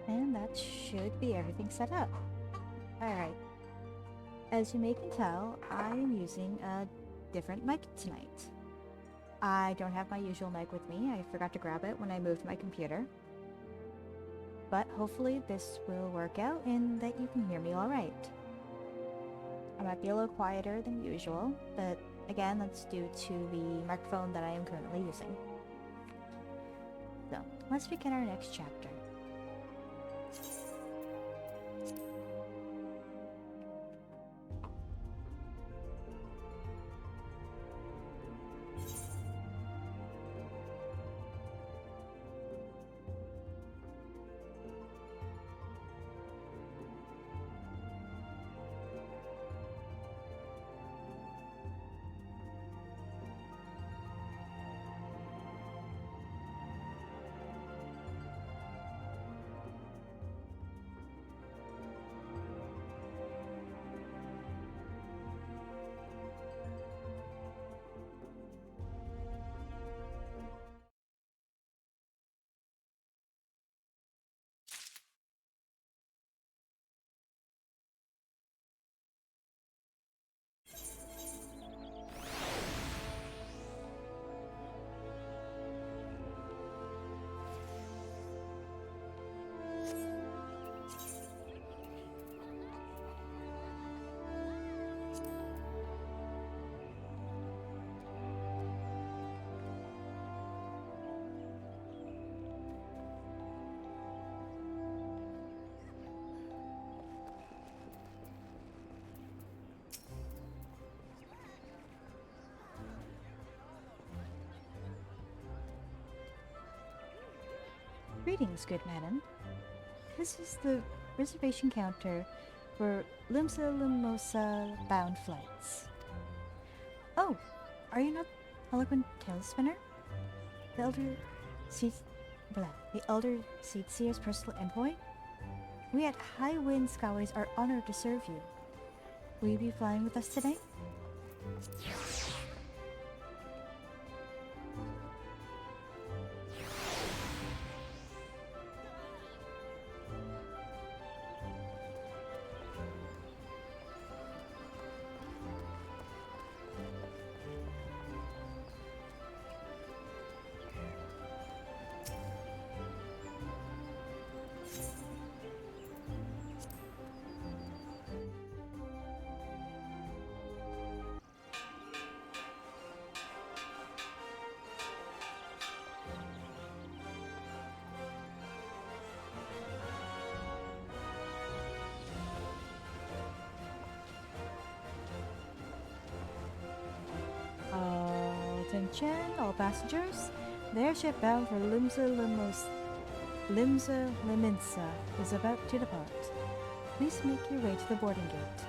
And that should be everything set up. Alright. As you may can tell, I am using a different mic tonight. I don't have my usual mic with me. I forgot to grab it when I moved my computer. But hopefully this will work out and that you can hear me alright. I might be a little quieter than usual, but again, that's due to the microphone that I am currently using. So, let's begin our next chapter. Greetings, good madam. This is the reservation counter for Limsa Limosa bound flights. Oh, are you not eloquent Talespinner? The elder seat seer's personal envoy? We at High Wind Scours are honored to serve you. Will you be flying with us today? Attention, all passengers. The airship bound for Limsa Liminsa is about to depart. Please make your way to the boarding gate.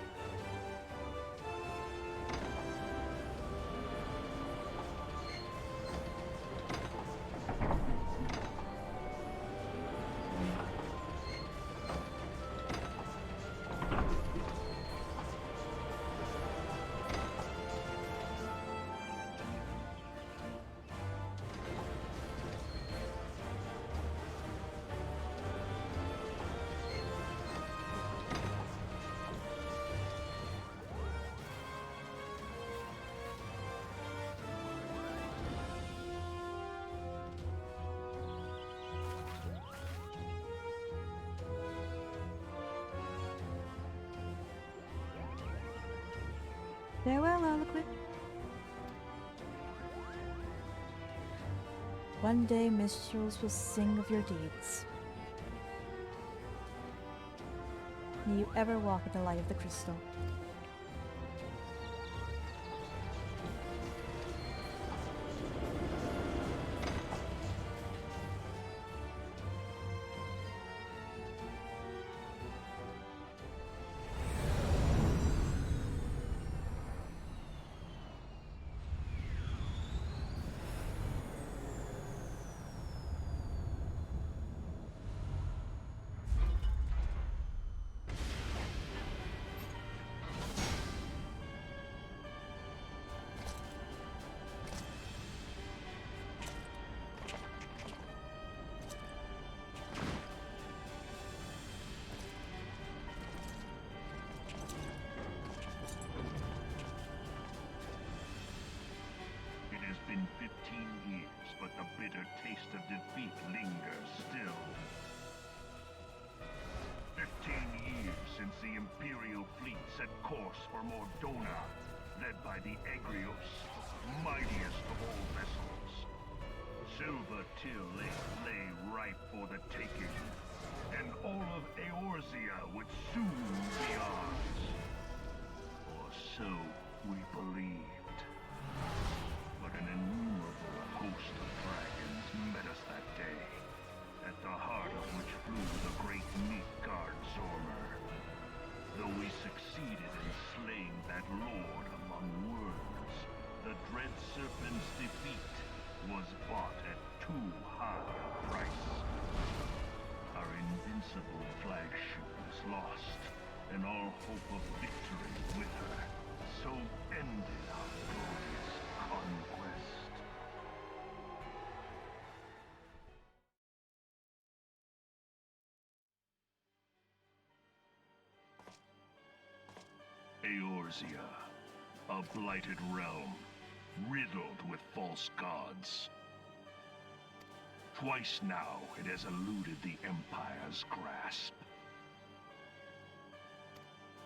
Farewell, eloquent. One day minstrels will sing of your deeds. May you ever walk in the light of the crystal. taste of defeat lingers still. 15 years since the Imperial fleet set course for Mordona, led by the Egrios, mightiest of all vessels. Silver Till lay ripe for the taking, and all of Eorzea would soon be ours. Or so we believed. But an innumerable host of dragons met us that day, at the heart of which flew the great Nilfgaard Zormer. Though we succeeded in slaying that lord among worms, the dread serpent's defeat was bought at too high a price. Our invincible flagship was lost, and all hope of victory with her. So ended our glorious conquest. Eorzea, a blighted realm, riddled with false gods. Twice now it has eluded the Empire's grasp.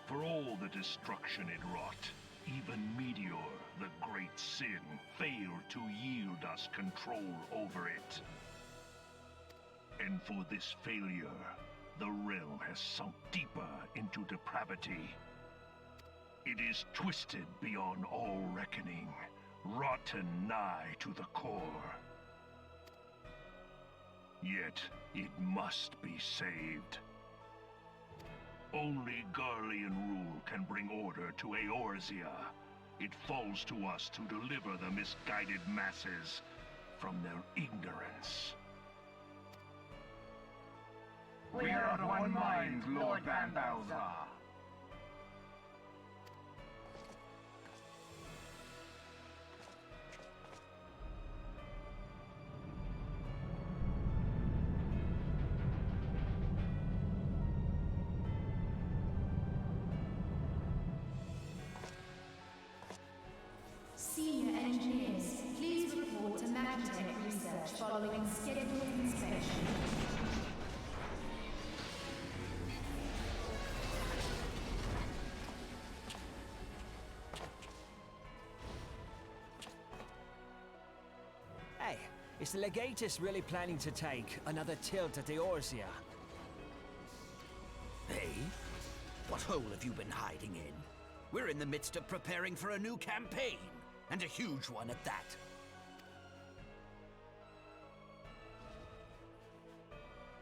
For all the destruction it wrought, even Meteor, the great sin, failed to yield us control over it. And for this failure, the realm has sunk deeper into depravity. It is twisted beyond all reckoning, rotten nigh to the core. Yet, it must be saved. Only Garlean rule can bring order to Eorzea. It falls to us to deliver the misguided masses from their ignorance. We are of one mind, Lord Van Balzar. Senior engineers, please report to Magitech research following scheduled inspection. Hey, is the Legatus really planning to take another tilt at Eorzea? Hey? What hole have you been hiding in? We're in the midst of preparing for a new campaign, and a huge one at that.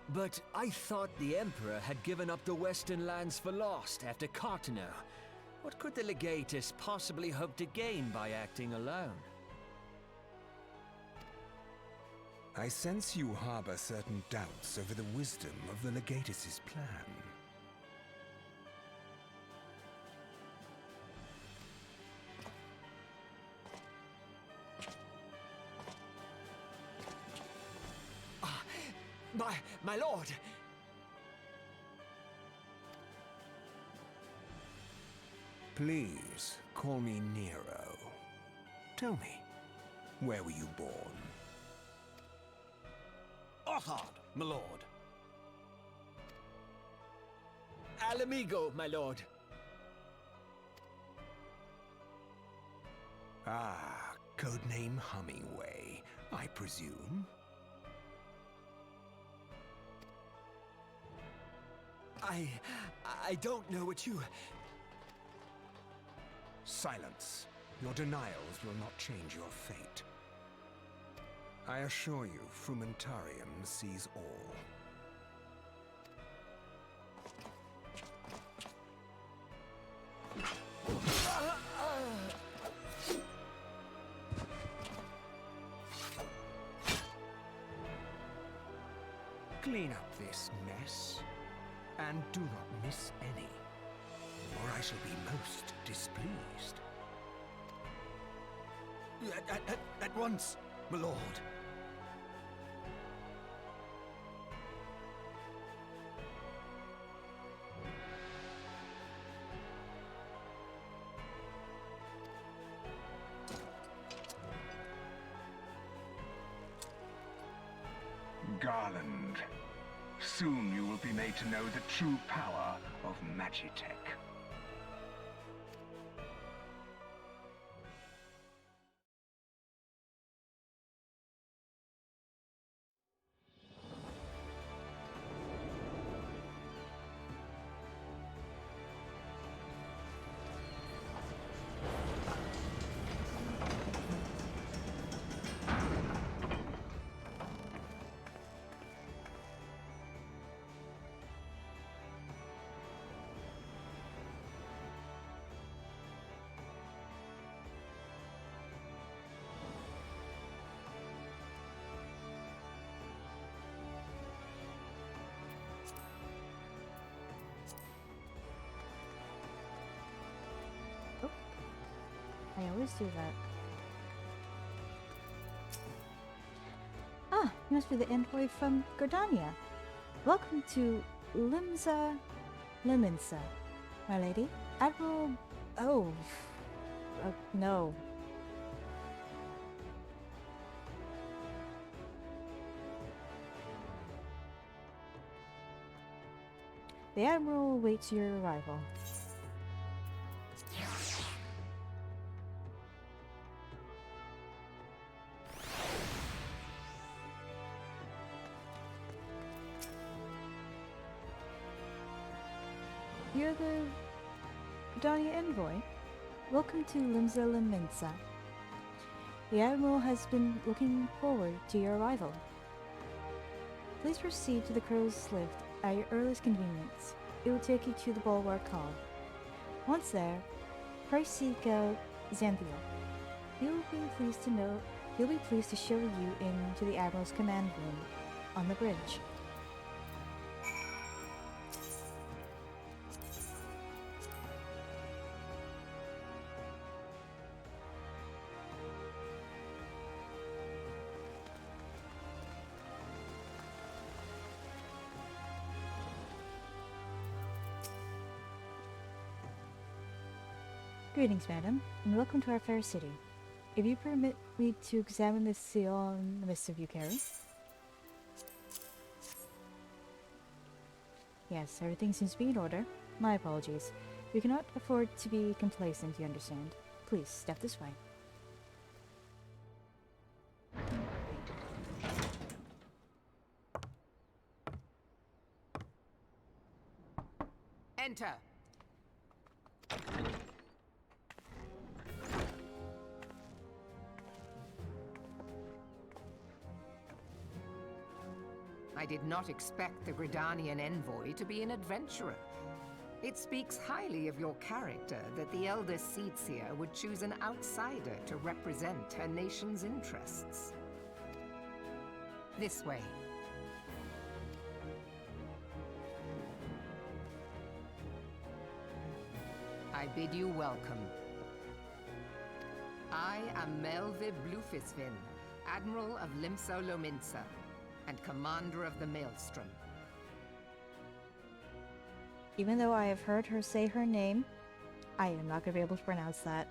But I thought the Emperor had given up the Western lands for lost after Carteneau. What could the Legatus possibly hope to gain by acting alone? I sense you harbor certain doubts over the wisdom of the Legatus's plan. My lord! Please, call me Nero. Tell me, where were you born? Othard, my lord. Alamigo, my lord. Ah, codename Hummingway, I presume? I don't know what you... Silence. Your denials will not change your fate. I assure you, Frumentarium sees all. Clean up this mess, and do not miss any, or I shall be most displeased. At once, my lord. Soon you will be made to know the true power of Magitech. I always do that. Ah, you must be the envoy from Gordania. Welcome to Liminsa, my lady. Admiral... Oh... no. The Admiral waits your arrival. You're the Gordania envoy? Welcome to Liminsa. The Admiral has been looking forward to your arrival. Please proceed to the crow's lift at your earliest convenience. It will take you to the bulwark hall. Once there, pray seek out Xanthiel. He'll be pleased to show you into the Admiral's command room on the bridge. Greetings, madam, and welcome to our fair city. If you permit me to examine this seal in the missive you carry. Yes, everything seems to be in order. My apologies. We cannot afford to be complacent, you understand. Please, step this way. Enter! I did not expect the Gridanian envoy to be an adventurer. It speaks highly of your character that the Elder Seedseer would choose an outsider to represent her nation's interests. This way. I bid you welcome. I am Melve Blufisvin, Admiral of Liminsa, and Commander of the Maelstrom. Even though I have heard her say her name, I am not going to be able to pronounce that.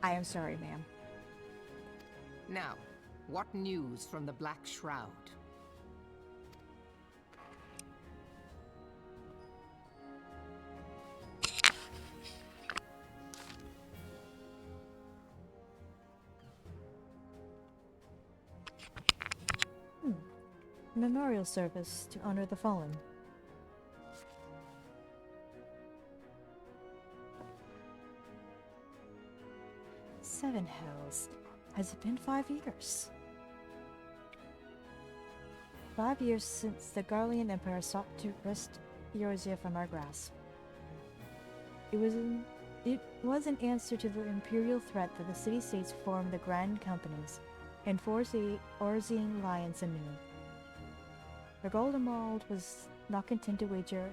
I am sorry, ma'am. Now, what news from the Black Shroud? Memorial service to honor the fallen. Seven hells. Has it been 5 years? 5 years since the Garlean Empire sought to wrest Eorzea from our grasp. It was an answer to the imperial threat that the city-states formed the Grand Companies and forced the Eorzean alliance anew. Regoldemald was not content to wager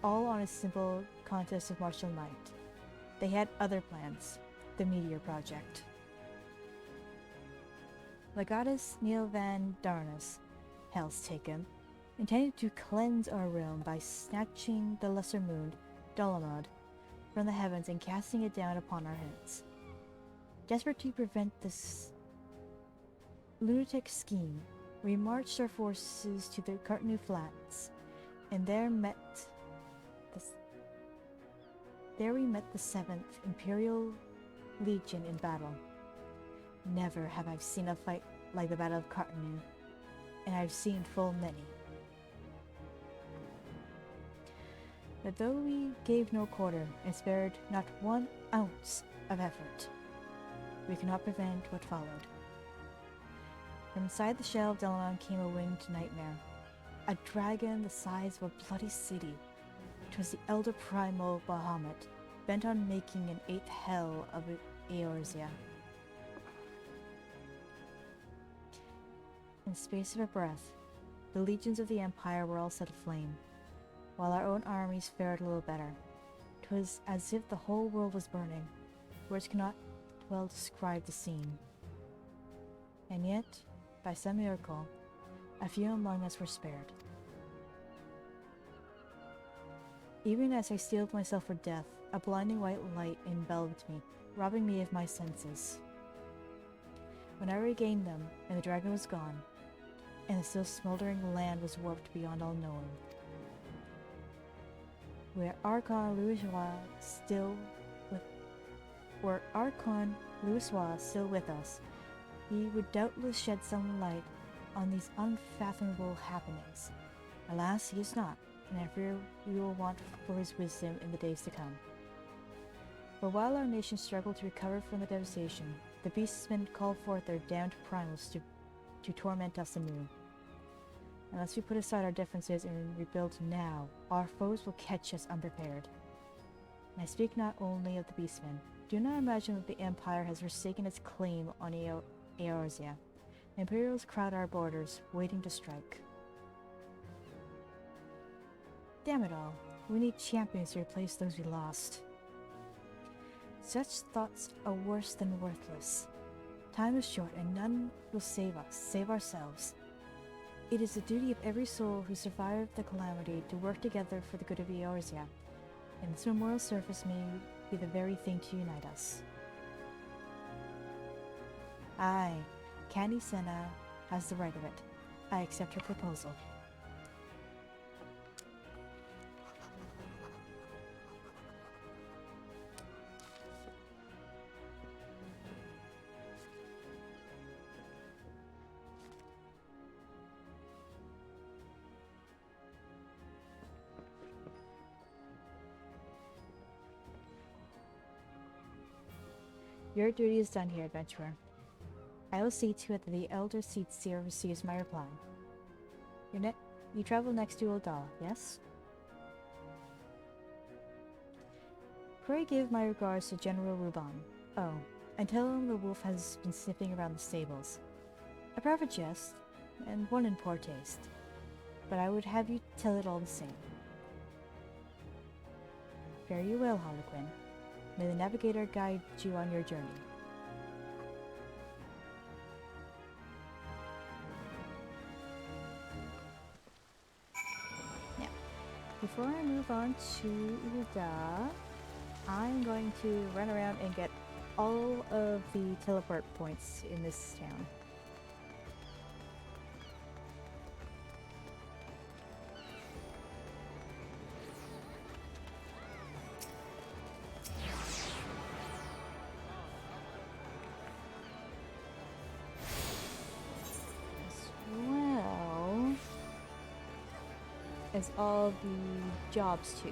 all on a simple contest of martial might. They had other plans, the Meteor Project. Legatus Neil van Darnus, hell's take him, intended to cleanse our realm by snatching the lesser moon, Dolamod, from the heavens and casting it down upon our heads. Desperate to prevent this lunatic scheme, We marched our forces to the Cartanu Flats, and there we met the 7th Imperial Legion in battle. Never have I seen a fight like the Battle of Cartanu, and I've seen full many. But though we gave no quarter and spared not 1 ounce of effort, we could not prevent what followed. From inside the shell of Delaman came a winged nightmare, a dragon the size of a bloody city. 'Twas the elder primal Bahamut, bent on making an 8th hell of Eorzea. In the space of a breath, the legions of the Empire were all set aflame, while our own armies fared a little better. 'Twas as if the whole world was burning. Words cannot well describe the scene. And yet, by some miracle, a few among us were spared. Even as I steeled myself for death, a blinding white light enveloped me, robbing me of my senses. When I regained them, and the dragon was gone, and the still smoldering land was warped beyond all knowing, were Archon Louisoix still with us, he would doubtless shed some light on these unfathomable happenings. Alas, he is not, and I fear we will want for his wisdom in the days to come. For while our nation struggled to recover from the devastation, the beastmen called forth their damned primals to torment us anew. Unless we put aside our differences and rebuild now, our foes will catch us unprepared. And I speak not only of the beastmen. Do not imagine that the Empire has forsaken its claim on Eorzea. The Imperials crowd our borders, waiting to strike. Damn it all, we need champions to replace those we lost. Such thoughts are worse than worthless. Time is short and none will save us, save ourselves. It is the duty of every soul who survived the calamity to work together for the good of Eorzea, and this memorial service may be the very thing to unite us. Aye, Candy Senna has the right of it. I accept her proposal. Your duty is done here, adventurer. I will see to it that the Elder Seat Seer receives my reply. You travel next to Odal, yes? Pray give my regards to General Ruban. Oh, and tell him the wolf has been sniffing around the stables. A private jest, and one in poor taste. But I would have you tell it all the same. Fare you well, Harlequin. May the Navigator guide you on your journey. Now, before I move on to Ul'dah, I'm going to run around and get all of the teleport points in this town. As all the jobs too.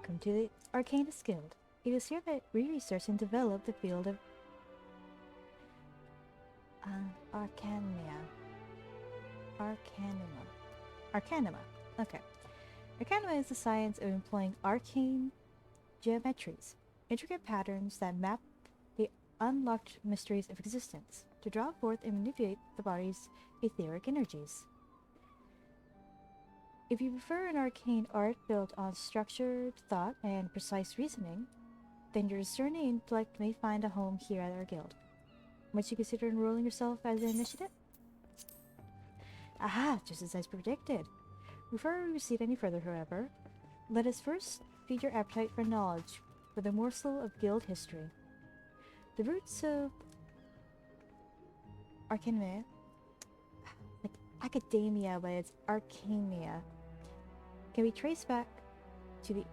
Welcome to the Arcanist Guild. It is here that we research and develop the field of Arcanima. Arcanima. Okay. Arcanima is the science of employing arcane geometries, intricate patterns that map the unlocked mysteries of existence, to draw forth and manipulate the body's etheric energies. If you prefer an arcane art built on structured thought and precise reasoning, then your discerning intellect may find a home here at our guild. Might you consider enrolling yourself as an initiate? Aha, just as I predicted. Before we proceed any further, however, let us first feed your appetite for knowledge with a morsel of guild history. The roots of Arcanima, like academia, but it's Arcania, can be traced back to the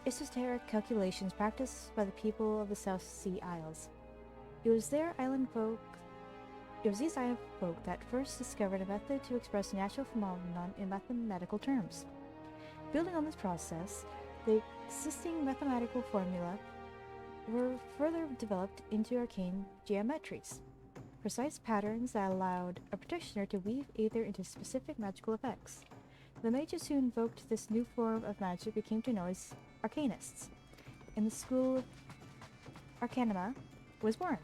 esoteric calculations practiced by the people of the South Sea Isles. It was these island folk that first discovered a method to express natural phenomenon in mathematical terms. Building on this process, the existing mathematical formula were further developed into arcane geometries, precise patterns that allowed a practitioner to weave ether into specific magical effects. The mages who invoked this new form of magic became known as arcanists, and the school of Arcanima was born.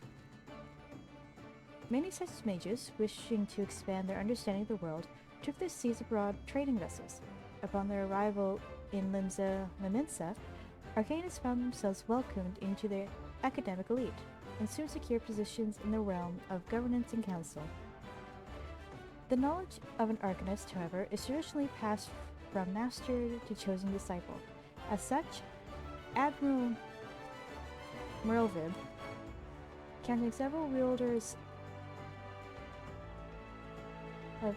Many such mages, wishing to expand their understanding of the world, took their seas aboard trading vessels. Upon their arrival in Limsa Maminsa, Arcanists found themselves welcomed into their academic elite, and soon secured positions in the realm of governance and council. The knowledge of an Arcanist, however, is traditionally passed from master to chosen disciple. As such, Admiral Merlvid, counting several wielders of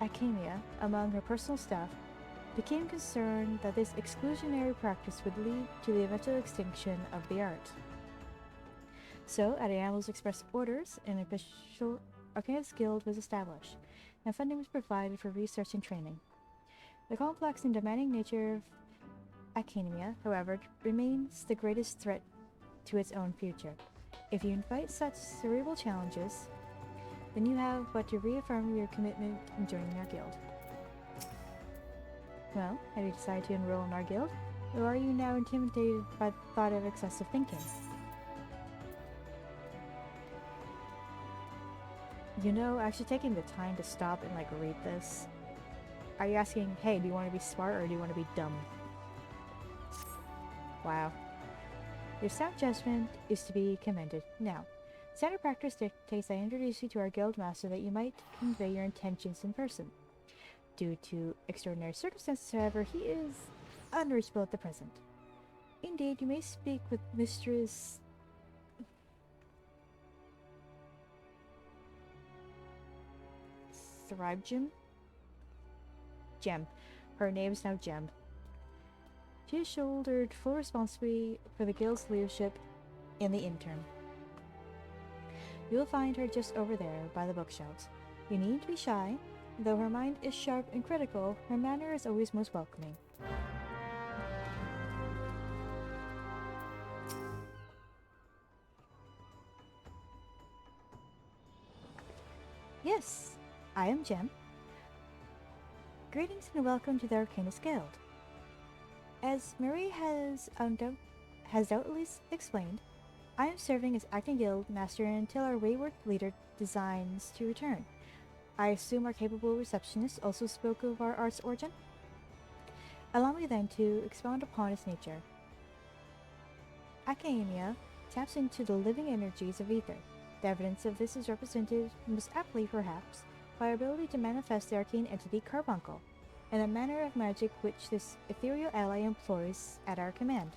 Academia among her personal staff, became concerned that this exclusionary practice would lead to the eventual extinction of the art. So, at Animal's express orders, an official Arcanist Guild was established, and funding was provided for research and training. The complex and demanding nature of Academia, however, remains the greatest threat to its own future. If you invite such cerebral challenges, then you have but to reaffirm your commitment in joining our guild. Well, have you decided to enroll in our guild, or are you now intimidated by the thought of excessive thinking? You know, actually taking the time to stop and read this, are you asking, hey, do you want to be smart or do you want to be dumb? Wow. Your sound judgment is to be commended. Now, standard practice dictates I introduce you to our guild master that you might convey your intentions in person. Due to extraordinary circumstances, however, he is unreachable at the present. Indeed, you may speak with Mistress Gem. Her name is now Gem. She has shouldered full responsibility for the guild's leadership in the interim. You will find her just over there by the bookshelves. You needn't be shy. Though her mind is sharp and critical, her manner is always most welcoming. Yes, I am Gem. Greetings and welcome to the Arcanist Guild. As Marie has doubtless explained, I am serving as acting guild master until our wayward leader designs to return. I assume our capable receptionist also spoke of our art's origin? Allow me then to expound upon its nature. Academia taps into the living energies of ether. The evidence of this is represented, most aptly perhaps, by our ability to manifest the arcane entity Carbuncle, and the manner of magic which this ethereal ally employs at our command.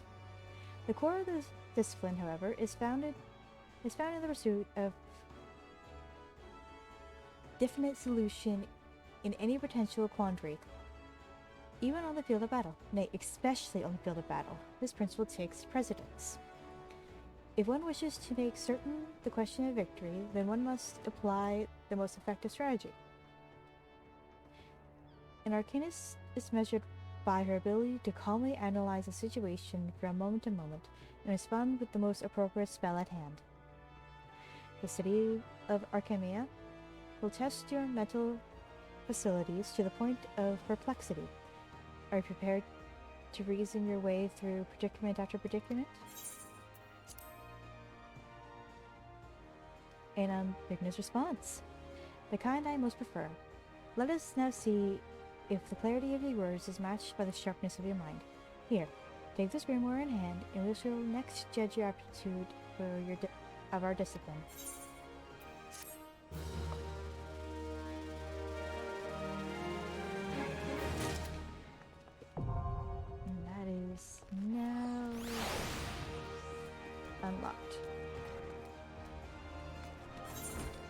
The core of this discipline, however, is found in the pursuit of definite solution in any potential quandary, even on the field of battle. Nay, especially on the field of battle, this principle takes precedence. If one wishes to make certain the question of victory, then one must apply the most effective strategy. An arcanist is measured by her ability to calmly analyze a situation from moment to moment and respond with the most appropriate spell at hand. The city of Archemia will test your mental facilities to the point of perplexity. Are you prepared to reason your way through predicament after predicament? An ambiguous response. The kind I most prefer. Let us now see if the clarity of your words is matched by the sharpness of your mind. Here, take this grimoire in hand, and we shall next judge your aptitude for of our discipline. And that is now unlocked.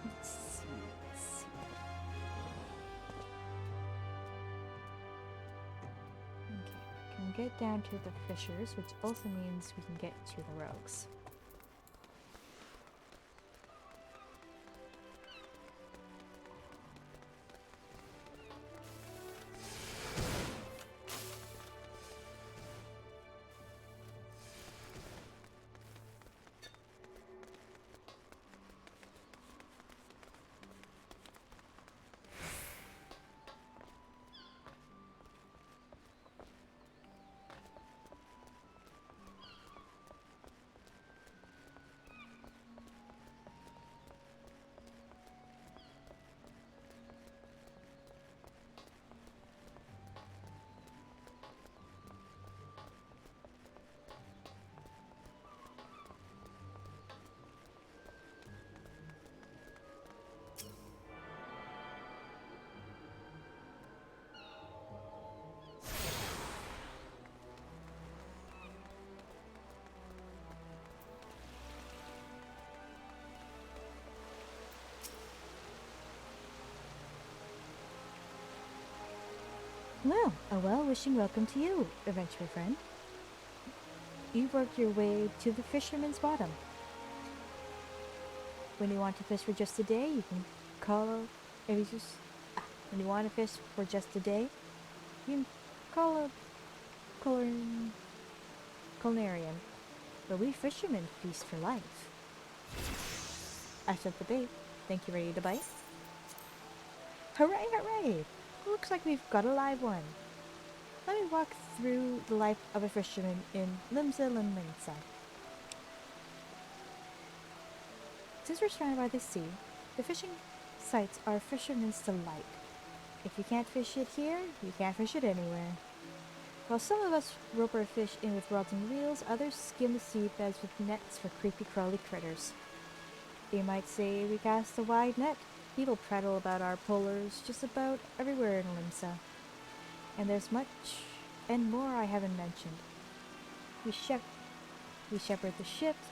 Let's see. Okay, we can get down to the fishers, which also means we can get to the rogues. Well, a well-wishing welcome to you, adventurer friend. You've worked your way to the fisherman's bottom. When you want to fish for just a day, you can call when you want to fish for just a day, you can call a culinarian. But we fishermen feast for life. I set the bait. Think you're ready to bite? Hooray, hooray! Looks like we've got a live one. Let me walk through the life of a fisherman in Limsa. Since we're surrounded by the sea, the fishing sites are a fisherman's delight. If you can't fish it here, you can't fish it anywhere. While some of us rope our fish in with rods and reels, others skim the seabeds with nets for creepy crawly critters. You might say we cast a wide net. People prattle about our pullers just about everywhere in Limsa. And there's much and more I haven't mentioned. We shepherd the ships,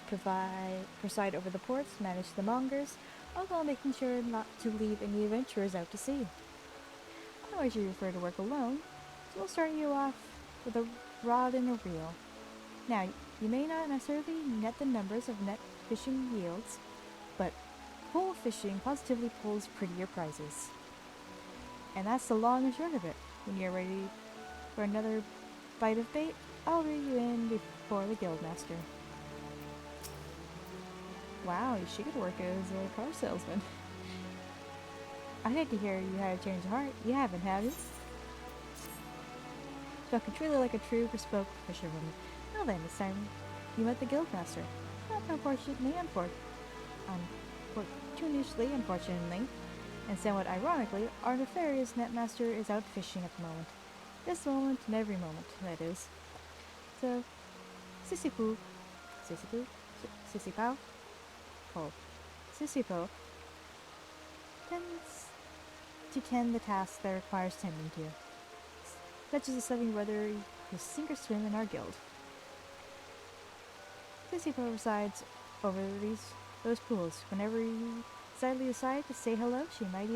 preside over the ports, manage the mongers, all while making sure not to leave any adventurers out to sea. Otherwise you prefer to work alone, so we'll start you off with a rod and a reel. Now, you may not necessarily net the numbers of net fishing yields, but pole fishing positively pulls prettier prizes. And that's the long and short of it. When you're ready for another bite of bait, I'll reel you in before the guildmaster. Wow, she could work as a car salesman. I'd hate to hear you had a change of heart. You haven't, have you? Spoken truly like a true bespoke fisherwoman. Well then, it's time you met the guildmaster. Not unfortunately, unfortunately, and somewhat ironically, our nefarious netmaster is out fishing at the moment. This moment and every moment, that is. So, Sissy Pao tends to tend the task that requires tending to, such as deciding whether you sink or swim in our guild. Sissy Pao resides over those pools. Whenever you sadly decide to say hello, she might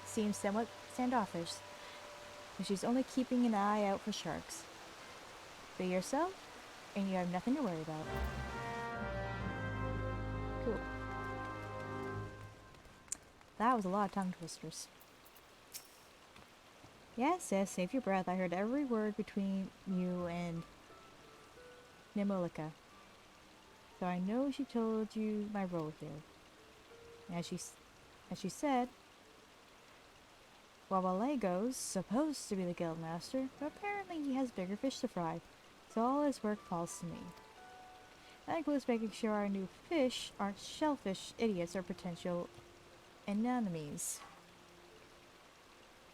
seem somewhat standoffish, but she's only keeping an eye out for sharks. Be yourself, and you have nothing to worry about. Cool. That was a lot of tongue twisters. Yes, yes, save your breath. I heard every word between you and Nimolika. So I know she told you my role there. As she said, Wawalego's supposed to be the guildmaster, but apparently he has bigger fish to fry, so all his work falls to me. That includes making sure our new fish aren't shellfish idiots or potential enemies.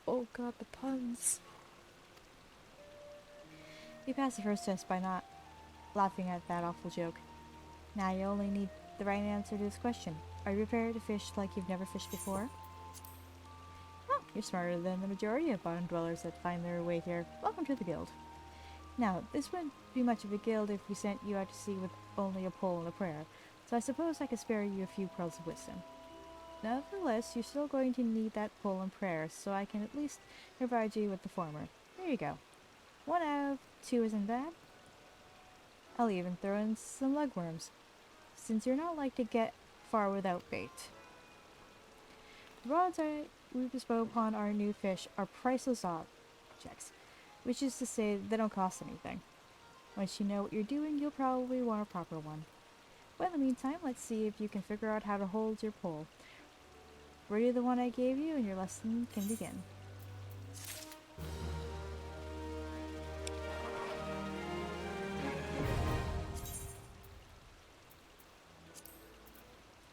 Oh god, the puns. You passed the first test by not laughing at that awful joke. Now you only need the right answer to this question. Are you prepared to fish like you've never fished before? Oh, you're smarter than the majority of bottom dwellers that find their way here. Welcome to the guild. Now, this wouldn't be much of a guild if we sent you out to sea with only a pole and a prayer, so I suppose I could spare you a few pearls of wisdom. Nevertheless, you're still going to need that pole and prayer, so I can at least provide you with the former. There you go. 1 out of 2 isn't bad. I'll even throw in some legworms, since you're not like to get far without bait. The rods we bestow upon our new fish are priceless objects, which is to say they don't cost anything. Once you know what you're doing, you'll probably want a proper one. But in the meantime, let's see if you can figure out how to hold your pole. Ready the one I gave you, and your lesson can begin.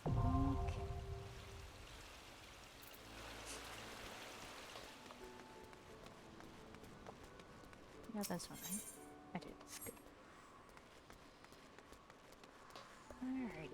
Okay. Yeah, that's one, right? I did. Good. Alrighty.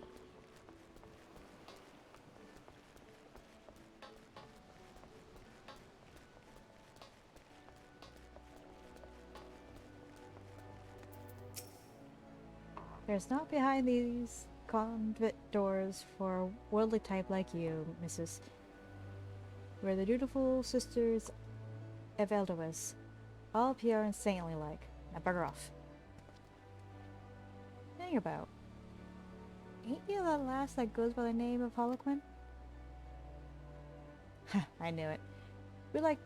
There's not behind these convent doors for a worldly type like you, Mrs. We're the dutiful sisters of Eldowes, all pure and saintly like. Now bugger off. Hang about. Ain't you the lass that goes by the name of Harlequin? I knew it. We like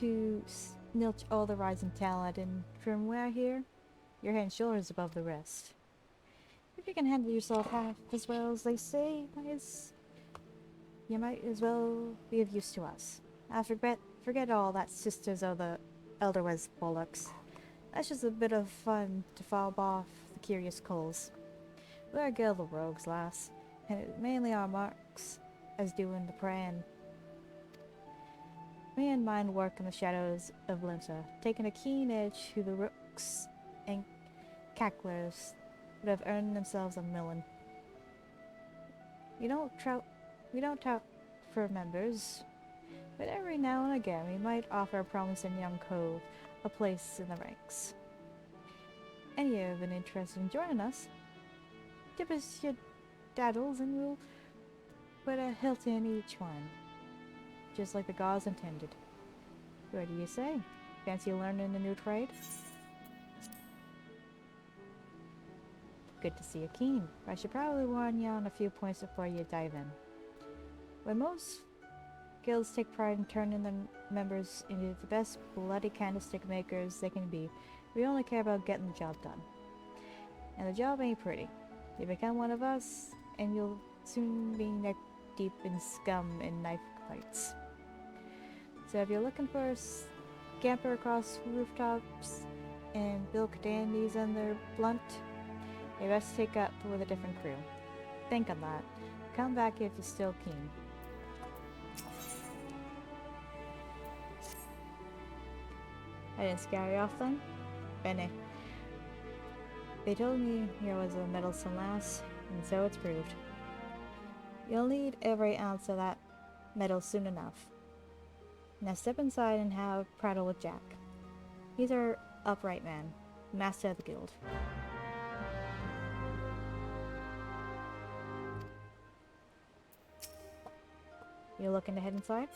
to snilch all the rising talent, and from where I hear, you're head and shoulders above the rest. If you can handle yourself half as well as they say, you might as well be of use to us. I forget all that sisters of the Elderwes bollocks. That's just a bit of fun to fob off the curious coals. We're a guild of rogues, lass, and it's mainly our marks as doing the praying. Me and mine work in the shadows of Linta, taking a keen edge to the rooks and cacklers that have earned themselves a million. We don't tout for members, but every now and again we might offer a promising young cove a place in the ranks. Any of you have been interested in joining us? Give us your daddles and we'll put a hilt in each one, just like the gods intended. What do you say? Fancy learning a new trade? Good to see you keen. I should probably warn you on a few points before you dive in. When most guilds take pride in turning their members into the best bloody candlestick makers they can be, we only care about getting the job done. And the job ain't pretty. You become one of us, and you'll soon be neck deep in scum and knife fights. So if you're looking for a scamper across rooftops and bilk dandies on their blunt, you best take up with a different crew. Think on that. Come back if you're still keen. I didn't scare you off then? Bene. They told me here was a meddlesome lass, and so it's proved. You'll need every ounce of that metal soon enough. Now step inside and have prattle with Jack. He's our upright man, master of the guild. You looking to head inside?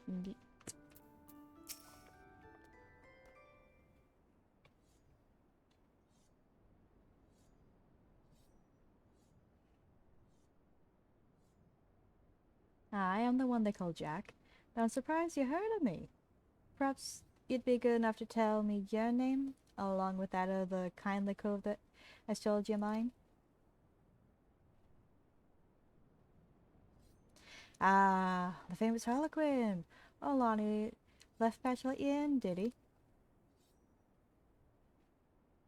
Neat. I am the one they call Jack, but I'm surprised you heard of me. Perhaps you'd be good enough to tell me your name, along with that of the kindly cove that has told you mine. Ah, the famous Harlequin. Oh, Lonnie left Patch let you in, did he?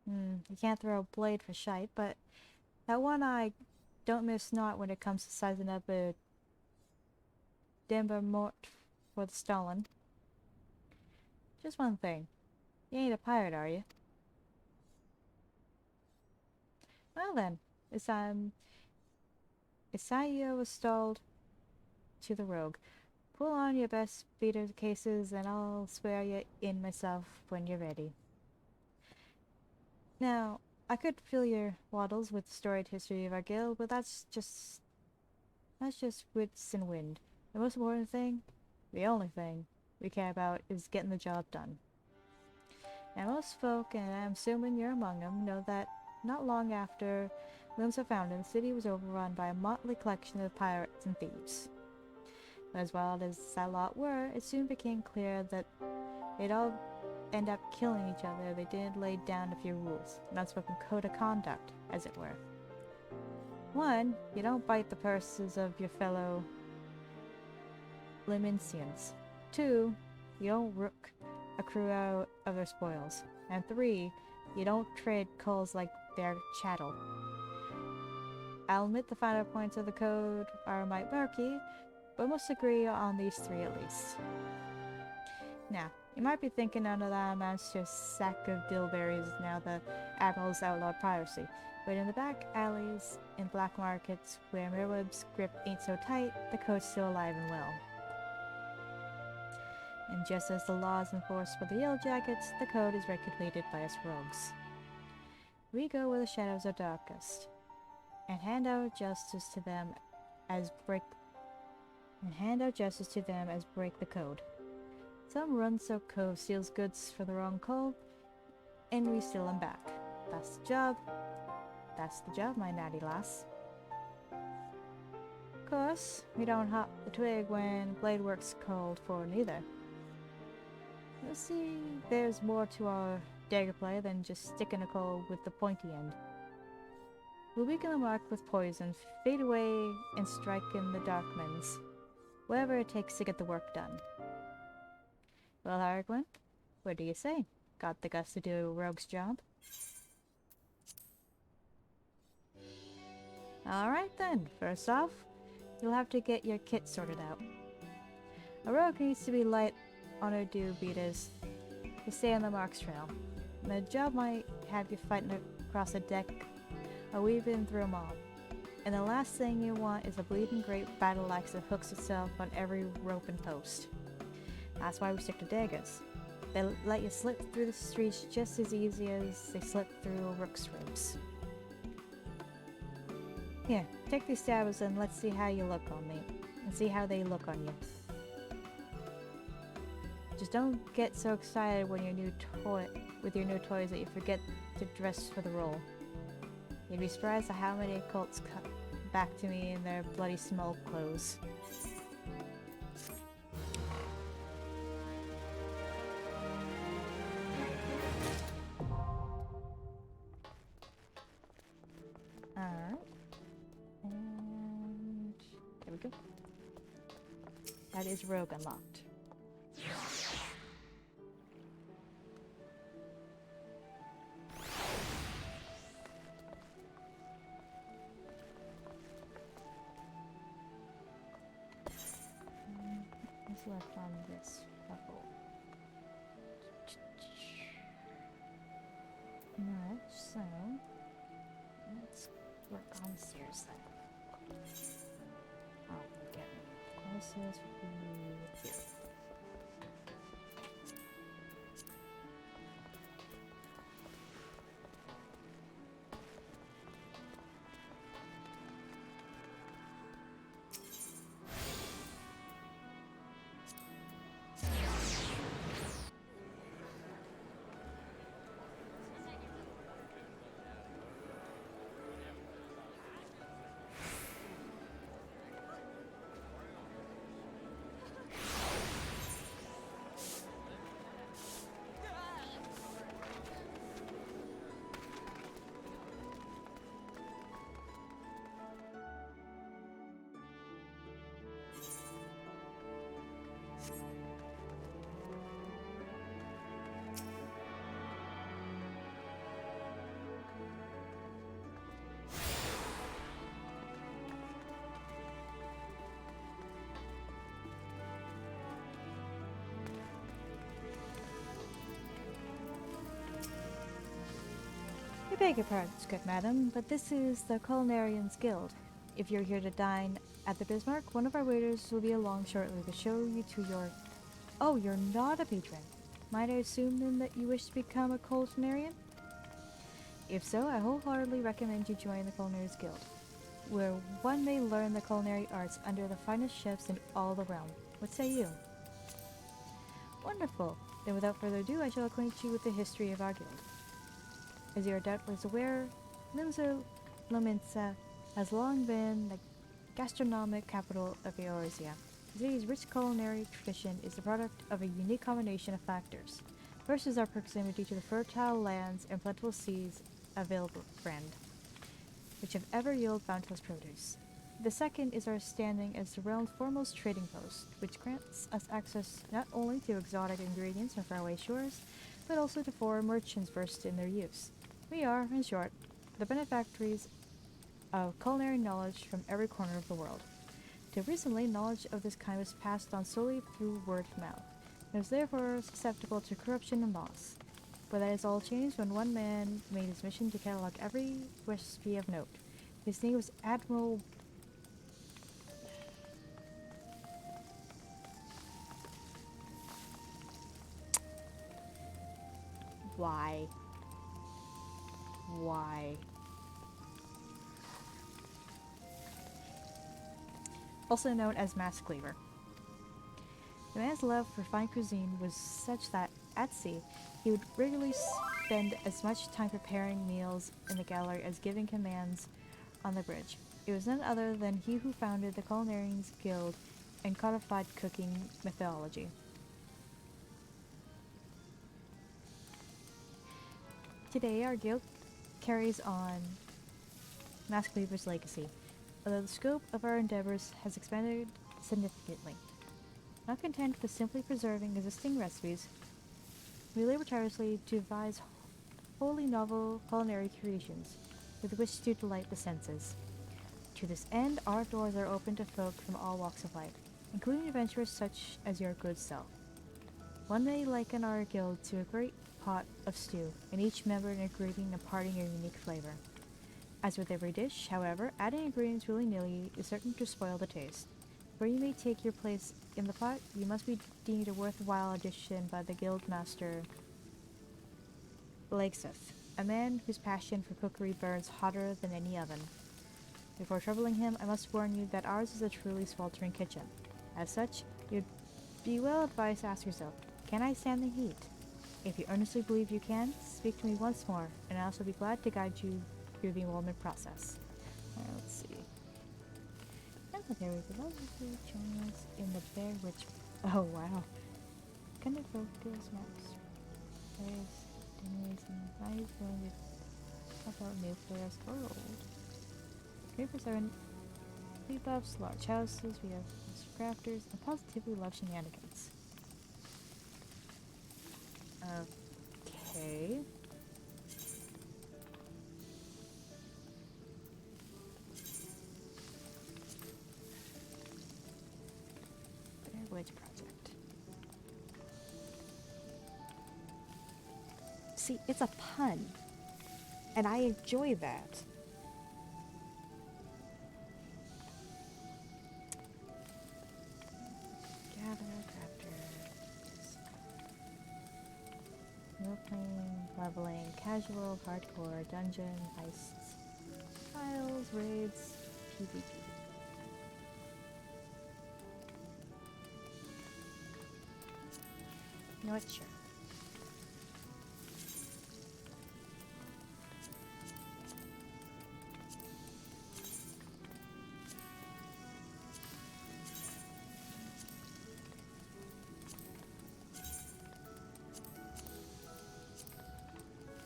You can't throw a blade for shite, but that one eye don't miss not when it comes to sizing up a Denver mort for the stolen. Just one thing. You ain't a pirate, are you? Well then, it's time you was stalled to the rogue. Pull on your best beater cases and I'll swear you in myself when you're ready. Now, I could fill your waddles with the storied history of our guild, but that's just wits and wind. The most important thing, the only thing we care about is getting the job done. Now most folk, and I'm assuming you're among them, know that not long after looms were founded, the city was overrun by a motley collection of pirates and thieves. But as wild as that lot were, it soon became clear that they'd all end up killing each other if they didn't lay down a few rules, an unspoken code of conduct, as it were. 1. You don't bite the purses of your fellow Liminsians. 2. You don't rook a crew out of their spoils. And 3. You don't trade culls like their chattel. I'll admit the finer points of the code are might murky, but most agree on these 3 at least. Now, you might be thinking none of that amounts to a sack of dillberries now the Admiral's outlawed piracy, but in the back alleys, in black markets, where Merweb's grip ain't so tight, the code's still alive and well. And just as the law is enforced for the Yellowjackets, the code is regulated by us rogues. We go where the shadows are darkest, and hand out justice to them as break the code. Some run-soaked cove steals goods for the wrong cove, and we steal them back. That's the job. That's the job, my natty lass. Of course, we don't hop the twig when blade work's called for neither. You'll see there's more to our dagger play than just sticking a coal with the pointy end. We'll weaken the mark with poison, fade away, and strike in the darkmans, wherever it takes to get the work done. Well, Harlequin, what do you say? Got the guts to do a rogue's job? Alright then, first off, you'll have to get your kit sorted out. A rogue needs to be light on her dew beaters to stay on the mark's trail. And the job might have you fighting across a deck or weaving through a mob. And the last thing you want is a bleeding great battle axe that hooks itself on every rope and post. That's why we stick to daggers. They let you slip through the streets just as easy as they slip through a rook's ribs. Here, take these stabs and let's see how you look on me, and see how they look on you. Just don't get so excited when with your new toys that you forget to dress for the role. You'd be surprised at how many cults come back to me in their bloody small clothes. Alright. And there we go. That is rogue unlocked. What's left on this level? No, so let's work on the stairs then. I'll get closest with you. beg your pardons, good madam, but this is the Culinarians Guild. If you're here to dine at the Bismarck, one of our waiters will be along shortly to show you to your... Oh, you're not a patron. Might I assume then that you wish to become a culinarian? If so, I wholeheartedly recommend you join the Culinarians Guild, where one may learn the culinary arts under the finest chefs in all the realm. What say you? Wonderful. Then without further ado, I shall acquaint you with the history of our guild. As you are doubtless aware, Limsa Lominsa has long been the gastronomic capital of Eorzea. The city's rich culinary tradition is the product of a unique combination of factors. First is our proximity to the fertile lands and plentiful seas available friend, which have ever yielded bounteous produce. The second is our standing as the realm's foremost trading post, which grants us access not only to exotic ingredients from faraway shores, but also to foreign merchants versed in their use. We are, in short, the benefactors of culinary knowledge from every corner of the world. Till recently, knowledge of this kind was passed on solely through word of mouth, and was therefore susceptible to corruption and loss. But that has all changed when one man made his mission to catalog every recipe of note. His name was Admiral... Why? Also known as Mass Cleaver. The man's love for fine cuisine was such that, at sea, he would regularly spend as much time preparing meals in the gallery as giving commands on the bridge. It was none other than he who founded the Culinarians Guild and codified cooking methodology. Today, our guild carries on Mass Cleaver's legacy, although the scope of our endeavors has expanded significantly. Not content with simply preserving existing recipes, we labor tirelessly to devise wholly novel culinary creations with which to delight the senses. To this end, our doors are open to folk from all walks of life, including adventurers such as your good self. One may liken our guild to a great pot of stew, and each member an ingredient imparting a unique flavor. As with every dish, however, adding ingredients willy-nilly is certain to spoil the taste. Where you may take your place in the pot, you must be deemed a worthwhile addition by the guild master Lagseth, a man whose passion for cookery burns hotter than any oven. Before troubling him, I must warn you that ours is a truly sweltering kitchen. As such, you'd be well advised to ask yourself, can I stand the heat? If you earnestly believe you can, speak to me once more, and I shall be glad to guide you through the enrollment process. Alright, let's see. There we go. Join us in the Bear Witch. Oh wow. Kind of focus maps. There's denies and life going to about nuclear world. Creepers are in buffs, large houses, we have crafters, and positively love shenanigans. Okay. Witch project. See, it's a pun, and I enjoy that. Gather crafters. Role-playing, leveling, casual, hardcore, dungeon, heists, trials, raids, PvP. You know what? Sure.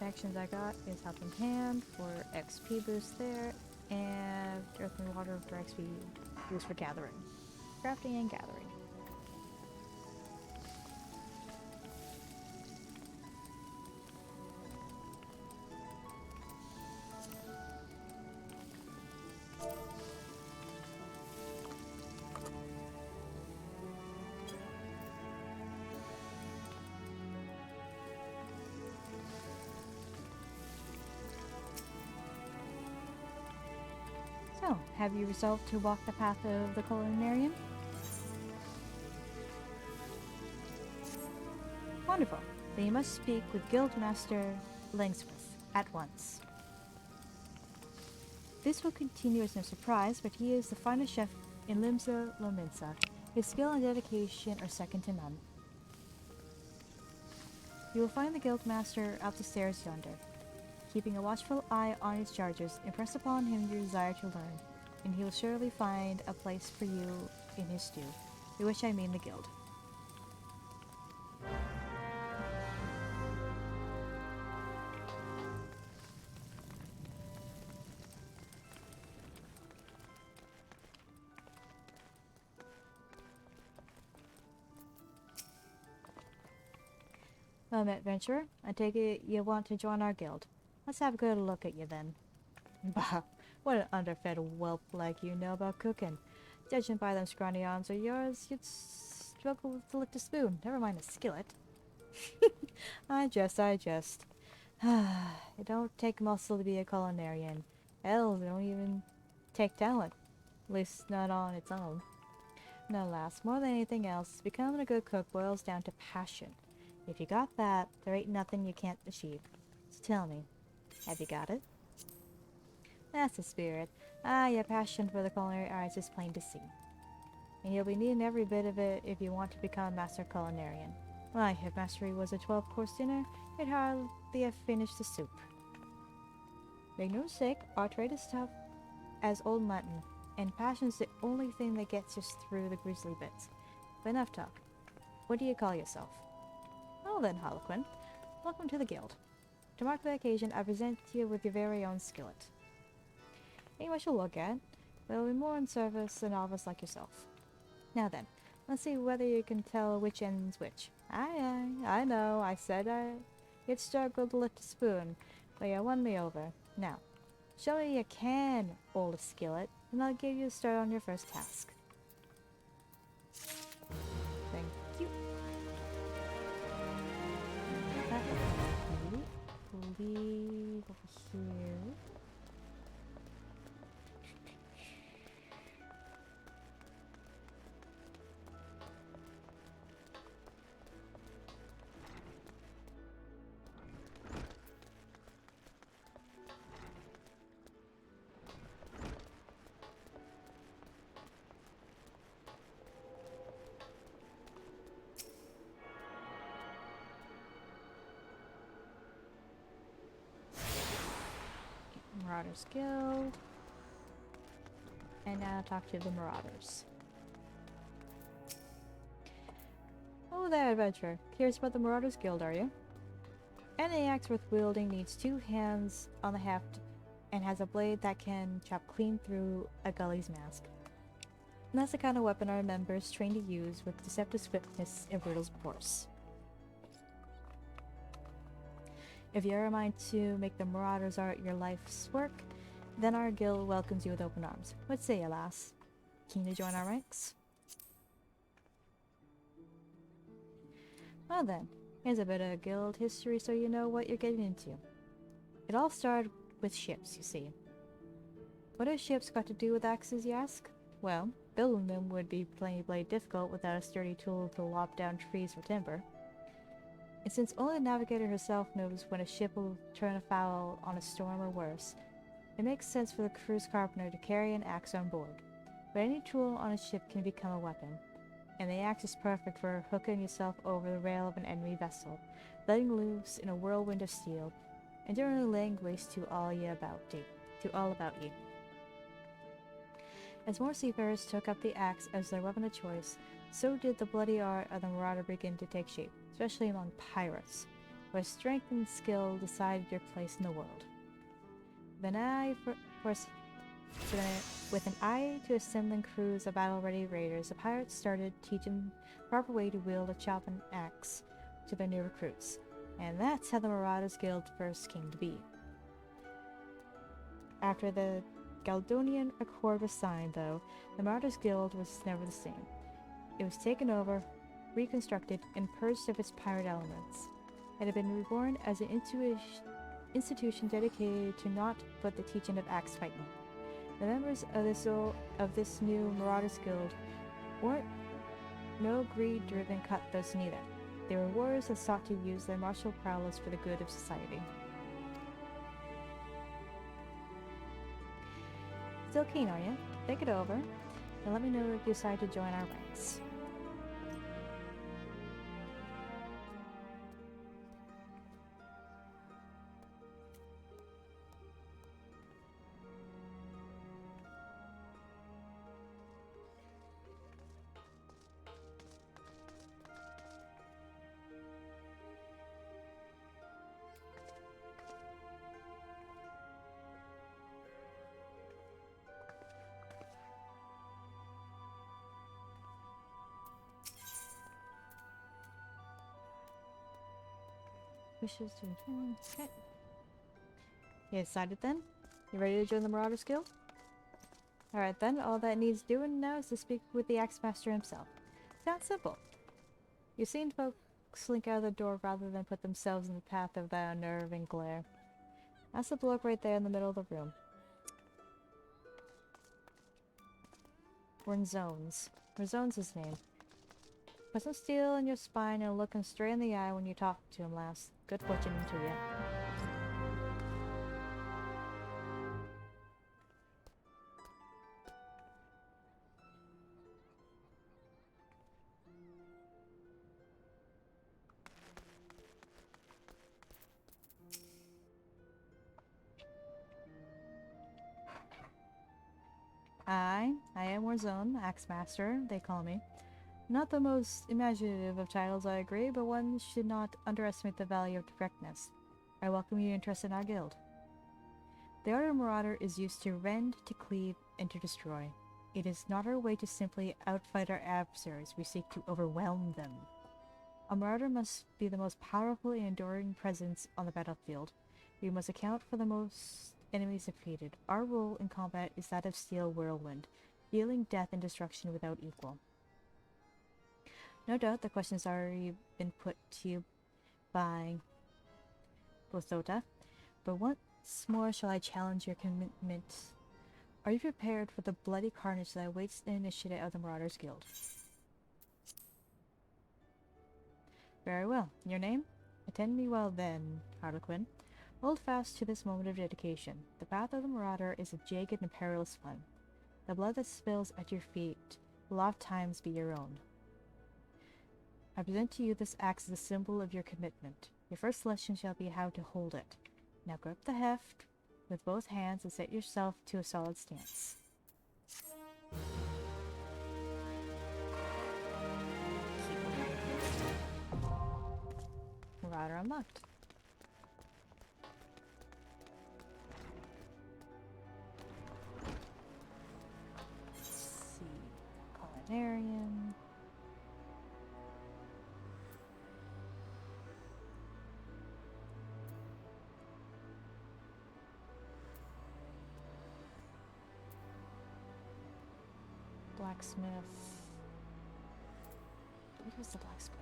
Actions I got is Helping Hand for XP boost there, and Earth and Water for XP boost for gathering. Crafting and gathering. Have you resolved to walk the path of the culinarian? Wonderful. Then you must speak with Guildmaster Langsworth at once. This will continue as no surprise, but he is the finest chef in Limsa Lominsa. His skill and dedication are second to none. You will find the Guildmaster out the stairs yonder. Keeping a watchful eye on his charges, impress upon him your desire to learn, and he will surely find a place for you in his stew, by which I mean the guild. Well met, adventurer. I take it you want to join our guild. Let's have a good look at you then. Bah, what an underfed whelp like you know about cooking. Judging by them scrawny arms of yours, you'd struggle to lift a spoon, never mind a skillet. I jest. It don't take muscle to be a culinarian. Hell, it don't even take talent. At least not on its own. No, lass, more than anything else, becoming a good cook boils down to passion. If you got that, there ain't nothing you can't achieve. So tell me, have you got it? That's the spirit. Your passion for the culinary arts is plain to see. And you'll be needing every bit of it if you want to become a master culinarian. Why, if mastery was a 12-course dinner, you'd hardly have finished the soup. Make no mistake, our trade is tough as old mutton, and passion's the only thing that gets us through the grisly bits. But enough talk. What do you call yourself? Well then, Harlequin, welcome to the guild. To mark the occasion, I present you with your very own skillet. Ain't much to look at, but it'll be more in service to a novice like yourself. Now then, let's see whether you can tell which end's which. I know, I said you'd struggle to lift a spoon, but you won me over. Now, show me you can, old skillet, and I'll give you a start on your first task. Thank you. Leave over here. Marauders Guild. And now talk to the Marauders. Oh there, adventurer. Curious about the Marauders Guild, are you? Any axe worth wielding needs 2 hands on the heft and has a blade that can chop clean through a gully's mask. And that's the kind of weapon our members train to use with deceptive swiftness and brutal force. If you're a mind to make the Marauders art your life's work, then our guild welcomes you with open arms. What say you, lass? Keen to join our ranks? Well then, here's a bit of guild history so you know what you're getting into. It all started with ships, you see. What have ships got to do with axes, you ask? Well, building them would be plainly difficult without a sturdy tool to lop down trees for timber. And since only the navigator herself knows when a ship will turn afoul on a storm or worse, it makes sense for the crew's carpenter to carry an axe on board. But any tool on a ship can become a weapon, and the axe is perfect for hooking yourself over the rail of an enemy vessel, letting loose in a whirlwind of steel, and generally laying waste to all about you. As more seafarers took up the axe as their weapon of choice, so did the bloody art of the marauder begin to take shape, especially among pirates, where strength and skill decided your place in the world. With an eye to assembling crews of battle-ready raiders, the pirates started teaching the proper way to wield a chopping axe to their new recruits, and that's how the Marauders Guild first came to be. After the Galdonian Accord was signed, though, the Marauders Guild was never the same. It was taken over, reconstructed, and purged of its pirate elements. It had been reborn as an institution dedicated to naught but the teaching of axe fighting. The members of this new Marauders Guild weren't no greed-driven cutthroats neither. They were warriors that sought to use their martial prowess for the good of society. Still keen, are you? Think it over, and let me know if you decide to join our ranks. Wishes to return. Okay. You decided then? You ready to join the Marauders Guild? Alright then, all that needs doing now is to speak with the Axe-Master himself. Sounds simple. You've seen folks slink out of the door rather than put themselves in the path of that unnerving glare. That's the bloke right there in the middle of the room. We're in zones. Zone's his name. Put some steel in your spine and look him straight in the eye when you talk to him, lass. Good fortune to you. I am Warzone, Axe-Master, they call me. Not the most imaginative of titles, I agree, but one should not underestimate the value of directness. I welcome you interested in our guild. The art of Marauder is used to rend, to cleave, and to destroy. It is not our way to simply outfight our adversaries, we seek to overwhelm them. A Marauder must be the most powerful and enduring presence on the battlefield. We must account for the most enemies defeated. Our role in combat is that of Steel Whirlwind, dealing death and destruction without equal. No doubt the question's already been put to you by Bothota, but once more shall I challenge your commitment. Are you prepared for the bloody carnage that awaits the initiate of the Marauders Guild? Very well. Your name? Attend me well then, Harlequin. Hold fast to this moment of dedication. The path of the Marauder is a jagged and perilous one. The blood that spills at your feet will oft-times be your own. I present to you this axe as a symbol of your commitment. Your first lesson shall be how to hold it. Now grip the heft with both hands and set yourself to a solid stance. Marauder unlocked. Let's see. Culinarian. Blacksmith. Where's the blacksmith?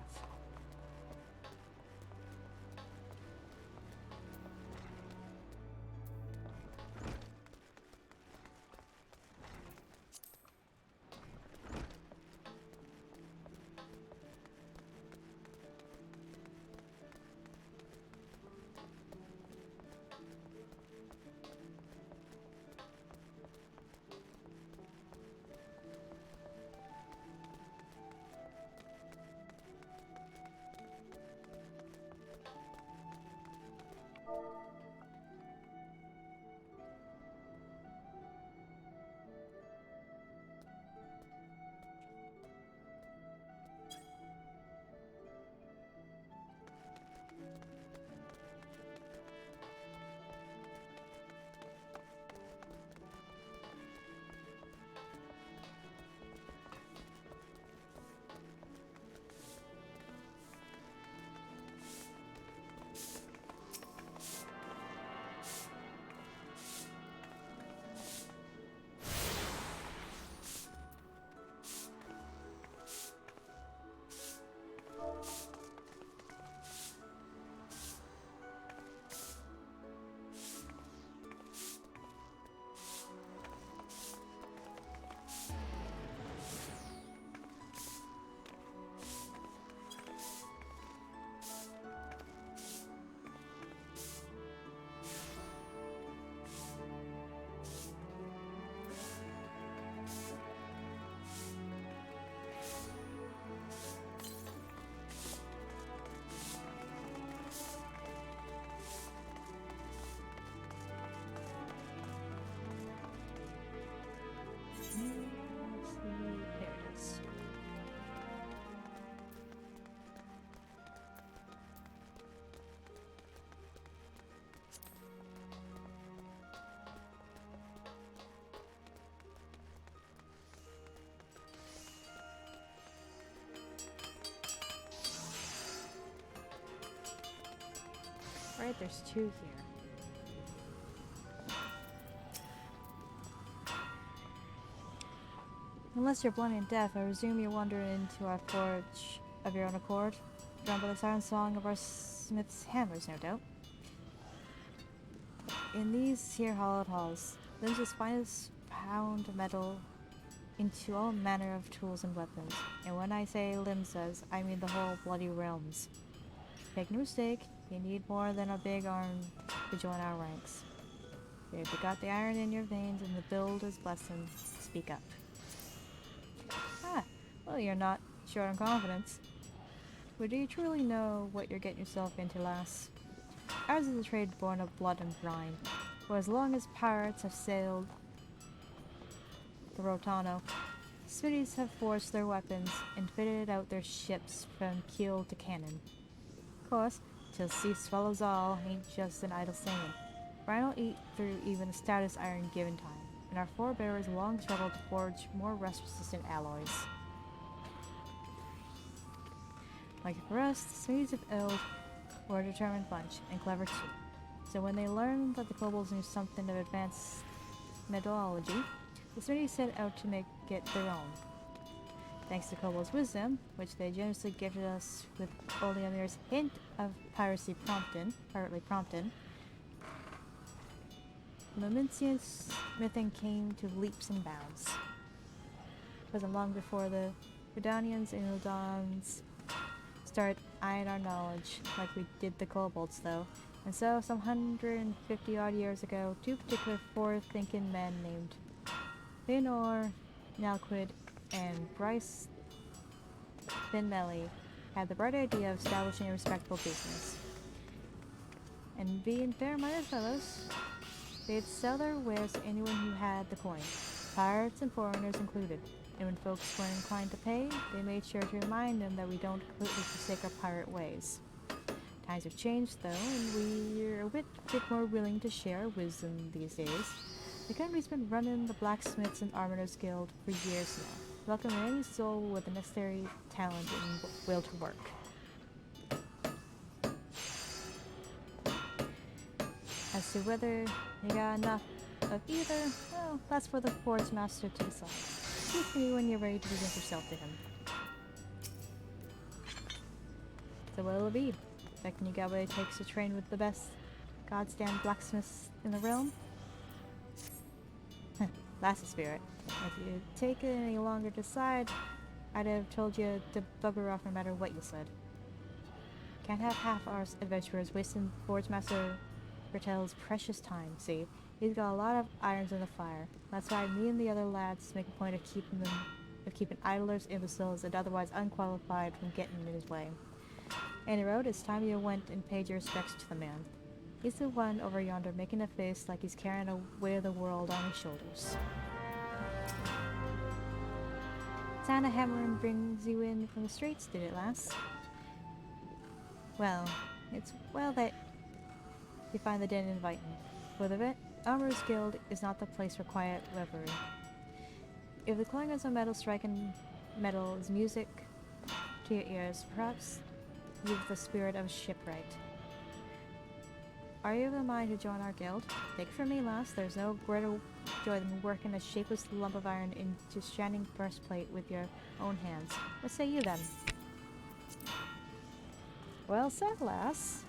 right, there's 2 here. Unless you're blind and deaf, I presume you're wandering into our forge of your own accord, drawn by the siren song of our smith's hammers, no doubt. In these here hollowed halls, Lindsay's finest pound metal into all manner of tools and weapons. And when I say Limsa's, I mean the whole bloody realms. Make no mistake, you need more than a big arm to join our ranks. If you got the iron in your veins and the build is blessing, speak up. Ah, well, you're not short on confidence. But do you truly know what you're getting yourself into, lass? Ours is a trade born of blood and brine, for as long as pirates have sailed the Rotano, smithies have forged their weapons and fitted out their ships from keel to cannon. Of course, till sea swallows all ain't just an idle saying. Brine will eat through even the stoutest iron given time, and our forebears long struggled to forge more rust-resistant alloys. Like the rest, the smithies of Eld were a determined bunch, and clever too. So when they learned that the kobolds knew something of advanced metallurgy, the smithies set out to make it their own. Thanks to kobolds' wisdom, which they generously gifted us with only a merest hint of partly prompted, Momentous smithing came to leaps and bounds. It wasn't long before the Redanians and Ildans started eyeing our knowledge like we did the kobolds, though. And so, some 150-odd years ago, 2 particular forward-thinking men named Leonor Nalquid and Bryce Finmelly had the bright idea of establishing a respectable business. And being fair-minded fellows, they'd sell their wares to anyone who had the coin, pirates and foreigners included. And when folks weren't inclined to pay, they made sure to remind them that we don't completely forsake our pirate ways. Times have changed, though, and we're a bit more willing to share our wisdom these days. The company's been running the Blacksmiths and Armourers Guild for years now, welcoming any soul with the necessary talent and will to work. As to whether you got enough of either, well, that's for the Forge Master to decide. Speak to me when you're ready to present yourself to him. So what'll it be? Reckon you got what it takes to train with the best goddamn blacksmiths in the realm? That's the spirit. If you'd taken any longer to decide, I'd have told you to bugger off no matter what you said. Can't have half our adventurers wasting Forge Master Bertel's precious time, see? He's got a lot of irons in the fire. That's why me and the other lads make a point of keeping idlers, imbeciles, and otherwise unqualified from getting in his way. Any road, it's time you went and paid your respects to the man. He's the one over yonder making a face like he's carrying the weight of the world on his shoulders. Santa hammering brings you in from the streets, did it, lass? Well, it's well that you find the den inviting. For the Armorers Guild is not the place for quiet revelry. If the clangers of metal striking metal is music to your ears, perhaps you've the spirit of shipwright. Are you of the mind to join our guild? Take it from me, lass, there's no greater joy than working a shapeless lump of iron into shining breastplate with your own hands. What say you, then? Well said, lass.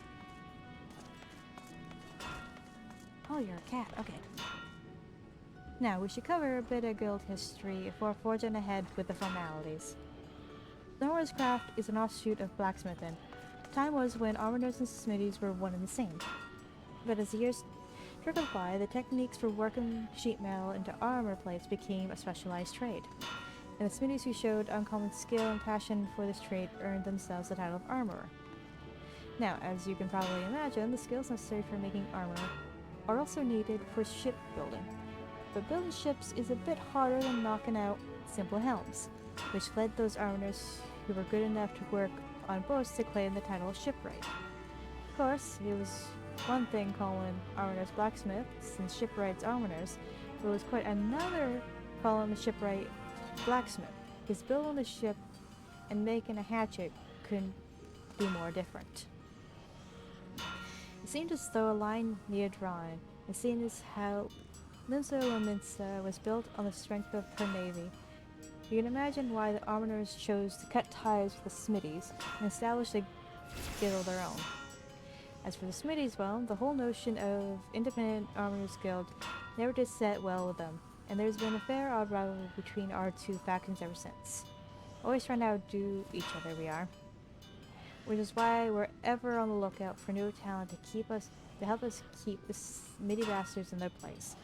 Oh, you're a cat. Okay. Now, we should cover a bit of guild history before forging ahead with the formalities. The Armorer's craft is an offshoot of blacksmithing. Time was when armorers and smithies were one and the same. But as the years trickled by, the techniques for working sheet metal into armor plates became a specialized trade. And the smithies who showed uncommon skill and passion for this trade earned themselves the title of armorer. Now, as you can probably imagine, the skills necessary for making armor are also needed for shipbuilding. But building ships is a bit harder than knocking out simple helms, which led those armorers who were good enough to work on boats to claim the title of shipwright. Of course, it was one thing calling armorers blacksmiths and shipwrights armorers, but it was quite another calling the shipwright blacksmith, because building a ship and making a hatchet couldn't be more different. The seemed as though a line needed drawing, and seeing as how Limsa was built on the strength of her navy, you can imagine why the Armoners chose to cut ties with the Smithies and establish a guild of their own. As for the Smithies, well, the whole notion of independent Armoners Guild never did set well with them, and there's been a fair odd rivalry between our two factions ever since. Always trying to outdo each other, we are. Which is why we're ever on the lookout for new talent to help us keep the Smithy bastards in their place.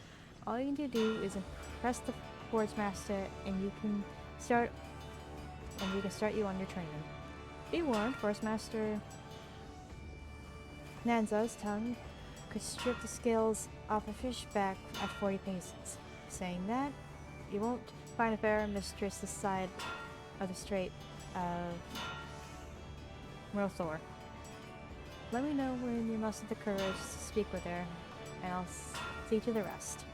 All you need to do is impress the Forge Master, and we can start you on your training. Be warned, Forge Master Nanza's tongue could strip the scales off a fish back at 40 paces. Saying that, you won't find a fairer mistress this side of the Strait of Thor. Let me know when you muster the courage to speak with her, and I'll see to the rest.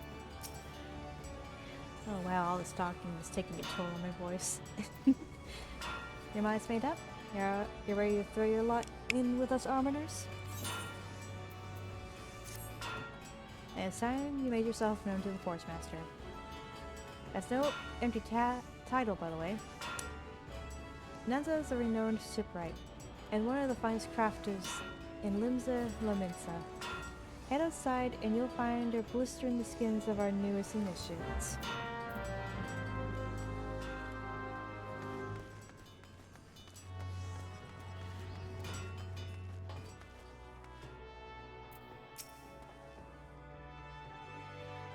Oh wow, all this talking is taking a toll on my voice. Your mind's made up? You're ready to throw your lot in with us Armoners? And it's time you made yourself known to the Forge Master. That's no empty title, by the way. Nanza is a renowned shipwright, and one of the finest crafters in Lominsa. Head outside and you'll find her blistering the skins of our newest initiates.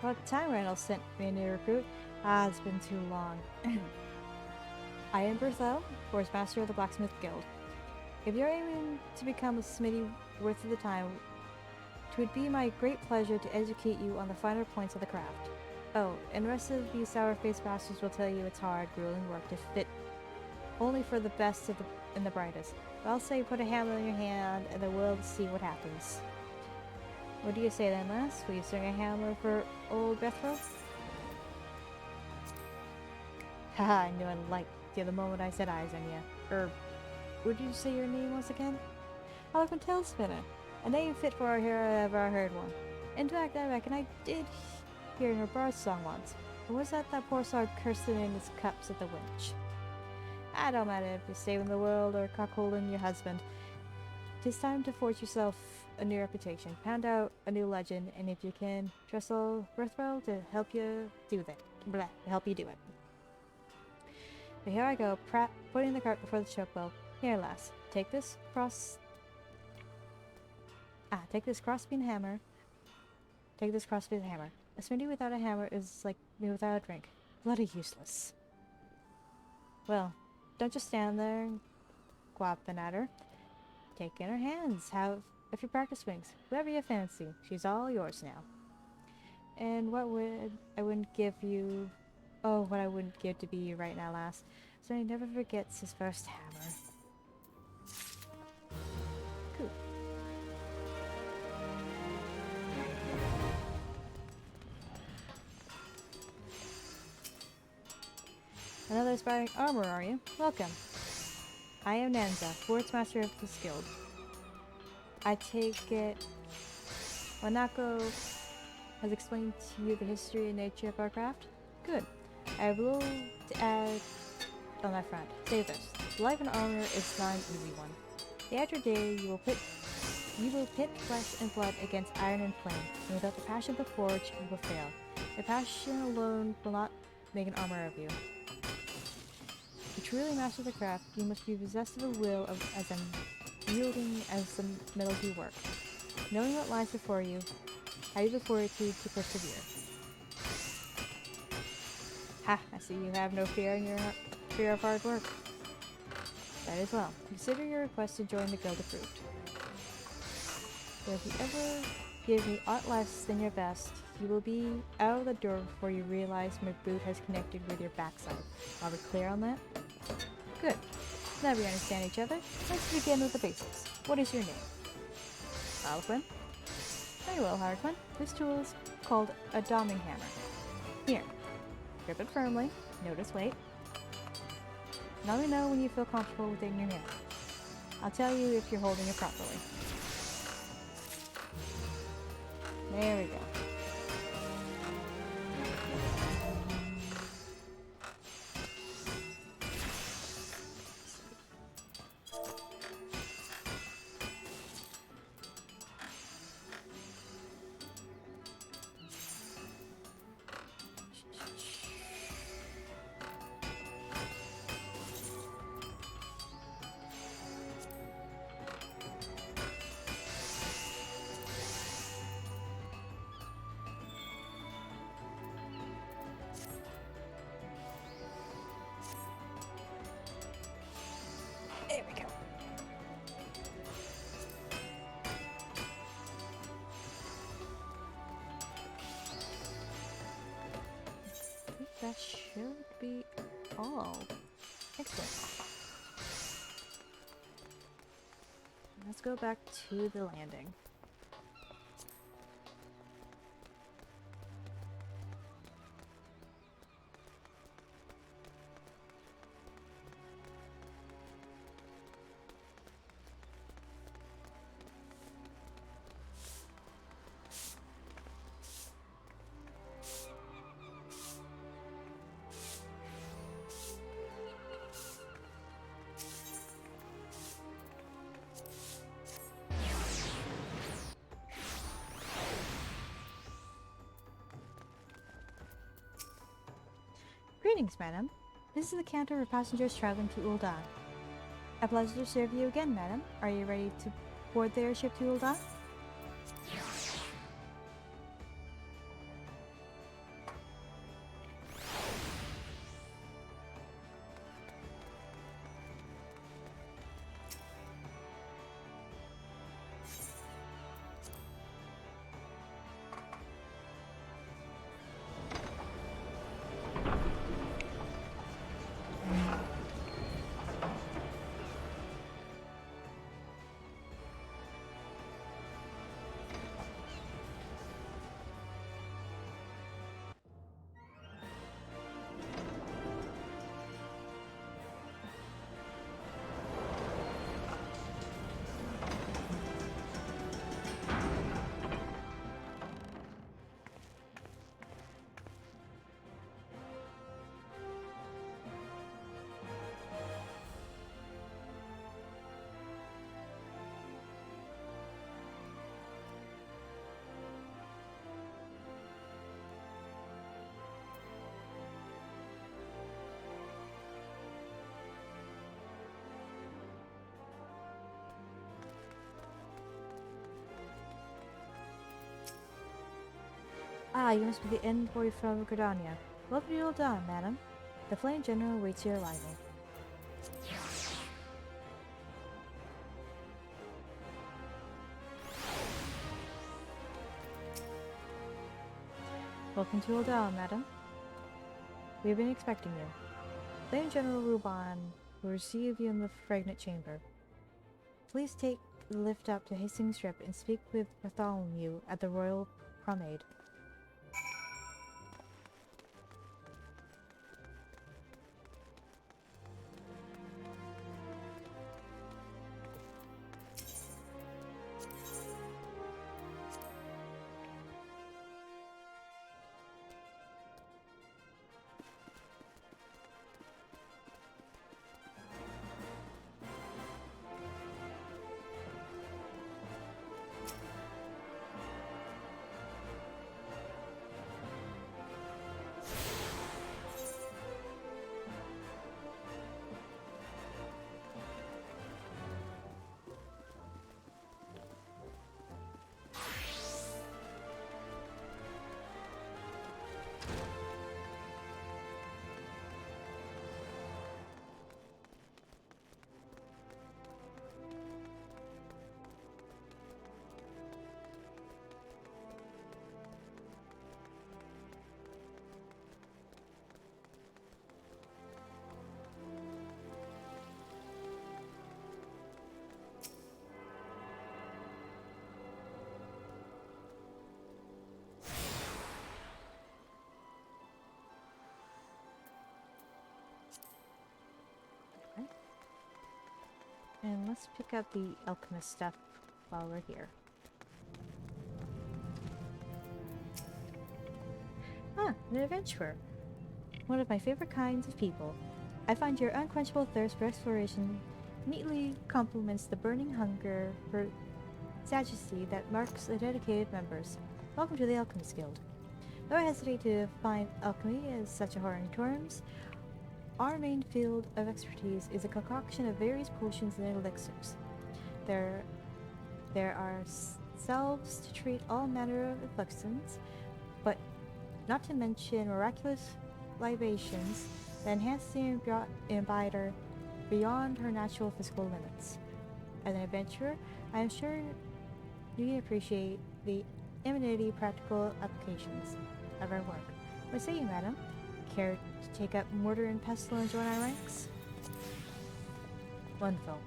What time Randall sent me a new recruit? It's been too long. I am Berthel, Forge Master of the Blacksmith Guild. If you're aiming to become a smithy worth the time, it would be my great pleasure to educate you on the finer points of the craft. Oh, and the rest of you sour-faced bastards will tell you it's hard, grueling work to fit only for the best and the brightest. But I'll say put a hammer in your hand and then we'll see what happens. What do you say then, lass? Will you swing a hammer for old Bethro? Haha, I knew I liked you the moment I set eyes on you. Would you say your name once again? I look from Talespinner. A name fit for a hero if ever I heard one. In fact, I reckon I did hear her bird song once. Or was that poor sod cursing in his cups at the winch? I don't matter if you're saving the world or cockholding your husband. 'Tis time to forge yourself a new reputation, pound out a new legend, and if you can, trestle Berthwell to help you do that. Blah, to help you do it. But here I go, putting the cart before the chocowheel. Here, lass, take this crossbeam hammer. Take this crossbeam hammer. A smithy without a hammer is like me without a drink. Bloody useless. Well, don't just stand there and gawping at her. Take in her hands. Have a few practice swings. Whoever you fancy. She's all yours now. And what I wouldn't give you... Oh, what I wouldn't give to be you right now, lass. So he never forgets his first hammer. Cool. Another aspiring armor, are you? Welcome. I am Nanza, Forge Master of this guild. I take it Wanako has explained to you the history and nature of our craft? Good. I have little to add on that front. Say this. Life in armor is not an easy one. Day after day, you will pit flesh and blood against iron and flame, and without the passion of the forge, you will fail. The passion alone will not make an armor of you. To truly master the craft, you must be possessed of a will as unyielding as the metals you work. Knowing what lies before you, have the fortitude to persevere. Ha! I see you have no fear in your fear of hard work. That is well. Consider your request to join the guild approved. But if you ever give me aught less than your best, you will be out of the door before you realize my boot has connected with your backside. Are we clear on that? Good. Now we understand each other. Let's begin with the basics. What is your name? Harlequin. Very well, Harlequin. This tool is called a doming hammer. Here. Grip it firmly. Notice weight. Let me know when you feel comfortable with it in your hand. I'll tell you if you're holding it properly. that should be all. Excellent. Let's go back to the landing. Greetings, madam. This is the counter for passengers traveling to Ul'dah. A pleasure to serve you again, madam. Are you ready to board the airship to Ul'dah? Ah, you must be the envoy from Gridania. Welcome to Ul'dah, madam. The Flame General waits your arrival. Welcome to Ul'dah, madam. We've been expecting you. Flame General Ruban will receive you in the Fragment Chamber. Please take the lift up to Hastings Strip and speak with Bartholomew at the Royal Promenade. And let's pick up the alchemist stuff while we're here. Ah, an adventurer. One of my favorite kinds of people. I find your unquenchable thirst for exploration neatly complements the burning hunger for sagacity that marks the dedicated members. Welcome to the Alchemist Guild. Though I hesitate to find alchemy as such a horror in terms, our main field of expertise is a concoction of various potions and elixirs. There are salves to treat all manner of afflictions, but not to mention miraculous libations that enhance the imbiber beyond her natural physical limits. As an adventurer, I am sure you can appreciate the eminently practical applications of our work. What say you, madam? care to take up mortar and pestle and join our ranks? Wonderful.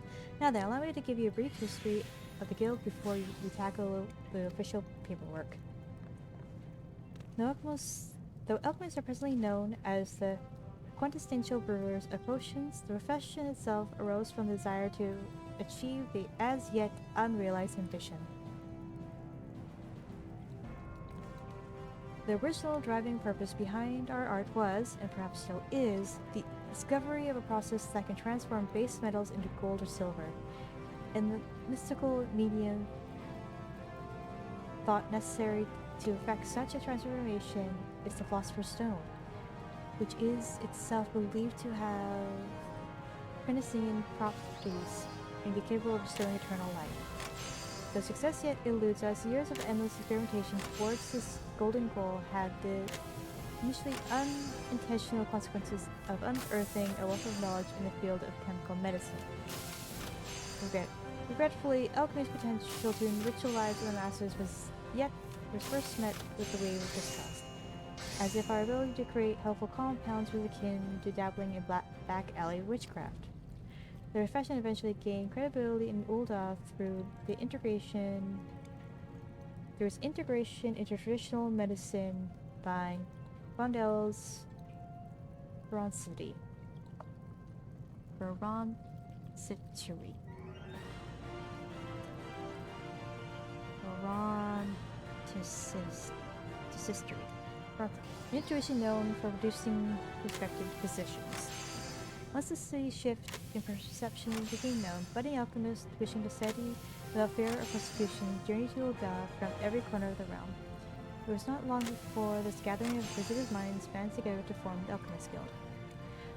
Now then, allow me to give you a brief history of the guild before we tackle the official paperwork. Though alchemists are presently known as the quintessential brewers of potions, the profession itself arose from the desire to achieve the as yet unrealized ambition. The original driving purpose behind our art was, and perhaps still is, the discovery of a process that can transform base metals into gold or silver. And the mystical medium thought necessary to effect such a transformation is the Philosopher's Stone, which is itself believed to have Prenician properties and be capable of bestowing eternal life. Though success yet eludes us, years of endless experimentation towards this golden goal had the initially unintentional consequences of unearthing a wealth of knowledge in the field of chemical medicine. Regretfully, alchemy's potential to enrich the lives of the masters was first met with the wave of distrust, as if our ability to create helpful compounds was akin to dabbling in back alley witchcraft. The profession eventually gained credibility in Ul'dah through its integration into traditional medicine by Rondel's Veroncity. An intuition known for reducing respected positions. Once the city shift in perception became known, budding alchemists wishing to study without fear of persecution journeyed to Ul'dah from every corner of the realm. It was not long before this gathering of inquisitive minds banded together to form the Alchemist Guild.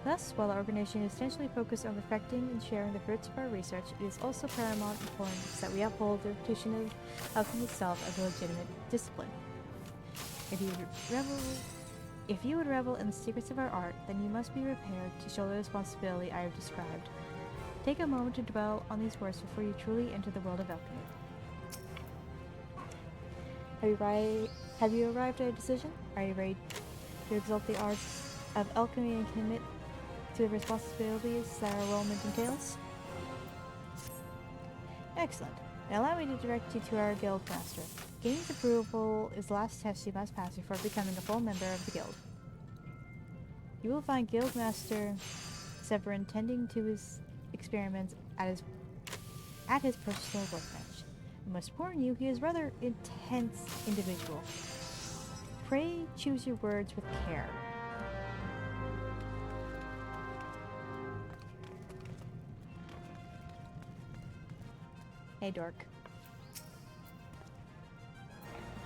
Thus, while our organization is essentially focused on perfecting and sharing the fruits of our research, it is also paramount importance that we uphold the reputation of alchemy itself as a legitimate discipline. If you would revel in the secrets of our art, then you must be prepared to shoulder the responsibility I have described. Take a moment to dwell on these words before you truly enter the world of alchemy. Have you arrived at a decision? Are you ready to exalt the arts of alchemy and commit to the responsibilities that our enrollment entails? Excellent. Now allow me to direct you to our guild master. Gaining his approval is the last test you must pass before becoming a full member of the guild. You will find Guild Master Severin tending to his experiments at his personal workbench. I must warn you, he is a rather intense individual. Pray choose your words with care. Hey, dork.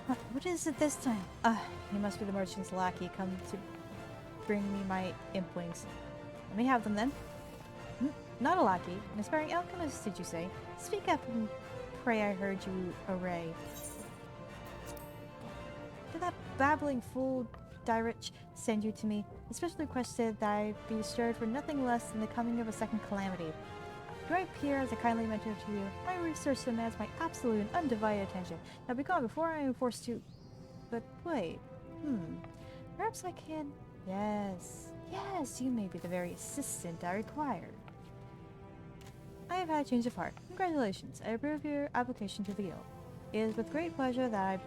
What is it this time? He must be the merchant's lackey come to bring me my imp-wings. Let me have them then. Not a lackey, an aspiring alchemist, did you say? Speak up and pray I heard you array. Did that babbling fool Dyrich send you to me? He specially requested that I be stirred for nothing less than the coming of a second calamity. Do I appear as a kindly mentor to you? My research demands my absolute and undivided attention. Now be gone before I am forced to... But wait. Perhaps I can... Yes, you may be the very assistant I require. I have had a change of heart. Congratulations, I approve your application to the guild. It is with great pleasure that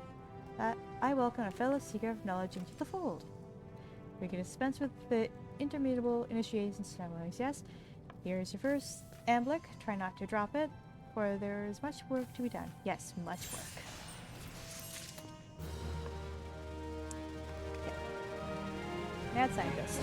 I welcome a fellow seeker of knowledge into the fold. We can dispense with the interminable initiation ceremonies, yes? Here is your first amblic. Try not to drop it, for there is much work to be done. Yes, much work. Mad scientist.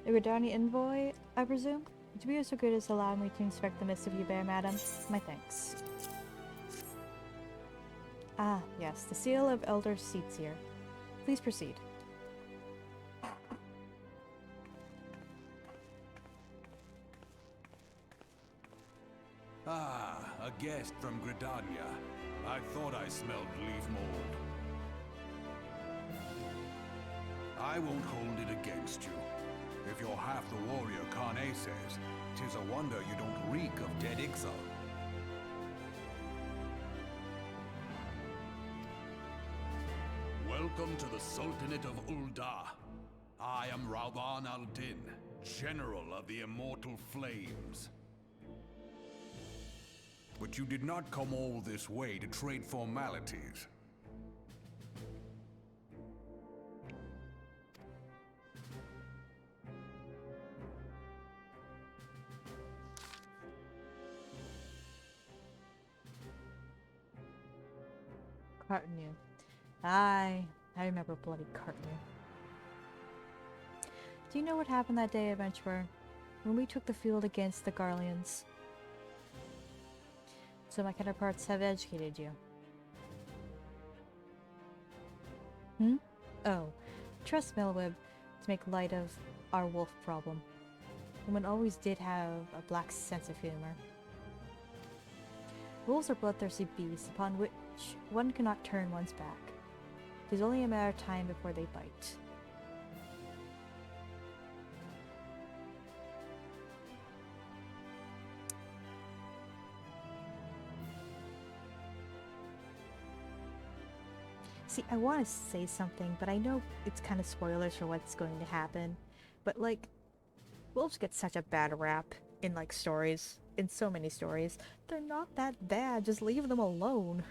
A Redani envoy, I presume? To be so good as allowing me to inspect the midst of you bear, madam. My thanks. Ah, yes, the seal of Elder Seatsier. Please proceed. Ah, a guest from Gridania. I thought I smelled leaf mold. I won't hold it against you. If you're half the warrior Kane says, 'tis a wonder you don't reek of dead Ixal. Welcome to the Sultanate of Ul'dah. I am Rauban al-Din, General of the Immortal Flames. But you did not come all this way to trade formalities. Cartonu. I remember bloody Cartonu. Do you know what happened that day, adventurer? When we took the field against the Garleans? So my counterparts have educated you. Hmm? Oh, trust Melweb to make light of our wolf problem. Women always did have a black sense of humor. Wolves are bloodthirsty beasts upon which one cannot turn one's back. It is only a matter of time before they bite. See, I want to say something, but I know it's kind of spoilers for what's going to happen. But, like, wolves get such a bad rap in, like, stories. In so many stories. They're not that bad. Just leave them alone.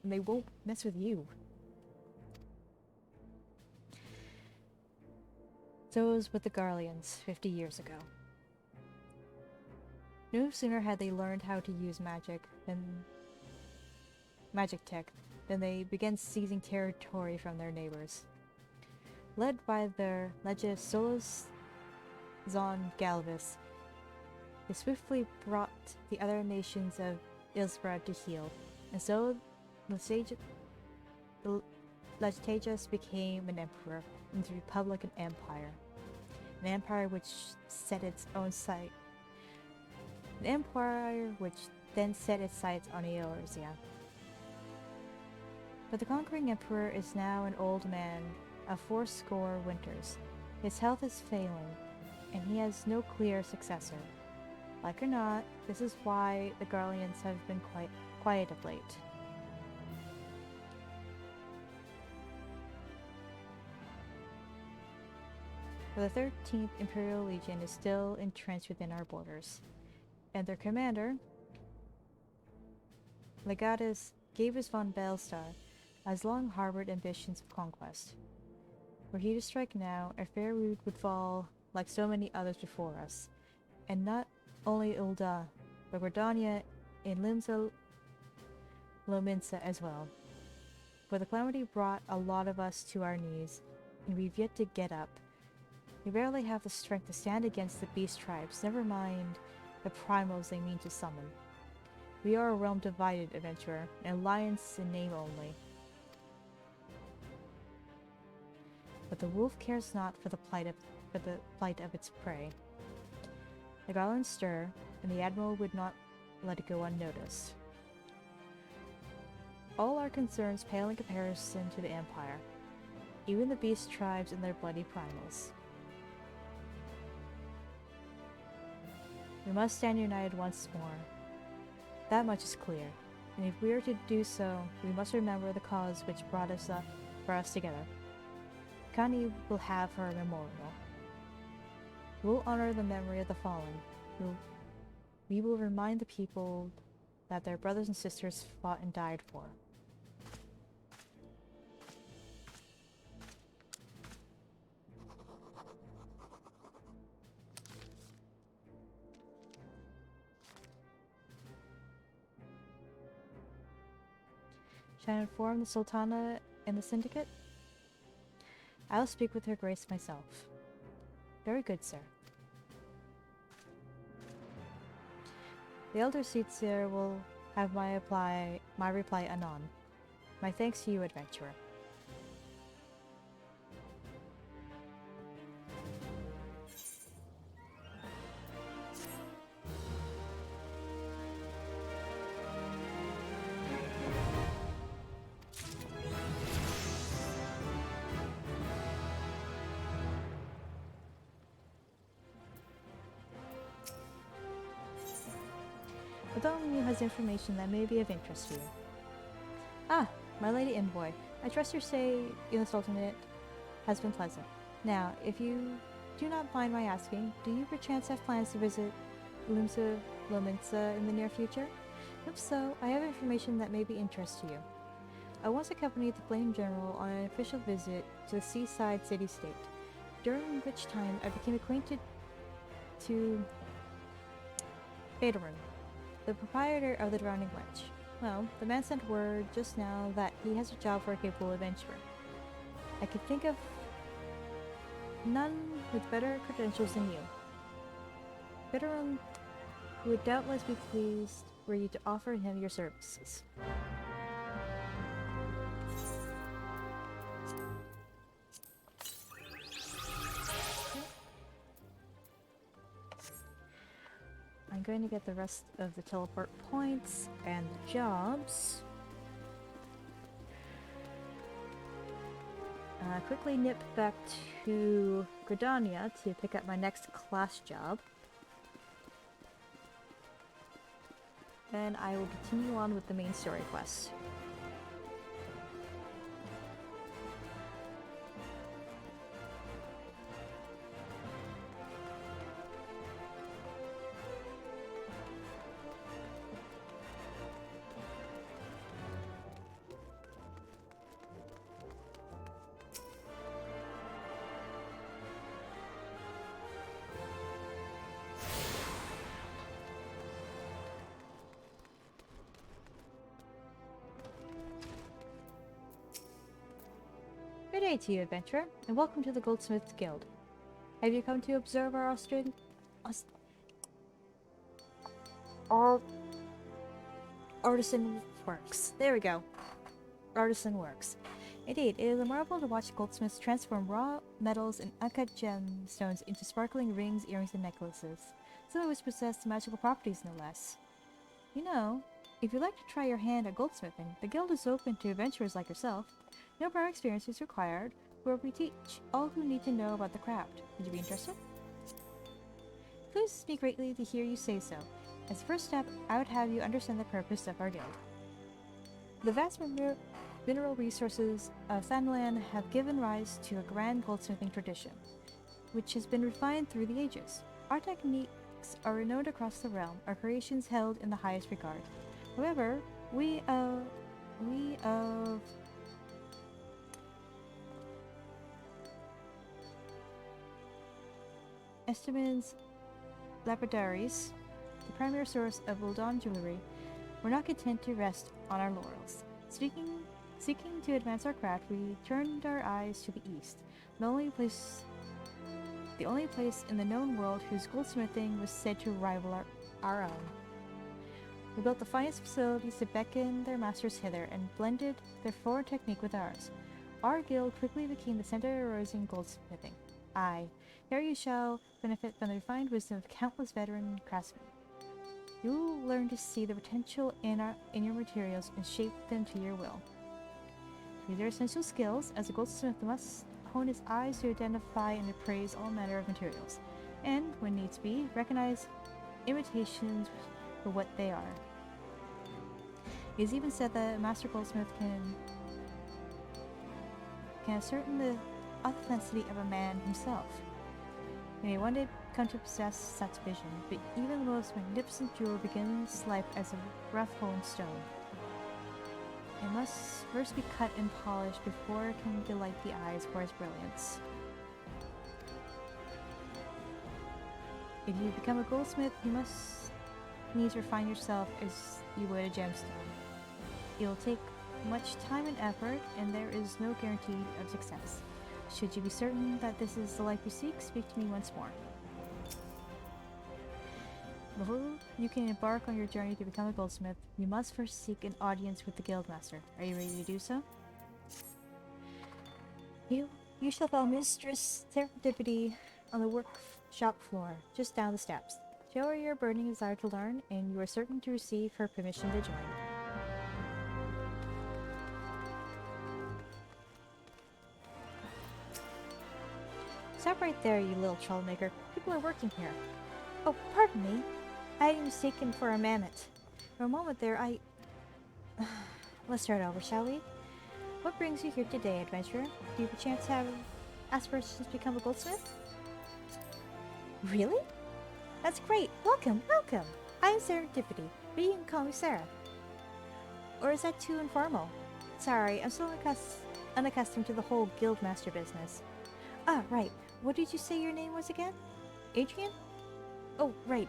And they won't mess with you. So it was with the Garleans 50 years ago. No sooner had they learned how to use magic tech than they began seizing territory from their neighbors. Led by their legate Solus Zon Galvis, they swiftly brought the other nations of Ilsbrad to heel, and so Latagus became an emperor in the Republic and Empire. An empire which set its own sight. An empire which then set its sights on Eorzea. But the conquering emperor is now an old man of 80 winters. His health is failing, and he has no clear successor. Like or not, this is why the Garleans have been quite quiet of late. For the 13th Imperial Legion is still entrenched within our borders, and their commander, Legatus Gavis von Belstar, has long harbored ambitions of conquest. Were he to strike now, our fair route would fall like so many others before us, and not only Ul'dah, but Gridania and Limsa Lominsa as well. For the calamity brought a lot of us to our knees, and we've yet to get up. We barely have the strength to stand against the beast tribes, never mind the primals they mean to summon. We are a realm divided, adventurer, an alliance in name only. But the wolf cares not for the plight of its prey. The Garlands stir, and the Admiral would not let it go unnoticed. All our concerns pale in comparison to the Empire, even the beast tribes and their bloody primals. We must stand united once more. That much is clear, and if we are to do so, we must remember the cause which brought us together. Kani will have her memorial. We'll honor the memory of the fallen. We will remind the people that their brothers and sisters fought and died for. Shall I inform the Sultana and the Syndicate? I'll speak with her grace myself. Very good, sir. The elder seats there will have my reply anon. My thanks to you, adventurer. Bartholomew has information that may be of interest to you. Ah, my lady envoy. I trust your stay in the Sultanate has been pleasant. Now, if you do not mind my asking, do you perchance have plans to visit Lominsa in the near future? If so, I have information that may be interest to you. I once accompanied the Flame General on an official visit to the seaside city-state, during which time I became acquainted to Badarun, the proprietor of the Drowning Wench. Well, the man sent word just now that he has a job for a capable adventurer. I could think of none with better credentials than you. Badarun would doubtless be pleased were you to offer him your services. I'm going to get the rest of the teleport points and the jobs. Quickly nip back to Gridania to pick up my next class job. Then I will continue on with the main story quest. Good day to you, adventurer, and welcome to the Goldsmiths Guild. Have you come to observe our artisan works? There we go. Artisan works. Indeed, it is a marvel to watch goldsmiths transform raw metals and uncut gemstones into sparkling rings, earrings, and necklaces, some of which possess magical properties no less. You know, if you'd like to try your hand at goldsmithing, the guild is open to adventurers like yourself. No prior experience is required, where we teach all who need to know about the craft. Would you be interested? It pleases me greatly to hear you say so. As a first step, I would have you understand the purpose of our guild. The vast mineral resources of Thanalan have given rise to a grand goldsmithing tradition, which has been refined through the ages. Our techniques are renowned across the realm, our creations held in the highest regard. However, we of Esteban's lapidaries, the primary source of Uldan jewelry, were not content to rest on our laurels. Seeking to advance our craft, we turned our eyes to the east, the only place in the known world whose goldsmithing was said to rival our own. We built the finest facilities to beckon their masters hither and blended their foreign technique with ours. Our guild quickly became the center of rising goldsmithing. Aye, here you shall benefit from the refined wisdom of countless veteran craftsmen. You will learn to see the potential in your materials and shape them to your will. These are essential skills, as a goldsmith must hone his eyes to identify and appraise all manner of materials, and, when needs be, recognize imitations for what they are. It is even said that a master goldsmith can ascertain the authenticity of a man himself. He may one day come to possess such vision, but even the most magnificent jewel begins life as a rough-hewn stone. It must first be cut and polished before it can delight the eyes for its brilliance. If you become a goldsmith, you must needs refine yourself as you would a gemstone. It will take much time and effort, and there is no guarantee of success. Should you be certain that this is the life you seek, speak to me once more. Before you can embark on your journey to become a goldsmith, you must first seek an audience with the guildmaster. Are you ready to do so? You shall find Mistress Serendipity on the workshop floor, just down the steps. Show her your burning desire to learn, and you are certain to receive her permission to join. Stop right there, you little troublemaker. People are working here. Oh, pardon me. I had you mistaken for a mammoth. For a moment there, Let's start over, shall we? What brings you here today, adventurer? Do you perchance have aspirations to become a goldsmith? Really? That's great! Welcome, welcome! I am Serendipity, but you can call me Sarah. Or is that too informal? Sorry, I'm still unaccustomed to the whole guildmaster business. Ah, right. What did you say your name was again? Adrian? Oh, right.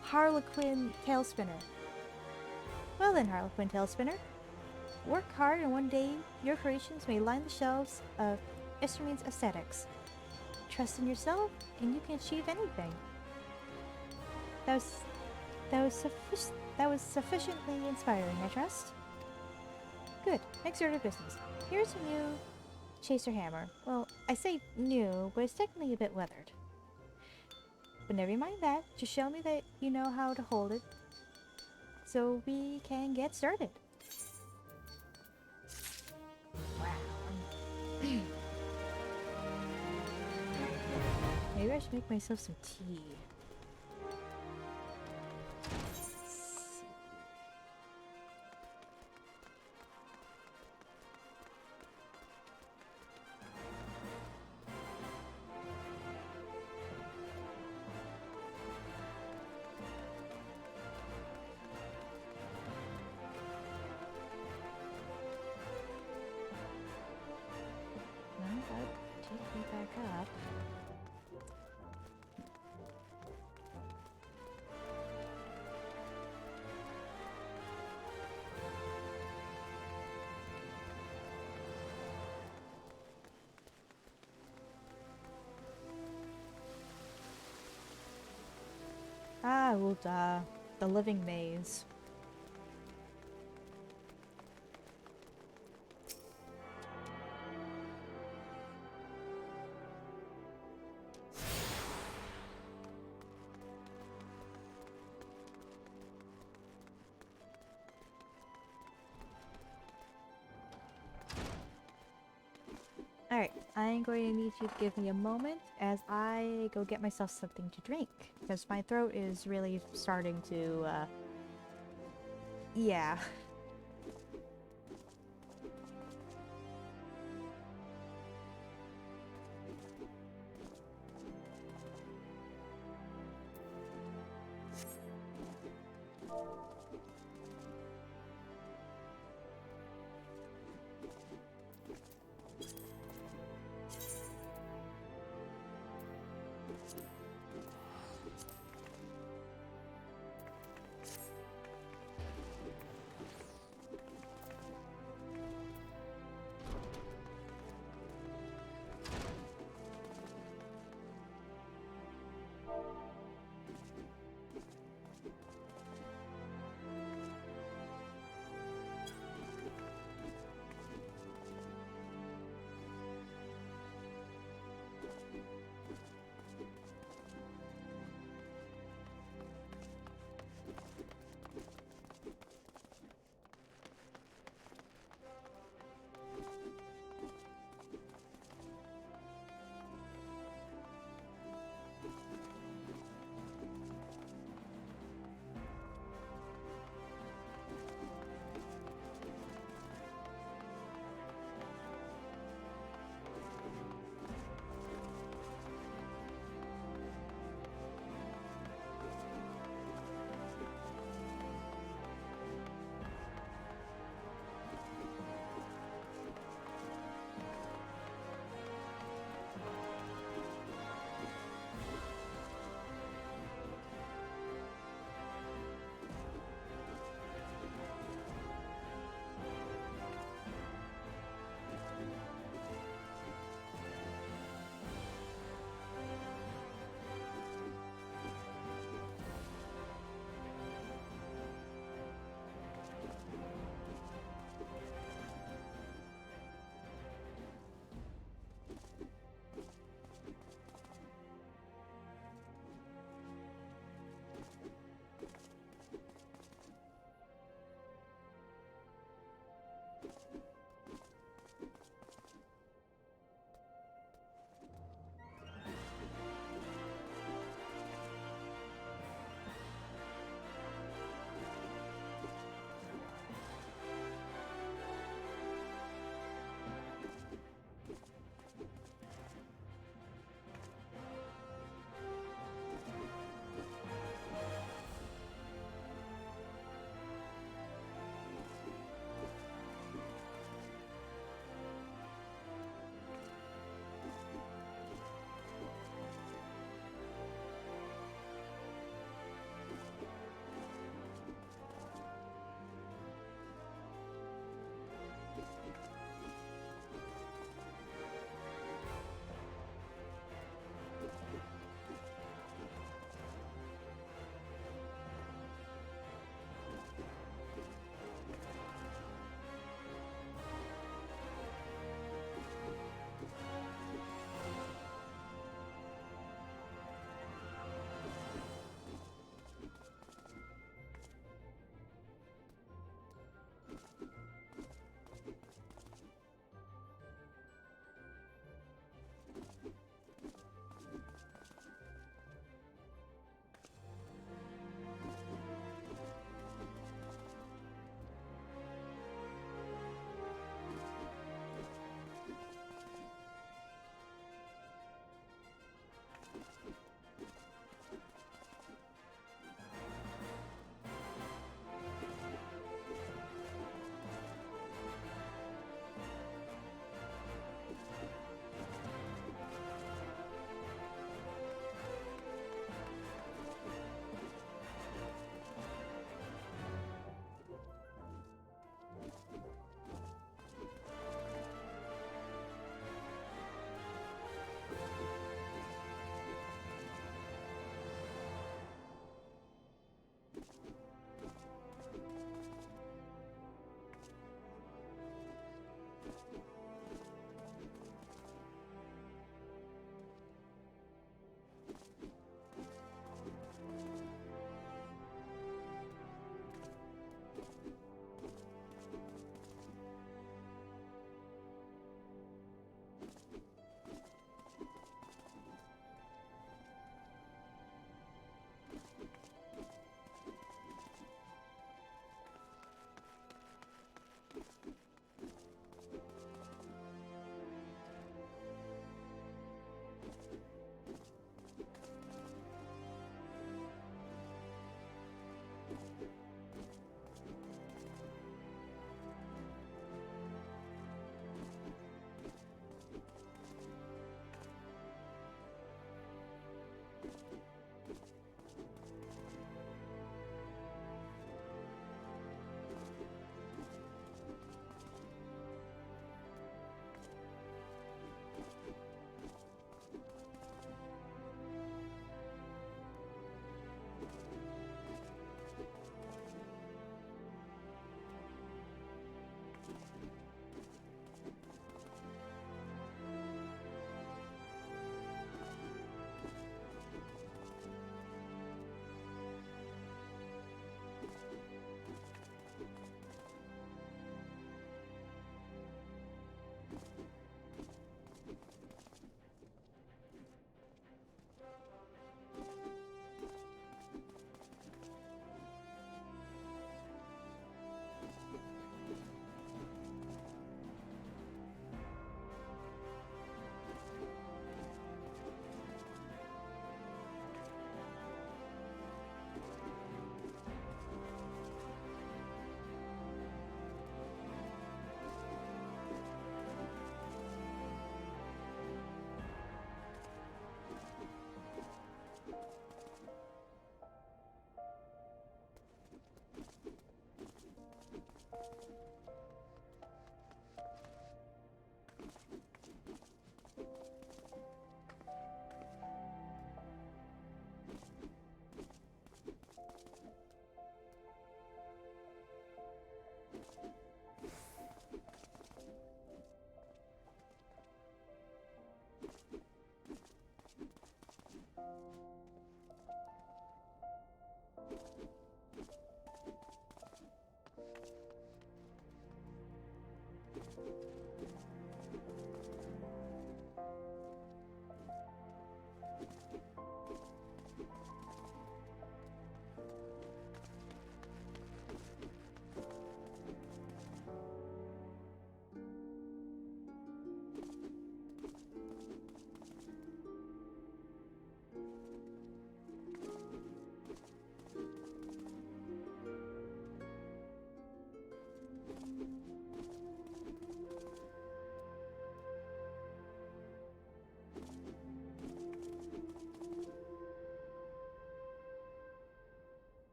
Harlequin Talespinner. Well then, Harlequin Talespinner. Work hard and one day your creations may line the shelves of Estermin's aesthetics. Trust in yourself and you can achieve anything. That was sufficiently inspiring, I trust. Good. Next order of business. Here's a new chaser hammer. Well, I say new, but it's technically a bit weathered. But never mind that. Just show me that you know how to hold it, so we can get started. Maybe I should make myself some tea. Take me back up. Ah, well, the living maze. Alright, I'm going to need you to give me a moment as I go get myself something to drink. Because my throat is really starting to, yeah.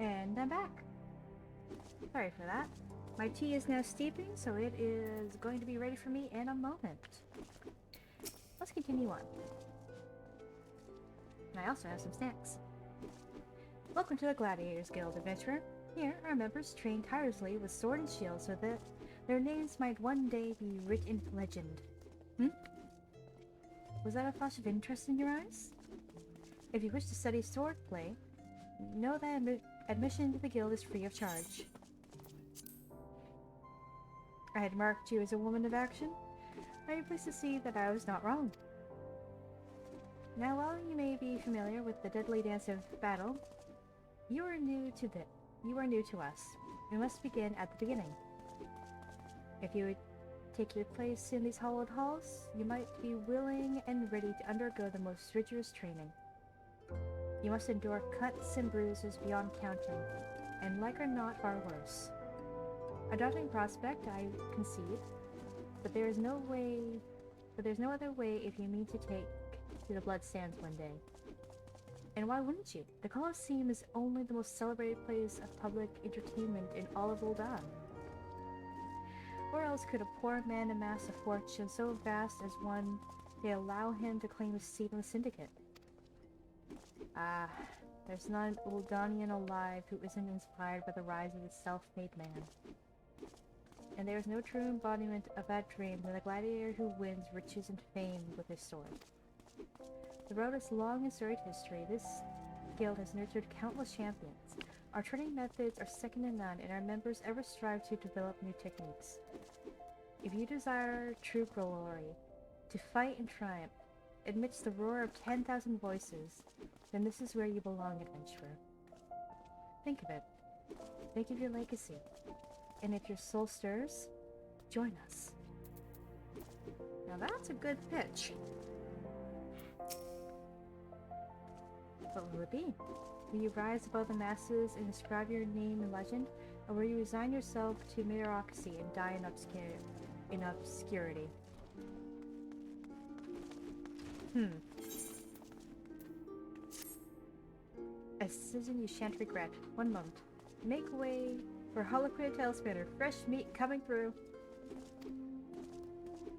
And I'm back. Sorry for that. My tea is now steeping, so it is going to be ready for me in a moment. Let's continue on. And I also have some snacks. Welcome to the Gladiators Guild, adventurer. Here, our members train tirelessly with sword and shield so that their names might one day be written in legend. Was that a flash of interest in your eyes? If you wish to study swordplay, know that admission to the guild is free of charge. I had marked you as a woman of action. I am pleased to see that I was not wrong. Now, while you may be familiar with the deadly dance of battle, you are new to us. We must begin at the beginning. If you would take your place in these hallowed halls, you might be willing and ready to undergo the most rigorous training. You must endure cuts and bruises beyond counting, and like or not, far worse. A daunting prospect, I concede, but there's no other way if you mean to take to the blood sands one day. And why wouldn't you? The Colosseum is only the most celebrated place of public entertainment in all of Ul'dan. Where else could a poor man amass a fortune so vast as one they allow him to claim a seat in the syndicate? There's not an Uldanian alive who isn't inspired by the rise of the self-made man. And there is no true embodiment of that dream than the gladiator who wins riches and fame with his sword. The road is long and storied history. This guild has nurtured countless champions. Our training methods are second to none, and our members ever strive to develop new techniques. If you desire true glory, to fight and triumph, amidst the roar of 10,000 voices, then this is where you belong, adventurer. Think of it. Think of your legacy. And if your soul stirs, join us. Now that's a good pitch. What will it be? Will you rise above the masses and inscribe your name in legend, or will you resign yourself to mediocrity and die in obscurity? A decision you shan't regret. One moment. Make way for Harlequin Talespinner. Fresh meat coming through.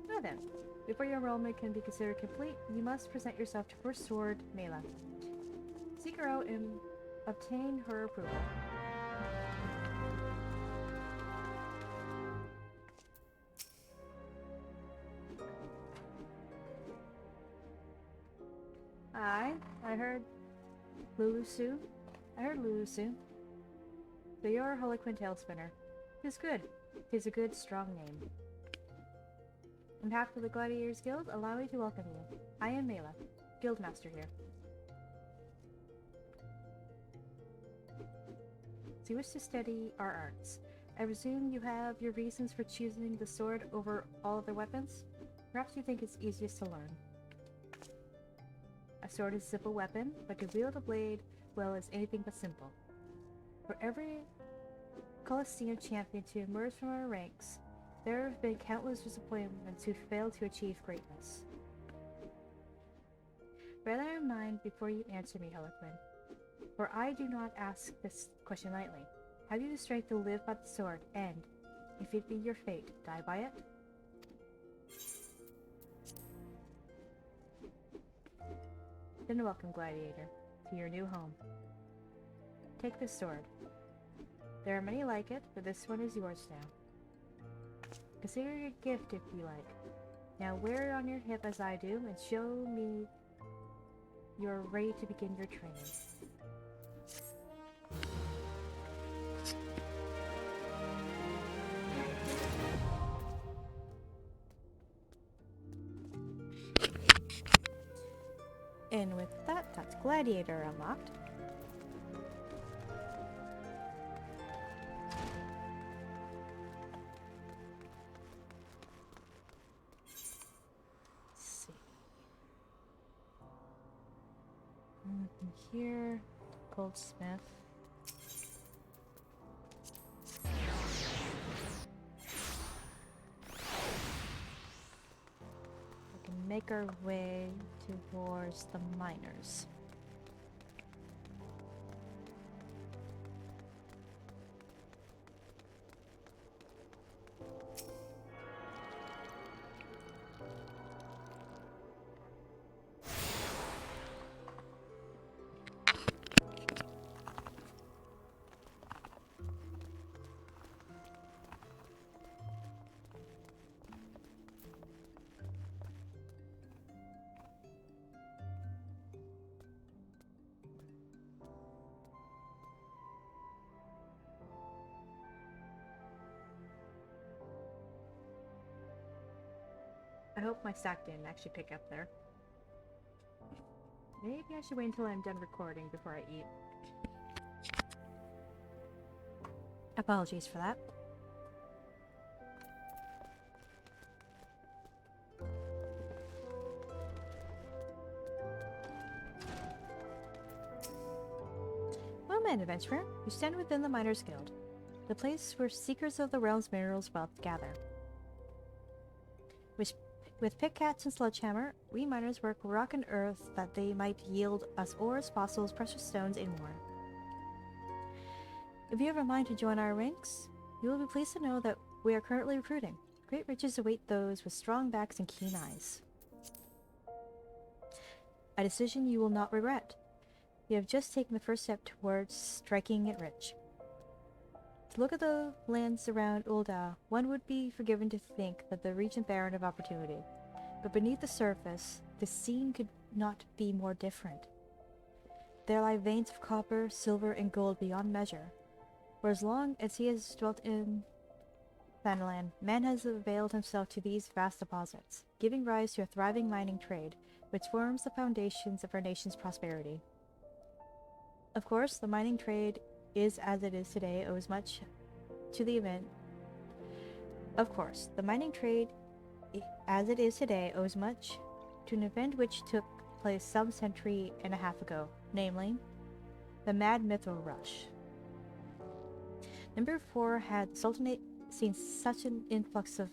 Now then, before your enrollment can be considered complete, you must present yourself to First Sword Mela. Seek her out and obtain her approval. I heard Lulusu. So you're Harlequin Talespinner. Tis good. Tis a good, strong name. On behalf of the Gladiators Guild, allow me to welcome you. I am Mela, Guildmaster here. So you wish to study our arts. I presume you have your reasons for choosing the sword over all other weapons? Perhaps you think it's easiest to learn. A sword is a simple weapon, but to wield a blade well is anything but simple. For every Colosseum champion to emerge from our ranks, there have been countless disappointments who failed to achieve greatness. Bear that in mind before you answer me, Harlequin, for I do not ask this question lightly. Have you the strength to live by the sword, and, if it be your fate, die by it? Then welcome, Gladiator, to your new home. Take this sword. There are many like it, but this one is yours now. Consider it a gift if you like. Now wear it on your hip as I do, and show me you're ready to begin your training. And with that, that's Gladiator unlocked. Let's see. Nothing here. Goldsmith. We can make our way towards the miners. hope my stack didn't actually pick up there. Maybe I should wait until I'm done recording before I eat. Apologies for that. Well met, adventurer. You stand within the Miners' Guild, the place where seekers of the realm's minerals wealth gather. With pickats and sledgehammer, we miners work rock and earth that they might yield us ores, fossils, precious stones, and more. If you have a mind to join our ranks, you will be pleased to know that we are currently recruiting. Great riches await those with strong backs and keen eyes. A decision you will not regret. You have just taken the first step towards striking it rich. To look at the lands around Ul'dah, one would be forgiven to think that the region barren of opportunity. But beneath the surface, the scene could not be more different. There lie veins of copper, silver, and gold beyond measure. For as long as he has dwelt in Thanalan, man has availed himself to these vast deposits, giving rise to a thriving mining trade, which forms the foundations of our nation's prosperity. Of course, the mining trade is as it is today owes much to the event. Of course, the mining trade as it is today owes much to an event which took place some century and a half ago, namely, the Mad Mithril Rush. Number 4 had the Sultanate seen such an influx of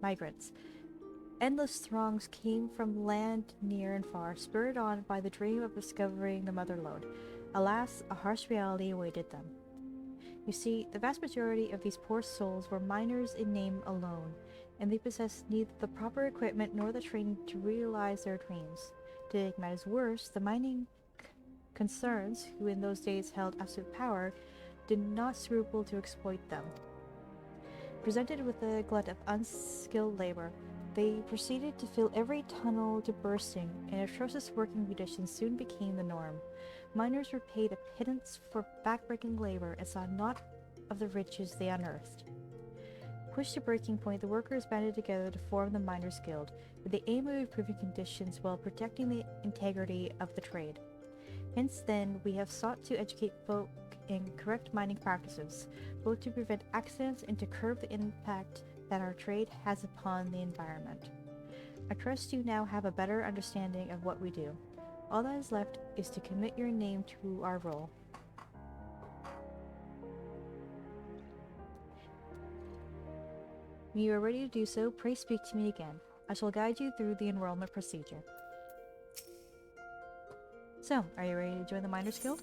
migrants. Endless throngs came from land near and far, spurred on by the dream of discovering the Motherlode. Alas, a harsh reality awaited them. You see, the vast majority of these poor souls were miners in name alone, and they possessed neither the proper equipment nor the training to realize their dreams. To make matters worse, the mining concerns, who in those days held absolute power, did not scruple to exploit them. Presented with a glut of unskilled labor, they proceeded to fill every tunnel to bursting, and atrocious working conditions soon became the norm. Miners were paid a pittance for backbreaking labor and saw naught of the riches they unearthed. Pushed to breaking point, the workers banded together to form the Miners' Guild, with the aim of improving conditions while protecting the integrity of the trade. Hence then, we have sought to educate folk in correct mining practices, both to prevent accidents and to curb the impact that our trade has upon the environment. I trust you now have a better understanding of what we do. All that is left is to commit your name to our role. When you are ready to do so, pray speak to me again. I shall guide you through the enrollment procedure. So, are you ready to join the Miners' Guild?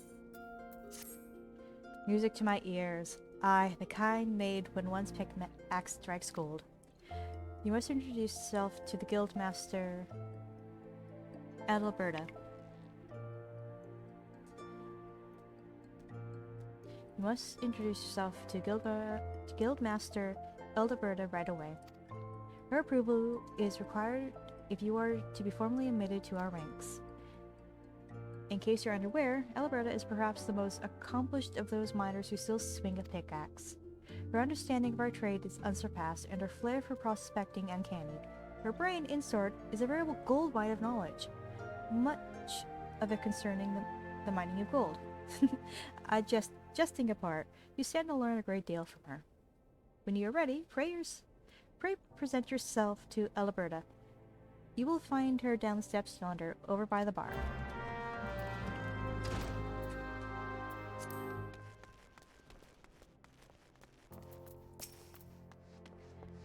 Music to my ears. I, the kind made when one's pickaxe strikes gold. You must introduce yourself to the guild master, Adalberta. You must introduce yourself to Guildmaster Elderberta right away. Her approval is required if you are to be formally admitted to our ranks. In case you're unaware, Elderberta is perhaps the most accomplished of those miners who still swing a pickaxe. Her understanding of our trade is unsurpassed, and her flair for prospecting uncanny. Her brain, in short, is a veritable gold mine of knowledge, much of it concerning the mining of gold. Jesting apart, you stand to learn a great deal from her. When you are ready, pray present yourself to Elderberta. You will find her down the steps yonder, over by the bar.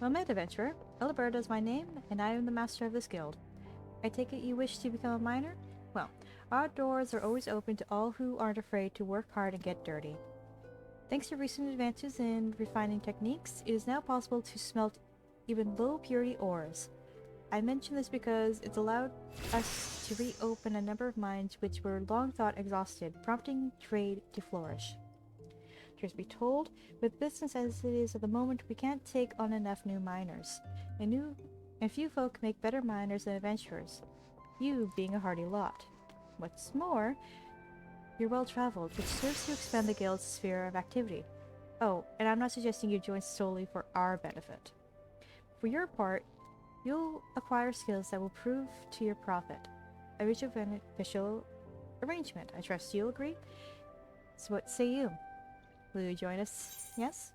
Well met, adventurer. Elderberta is my name, and I am the master of this guild. I take it you wish to become a miner? Well, our doors are always open to all who aren't afraid to work hard and get dirty. Thanks to recent advances in refining techniques, it is now possible to smelt even low-purity ores. I mention this because it's allowed us to reopen a number of mines which were long thought exhausted, prompting trade to flourish. Truth be told, with business as it is at the moment, we can't take on enough new miners. And few folk make better miners than adventurers, you being a hardy lot. What's more, you're well-traveled, which serves to expand the guild's sphere of activity. Oh, and I'm not suggesting you join solely for our benefit. For your part, You'll acquire skills that will prove to your profit. A mutually beneficial arrangement. I trust you'll agree? So what say you? Will you join us? Yes?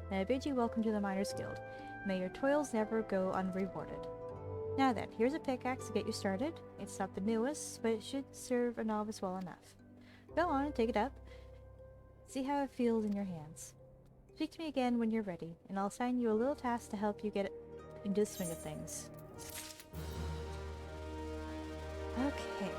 Then I bid you welcome to the Miners Guild. May your toils never go unrewarded. Now then, here's a pickaxe to get you started. It's not the newest, but it should serve a novice well enough. Go on and take it up. See how it feels in your hands. Speak to me again when you're ready, and I'll assign you a little task to help you get into the swing of things. Okay.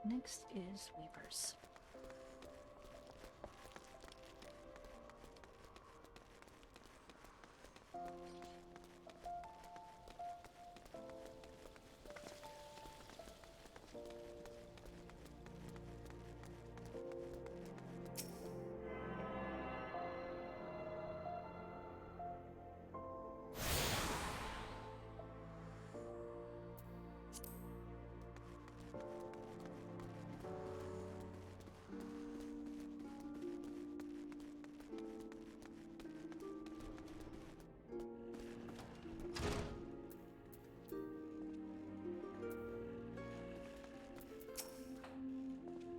Next is Weavers.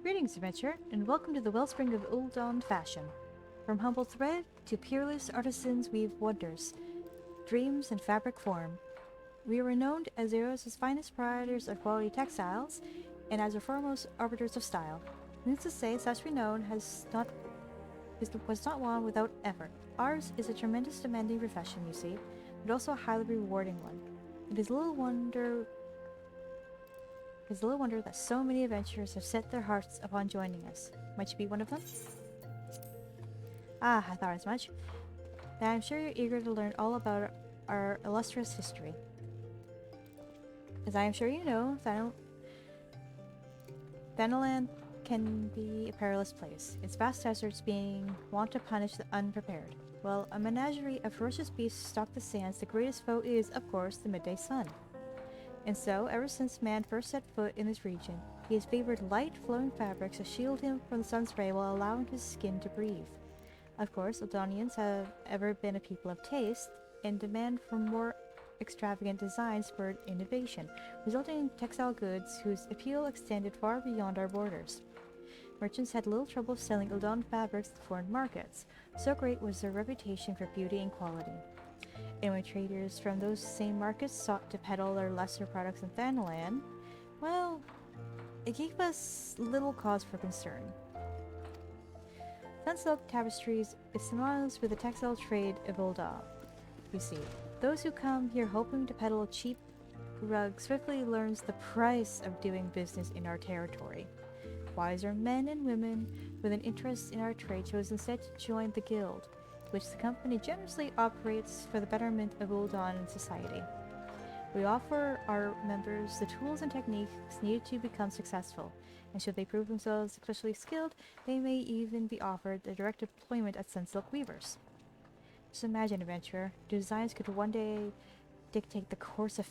Greetings, adventurer, and welcome to the wellspring of Uldan fashion. From humble thread to peerless artisans weave wonders, dreams in fabric form. We are renowned as Eros' finest providers of quality textiles, and as our foremost arbiters of style. Needless to say, such renown was not won without effort. Ours is a tremendous demanding profession, you see, but also a highly rewarding one. It is little wonder that so many adventurers have set their hearts upon joining us. Might you be one of them? Ah, I thought as much. Then I'm sure you're eager to learn all about our illustrious history. As I am sure you know, Thanalan can be a perilous place, its vast deserts being wont to punish the unprepared. While a menagerie of ferocious beasts stalk the sands, the greatest foe is, of course, the midday sun. And so, ever since man first set foot in this region, he has favored light, flowing fabrics to shield him from the sun's ray while allowing his skin to breathe. Of course, Eldonians have ever been a people of taste, and demand for more extravagant designs spurred innovation, resulting in textile goods whose appeal extended far beyond our borders. Merchants had little trouble selling Eldon fabrics to foreign markets, so great was their reputation for beauty and quality. And when traders from those same markets sought to peddle their lesser products in Thanalan, well, it gave us little cause for concern. Sunsilk tapestries is synonymous with the textile trade of Ulda. You see, those who come here hoping to peddle a cheap rug swiftly learns the price of doing business in our territory. Wiser men and women with an interest in our trade chose instead to join the guild, which the company generously operates for the betterment of Uldan and society. We offer our members the tools and techniques needed to become successful, and should they prove themselves especially skilled, they may even be offered the direct employment as Sunsilk weavers. Just imagine, adventurer, designs could one day dictate the course of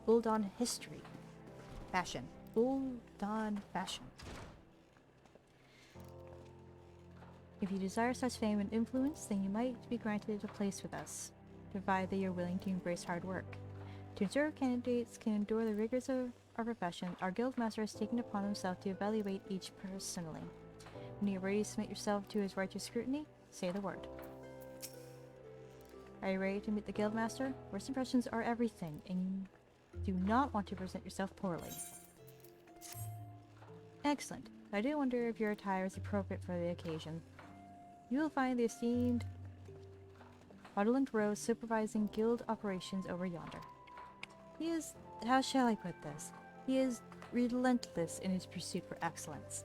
Uldan history. Fashion. Uldan fashion. If you desire such fame and influence, then you might be granted a place with us, provided that you're willing to embrace hard work. To ensure candidates can endure the rigors of our profession, our guildmaster has taken upon himself to evaluate each personally. When you're ready to submit yourself to his righteous scrutiny, say the word. Are you ready to meet the guildmaster? First impressions are everything, and you do not want to present yourself poorly. Excellent. I do wonder if your attire is appropriate for the occasion. You will find the esteemed Waterland Rose supervising guild operations over yonder. He is, how shall I put this? He is relentless in his pursuit for excellence.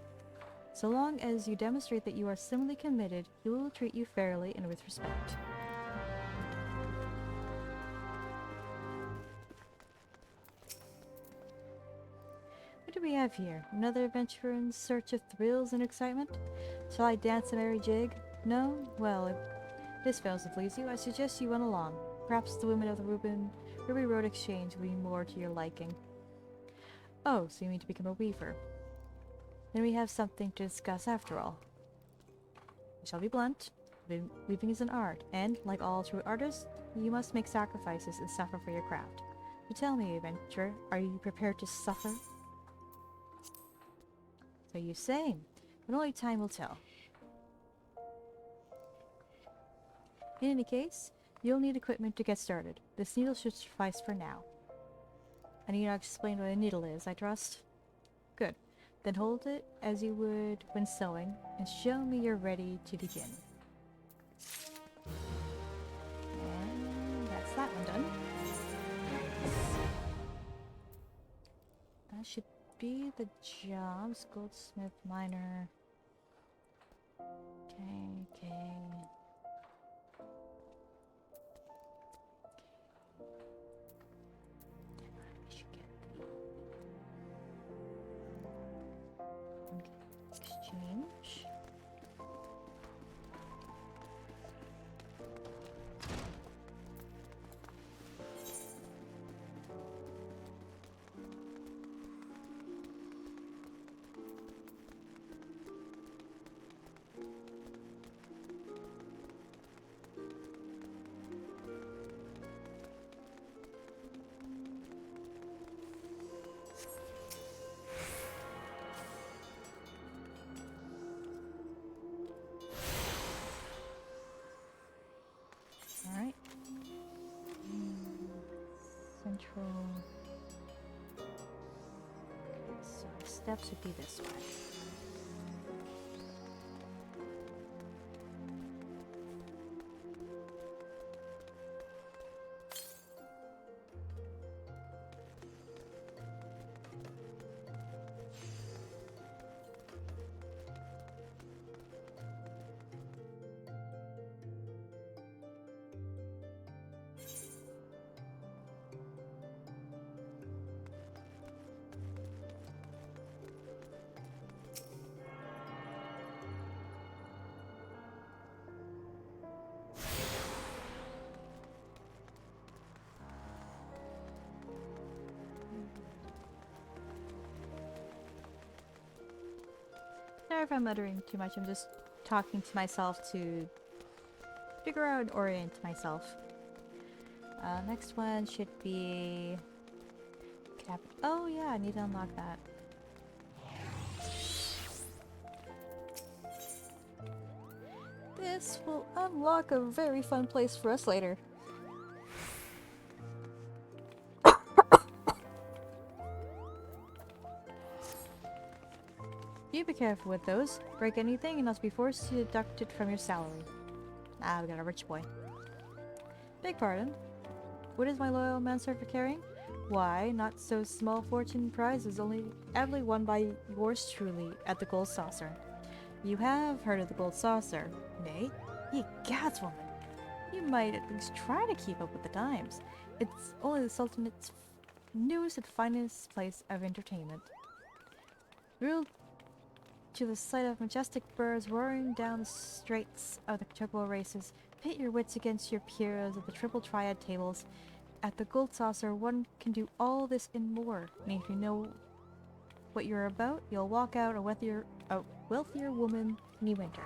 So long as you demonstrate that you are similarly committed, he will treat you fairly and with respect. do we have here? Another adventurer in search of thrills and excitement? Shall I dance a merry jig? No? Well, if this fails to please you, I suggest you run along. Perhaps the women of the Ruby Road Exchange will be more to your liking. Oh, so you mean to become a weaver? Then we have something to discuss after all. I shall be blunt. Weaving is an art, and, like all true artists, you must make sacrifices and suffer for your craft. So tell me, adventurer, are you prepared to suffer? So you say, but only time will tell. In any case, you'll need equipment to get started. This needle should suffice for now. I need not explain what a needle is, I trust. Good. Then hold it as you would when sewing, and show me you're ready to begin. And that's that one done. That should be the jobs. Goldsmith, miner. Okay. I should get the exchange. Alright. Central. Okay, so the steps would be this way. Sorry if I'm muttering too much, I'm just talking to myself to figure out and orient myself. Next one should be... Oh yeah, I need to unlock that. This will unlock a very fun place for us later. You be careful with those. Break anything and I'll be forced to deduct it from your salary. Ah, we got a rich boy. Beg pardon. What is my loyal manservant carrying? Why, not so small fortune prizes, only aptly won by yours truly at the Gold Saucer. You have heard of the Gold Saucer, nay? Ye gads, woman! You might at least try to keep up with the times. It's only the Sultanate's newest and finest place of entertainment. Thrilled to the sight of majestic birds roaring down the straits of the triple races, pit your wits against your peers of the triple triad tables. At the Gold Saucer, one can do all this and more. And if you know what you're about, you'll walk out a wealthier woman than you entered.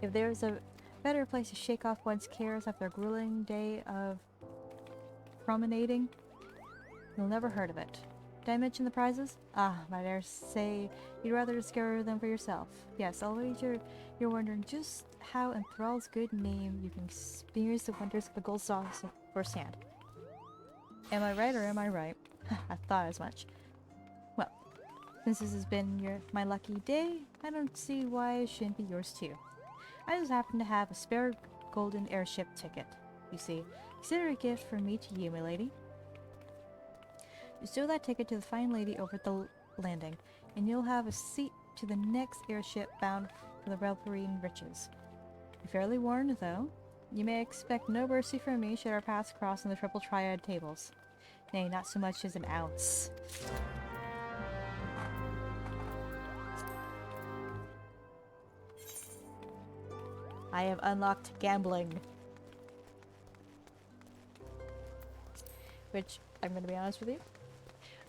If there's a better place to shake off one's cares after a grueling day of promenading, you'll never heard of it. Did I mention the prizes? Ah, I dare say you'd rather discover them for yourself. Yes, I'll wager you're wondering just how in Thrall's good name you can experience the wonders of the Gold Saucer firsthand. Am I right or am I right? I thought as much. Well, since this has been my lucky day, I don't see why it shouldn't be yours too. I just happen to have a spare golden airship ticket. You see, consider a gift from me to you, my lady. Bestow that ticket to the fine lady over at the landing, and you'll have a seat to the next airship bound for the revelry in riches. Be fairly warned, though. You may expect no mercy from me should our paths cross on the triple triad tables. Nay, not so much as an ounce. I have unlocked gambling. Which, I'm gonna be honest with you,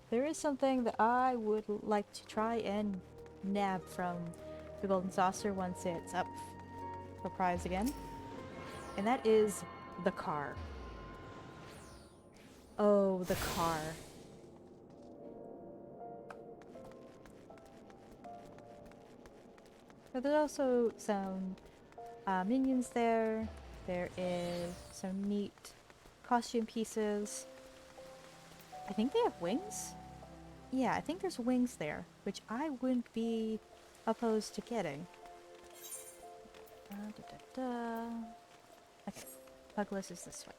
there is something that I would like to try and nab from the Golden Saucer once it's up for prize again. And that is the car. Oh, the car. But there's also some minions there. There is some neat costume pieces. I think they have wings? Yeah, I think there's wings there, which I wouldn't be opposed to getting. Okay, Pugless is this way.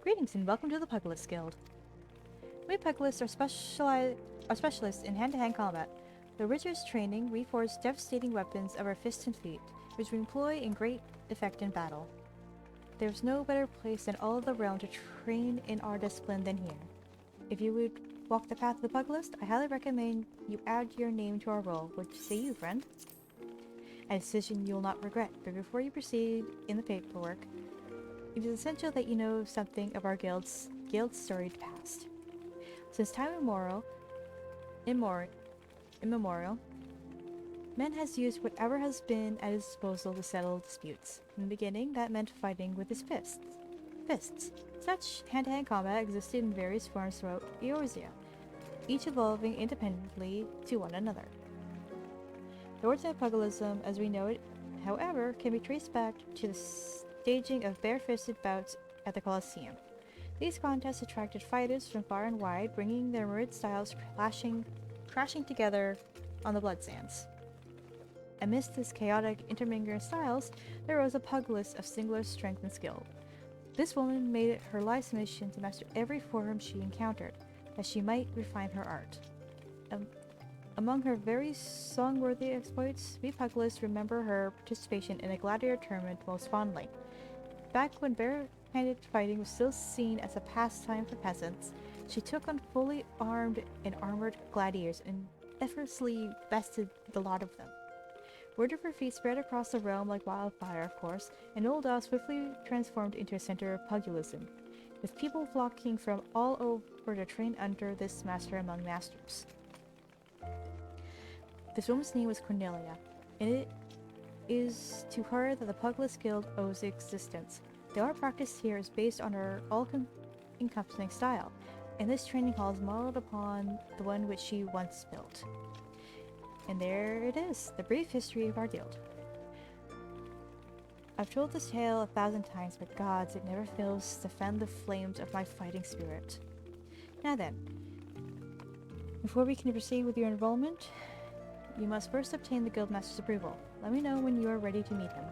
Greetings and welcome to the Pugless Guild. We Pugless are specialists in hand-to-hand combat. The rigorous training, we forge devastating weapons of our fists and feet, which we employ in great effect in battle. There's no better place in all of the realm to train in our discipline than here. If you would walk the path of the Pugless, I highly recommend you add your name to our roll. What say you, friend? A decision you'll not regret, but before you proceed in the paperwork, it is essential that you know something of our guild's storied past. Since time immemorial, men has used whatever has been at his disposal to settle disputes. In the beginning, that meant fighting with his fists. Such hand-to-hand combat existed in various forms throughout Eorzea, each evolving independently to one another. The origin of pugilism, as we know it, however, can be traced back to the staging of bare-fisted bouts at the Colosseum. These contests attracted fighters from far and wide, bringing their myriad styles crashing together on the blood sands. Amidst this chaotic intermingling of styles, there was a Pugless of singular strength and skill. This woman made it her life's mission to master every form she encountered, that she might refine her art. Among her very song-worthy exploits, we Pugless remember her participation in a gladiator tournament most fondly. Back when bare-handed fighting was still seen as a pastime for peasants, she took on fully armed and armored gladiators and effortlessly bested the lot of them. Word of her feat spread across the realm like wildfire, of course, and Ul'dah swiftly transformed into a center of pugilism, with people flocking from all over to train under this master among masters. This woman's name was Cornelia, and it is to her that the Pugless Guild owes existence. The art practiced here is based on her all-encompassing style, and this training hall is modeled upon the one which she once built. And there it is, the brief history of our guild. I've told this tale 1,000 times, but gods, it never fails to fan the flames of my fighting spirit. Now then, before we can proceed with your enrollment, you must first obtain the Guildmaster's approval. Let me know when you are ready to meet him.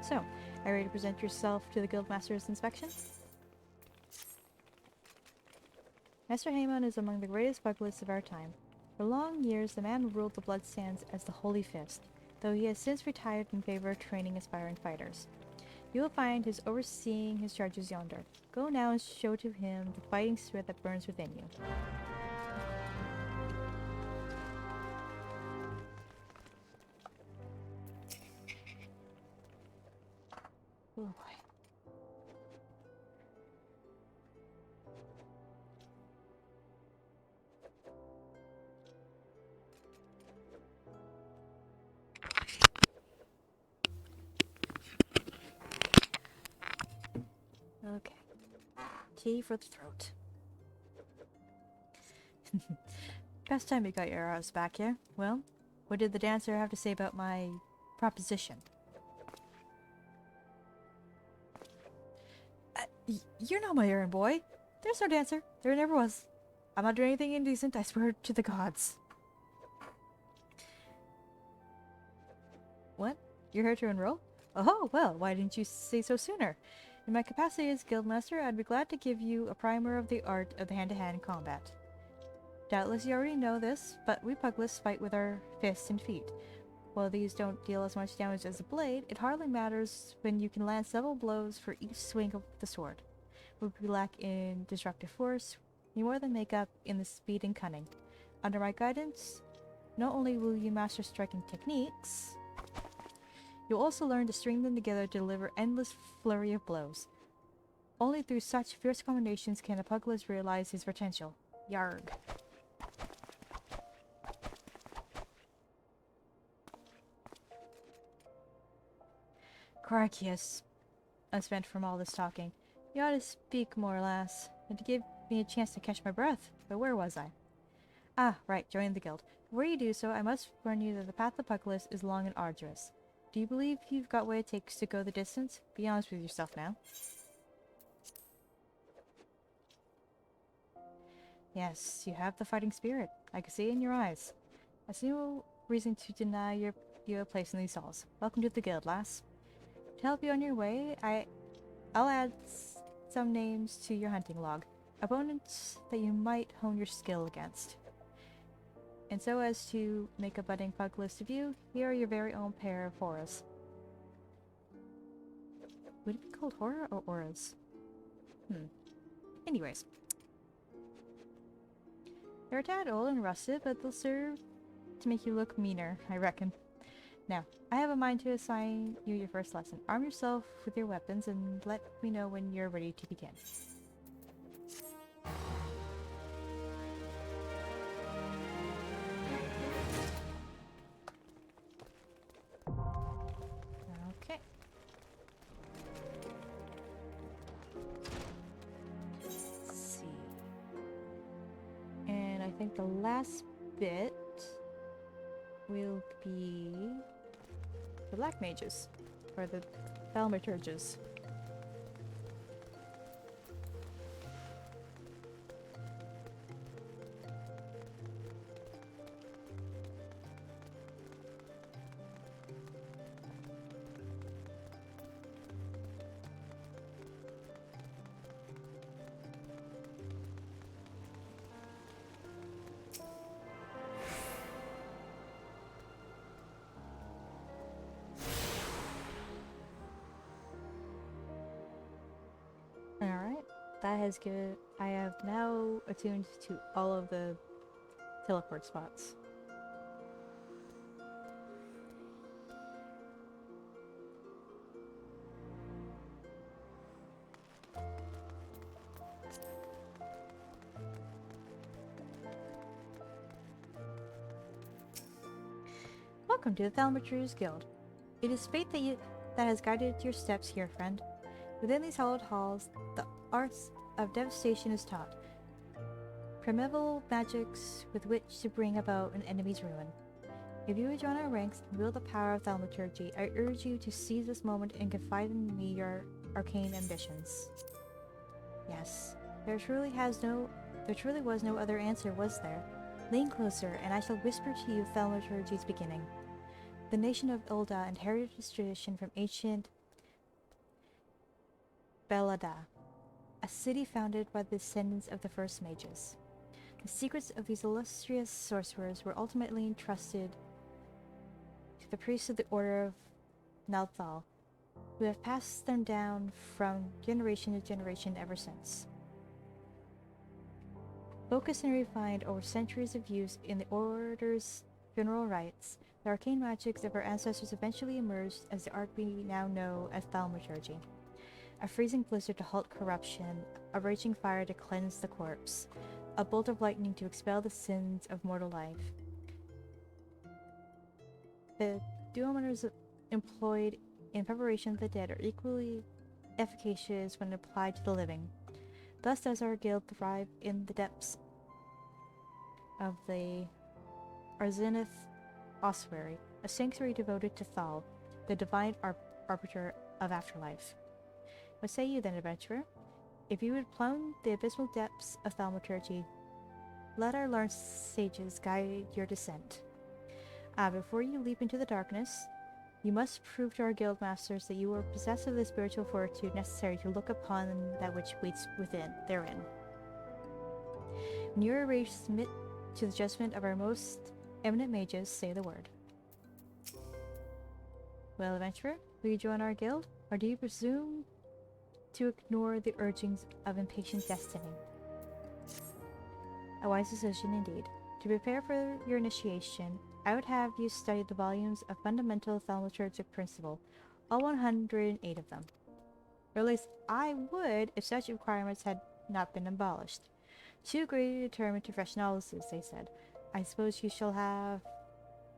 So, are you ready to present yourself to the Guildmaster's inspection? Master Haemon is among the greatest Pugless of our time. For long years, the man ruled the Blood Sands as the Holy Fist, though he has since retired in favor of training aspiring fighters. You will find his overseeing his charges yonder. Go now and show to him the fighting spirit that burns within you. Oh boy. Okay. Tea for the throat. Best time you got your arrows back here. Well, what did the dancer have to say about my proposition? You're not my errand boy. There's no dancer. There never was. I'm not doing anything indecent, I swear to the gods. What? You're here to enroll? Oh, well, why didn't you say so sooner? In my capacity as Guildmaster, I'd be glad to give you a primer of the art of the hand-to-hand combat. Doubtless you already know this, but we Pugless fight with our fists and feet. While these don't deal as much damage as a blade, it hardly matters when you can land several blows for each swing of the sword. What we lack in destructive force, you more than make up in the speed and cunning. Under my guidance, not only will you master striking techniques, you'll also learn to string them together to deliver endless flurry of blows. Only through such fierce combinations can a pugilist realize his potential. Yarg. Crarchius, I spent from all this talking. You ought to speak more, lass, and to give me a chance to catch my breath. But where was I? Ah, right, joining the guild. Before you do so, I must warn you that the path of pugilist is long and arduous. Do you believe you've got what it takes to go the distance? Be honest with yourself now. Yes, you have the fighting spirit. I can see it in your eyes. I see no reason to deny you a place in these halls. Welcome to the guild, lass. To help you on your way, I'll add some names to your hunting log. Opponents that you might hone your skill against. And so as to make a budding pugilist of you, here are your very own pair of auras. Would it be called Hora or auras? Anyways. They're a tad old and rusted, but they'll serve to make you look meaner, I reckon. Now, I have a mind to assign you your first lesson. Arm yourself with your weapons and let me know when you're ready to begin. Okay. Let's see. And I think the last bit will be the black mages, or the thaumaturges. Alright, that has given. I have now attuned to all of the teleport spots. Welcome to the Thaumaturge Guild. It is fate that has guided your steps here, friend. Within these hallowed halls, the arts of devastation is taught. Primeval magics with which to bring about an enemy's ruin. If you would join our ranks and wield the power of thaumaturgy, I urge you to seize this moment and confide in me your arcane ambitions. Yes, there truly was no other answer, was there? Lean closer, and I shall whisper to you thaumaturgy's beginning. The nation of Ulda inherited its tradition from ancient Belada, a city founded by the descendants of the first mages. The secrets of these illustrious sorcerers were ultimately entrusted to the priests of the Order of Nalthal, who have passed them down from generation to generation ever since. Focused and refined over centuries of use in the Order's funeral rites, the arcane magics of our ancestors eventually emerged as the art we now know as thaumaturgy. A freezing blizzard to halt corruption, a raging fire to cleanse the corpse, a bolt of lightning to expel the sins of mortal life. The duometers employed in preparation of the dead are equally efficacious when applied to the living. Thus does our guild thrive in the depths of the Arzenith Ossuary, a sanctuary devoted to Thal, the divine arbiter of afterlife. What say you then, adventurer? If you would plumb the abysmal depths of thaumaturgy, let our learned sages guide your descent. Before you leap into the darkness, you must prove to our guild masters that you are possessed of the spiritual fortitude necessary to look upon that which waits therein. When you are ready to submit to the judgment of our most eminent mages, say the word. Well, adventurer, will you join our guild, or do you presume to ignore the urgings of impatient destiny? A wise decision indeed. To prepare for your initiation, I would have you study the volumes of fundamental thaumaturgic principle, all 108 of them. Or at least I would if such requirements had not been abolished. Too greatly determined to fresh novices, they said. I suppose you shall have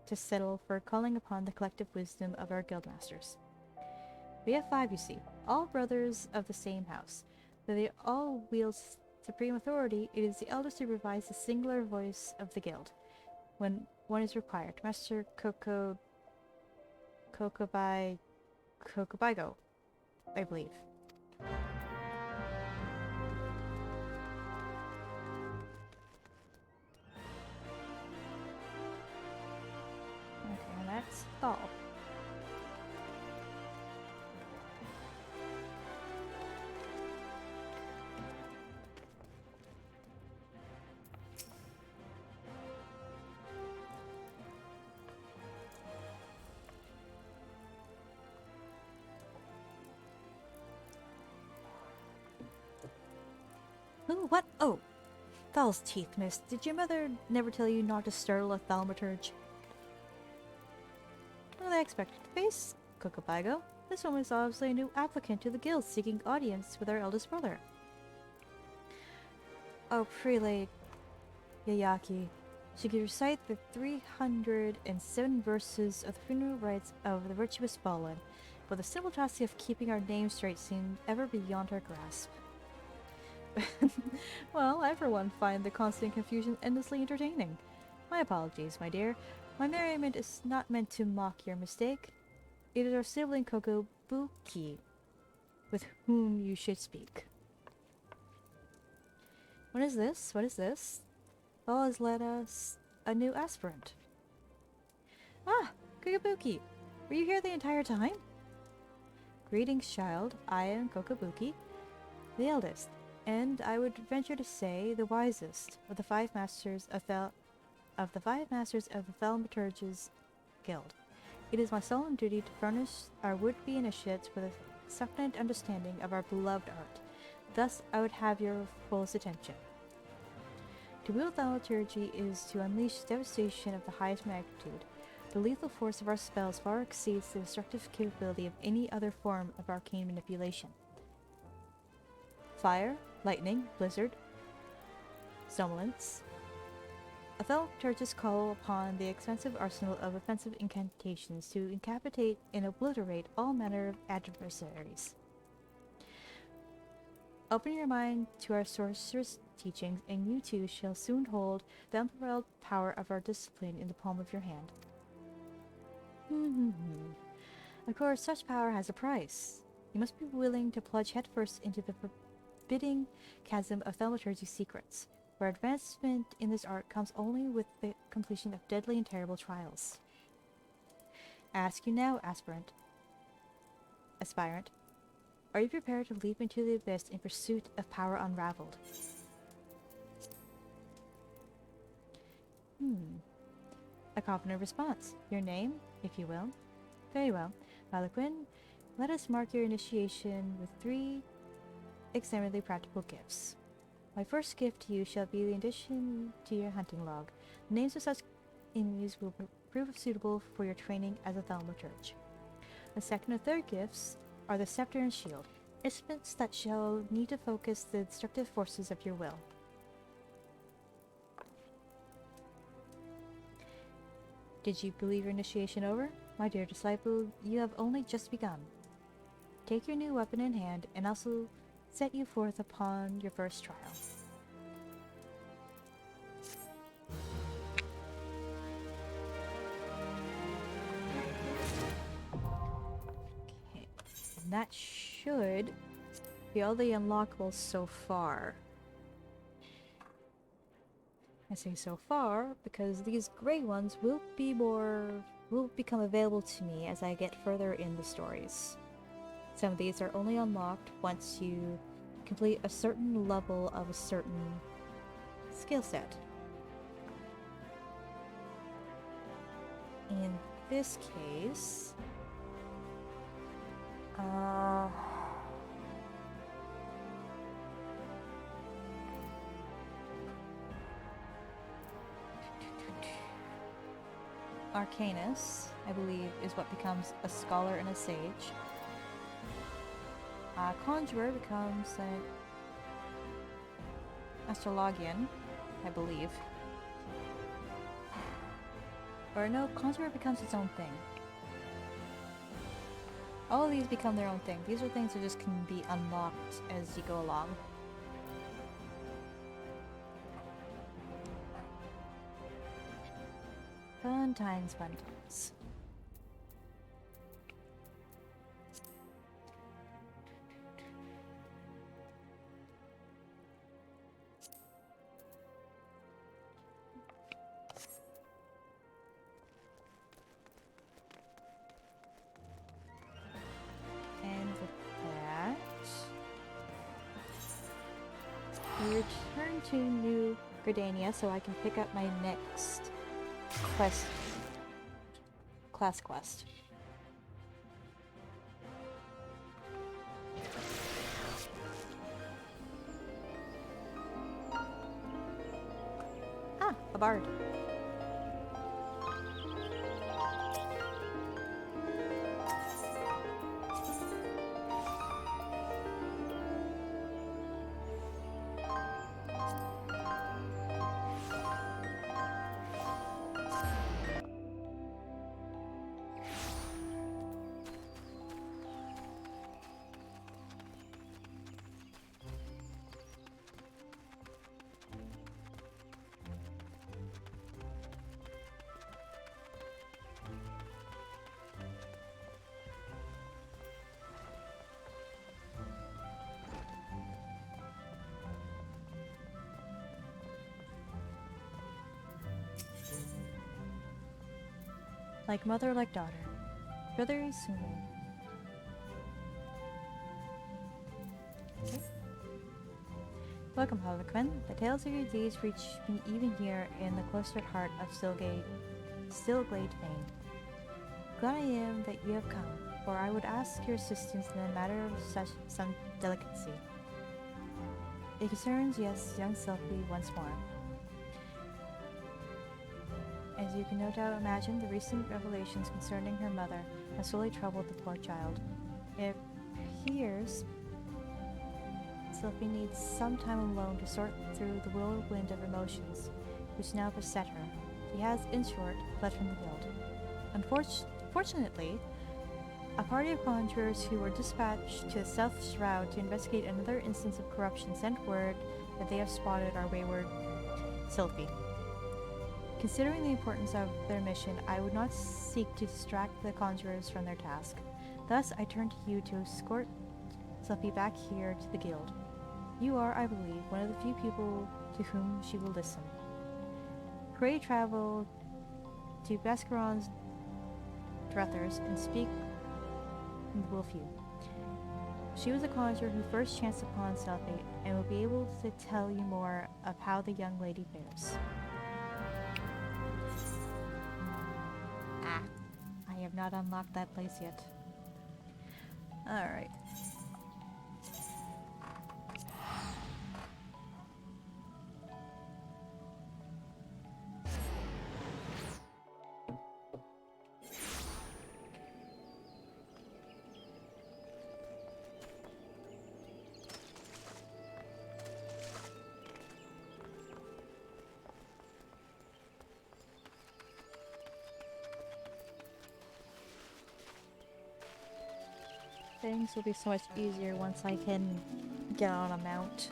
to settle for calling upon the collective wisdom of our guildmasters. We have 5, you see, all brothers of the same house. Though they all wield supreme authority, it is the eldest who provides the singular voice of the guild, when one is required. Master Kokobigo, I believe. Okay, that's all. Ooh, what? Oh! Thal's teeth, miss. Did your mother never tell you not to startle a thaumaturge? What did I expect to face, Kokobigo? This woman is obviously a new applicant to the guild seeking audience with our eldest brother. Oh, prelate Yayaki. She could recite the 307 verses of the funeral rites of the virtuous fallen, but the simple task of keeping our names straight seemed ever beyond her grasp. Well, I for one find the constant confusion endlessly entertaining. My apologies, my dear. My merriment is not meant to mock your mistake. It is our sibling Kokobuki with whom you should speak. What is this? What is this? Thal has led us a new aspirant. Ah, Kokobuki! Were you here the entire time? Greetings, child. I am Kokobuki, the eldest, and I would venture to say the wisest of the 5 masters of the 5 masters of the Thaumaturge's Guild. It is my solemn duty to furnish our would-be initiates with a succulent understanding of our beloved art. Thus, I would have your fullest attention. To wield thaumaturgy is to unleash devastation of the highest magnitude. The lethal force of our spells far exceeds the destructive capability of any other form of arcane manipulation. Fire, lightning, blizzard, somnolence. A thaumaturgist call upon the expansive arsenal of offensive incantations to incapacitate and obliterate all manner of adversaries. Open your mind to our sorceress teachings, and you too shall soon hold the unparalleled power of our discipline in the palm of your hand. Of course, such power has a price. You must be willing to plunge headfirst into the forbidding chasm of thaumaturgy's secrets, where advancement in this art comes only with the completion of deadly and terrible trials. I ask you now, aspirant, are you prepared to leap into the abyss in pursuit of power unraveled? A confident response. Your name, if you will. Very well. Harlequin, let us mark your initiation with 3 extremely practical gifts. My first gift to you shall be the addition to your hunting log. The names of such enemies will prove suitable for your training as a thaumaturge. The second and third gifts are the scepter and shield, instruments that shall need to focus the destructive forces of your will. Did you believe your initiation over? My dear disciple, you have only just begun. Take your new weapon in hand, and also set you forth upon your first trial. Okay, and that should be all the unlockables so far. I say so far because these gray ones will become available to me as I get further in the stories. Some of these are only unlocked once you complete a certain level of a certain skill set. In this case, Uh... Arcanus, I believe, is what becomes a scholar and a sage. Conjurer becomes an astrologian, I believe. Or no, Conjurer becomes its own thing. All of these become their own thing. These are things that just can be unlocked as you go along. Fun times, fun times. And with that, we return to New Gridania so I can pick up my next class quest. Ah, a bard. Like mother, like daughter. Very soon. Okay. Welcome, Harlequin. The tales of your deeds reach me even here in the cloistered heart of Stillglade Fane. Glad I am that you have come, for I would ask your assistance in a matter of some delicacy. It concerns, yes, young Sylphie once more. As you can no doubt imagine, the recent revelations concerning her mother have sorely troubled the poor child. It appears Sylphie needs some time alone to sort through the whirlwind of emotions which now beset her. She has, in short, fled from the guild. Fortunately, a party of conjurers who were dispatched to the South Shroud to investigate another instance of corruption sent word that they have spotted our wayward Sylphie. Considering the importance of their mission, I would not seek to distract the conjurers from their task. Thus, I turn to you to escort Sylphie back here to the guild. You are, I believe, one of the few people to whom she will listen. Pray travel to Bascaron's Druthers and speak with Wolfew. She was a conjurer who first chanced upon Sylphie and will be able to tell you more of how the young lady fares. I have not unlocked that place yet. Alright. Things will be so much easier once I can get on a mount.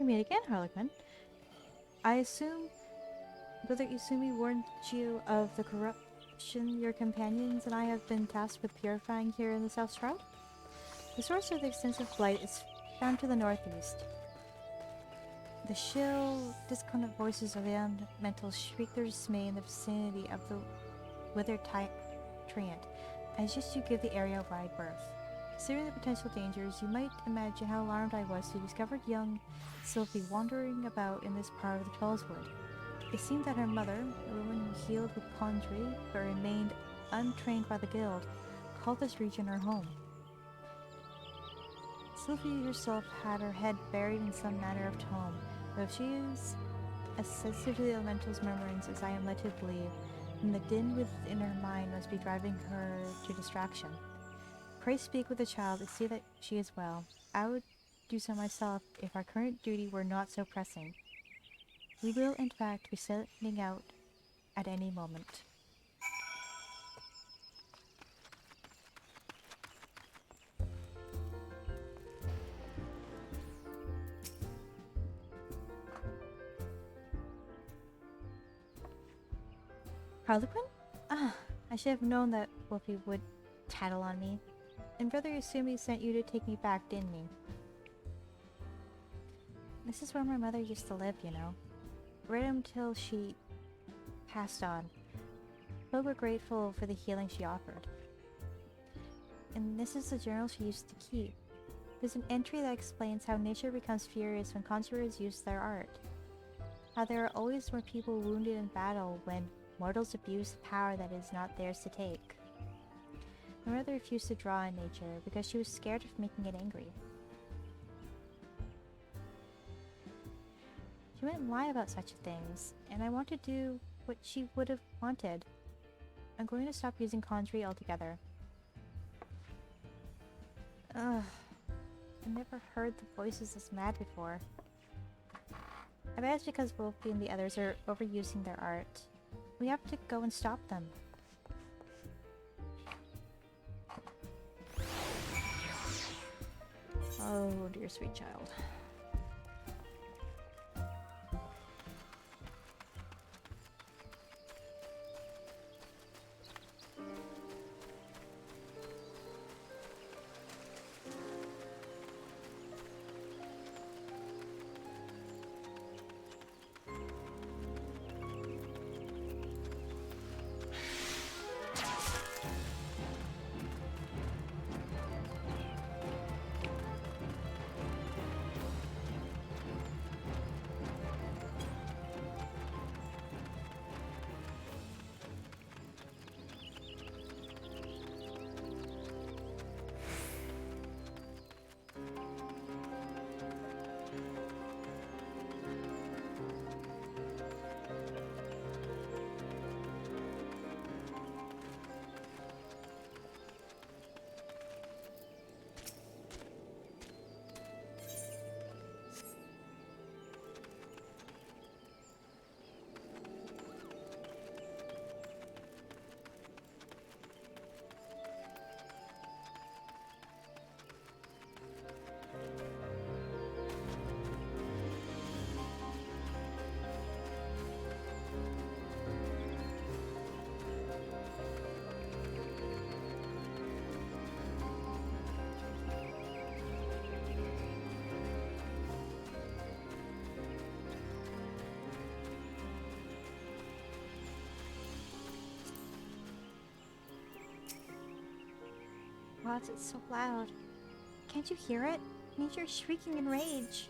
meet again, Harlequin. I assume Brother Izumi warned you of the corruption your companions and I have been tasked with purifying here in the South Shroud? The source of the extensive blight is found to the northeast. The shrill, discordant voices of the elementals shriek their dismay in the vicinity of the withered treant, as just you give the area a wide berth. Considering the potential dangers, you might imagine how alarmed I was to discover young Sylvie wandering about in this part of the Trollswood. It seemed that her mother, a woman who healed with conjury but remained untrained by the guild, called this region her home. Sylvie herself had her head buried in some manner of tome, but if she is as sensitive to the elemental's murmurings as I am led to believe, then the din within her mind must be driving her to distraction. Pray speak with the child and see that she is well. I would do so myself if our current duty were not so pressing. We will, in fact, be setting out at any moment. Harlequin? Ah, I should have known that Wolfie would tattle on me. And Brother Yasumi sent you to take me back, didn't he? This is where my mother used to live, you know. Right until she passed on. But we're grateful for the healing she offered. And this is the journal she used to keep. There's an entry that explains how nature becomes furious when conjurers use their art. How there are always more people wounded in battle when mortals abuse the power that is not theirs to take. My mother refused to draw in nature because she was scared of making it angry. She wouldn't lie about such things, and I want to do what she would have wanted. I'm going to stop using conjury altogether. Ugh. I never heard the voices this mad before. I bet it's because Wolfie and the others are overusing their art. We have to go and stop them. Oh, dear sweet child. Why is it so loud? Can't you hear it? Nature's shrieking in rage.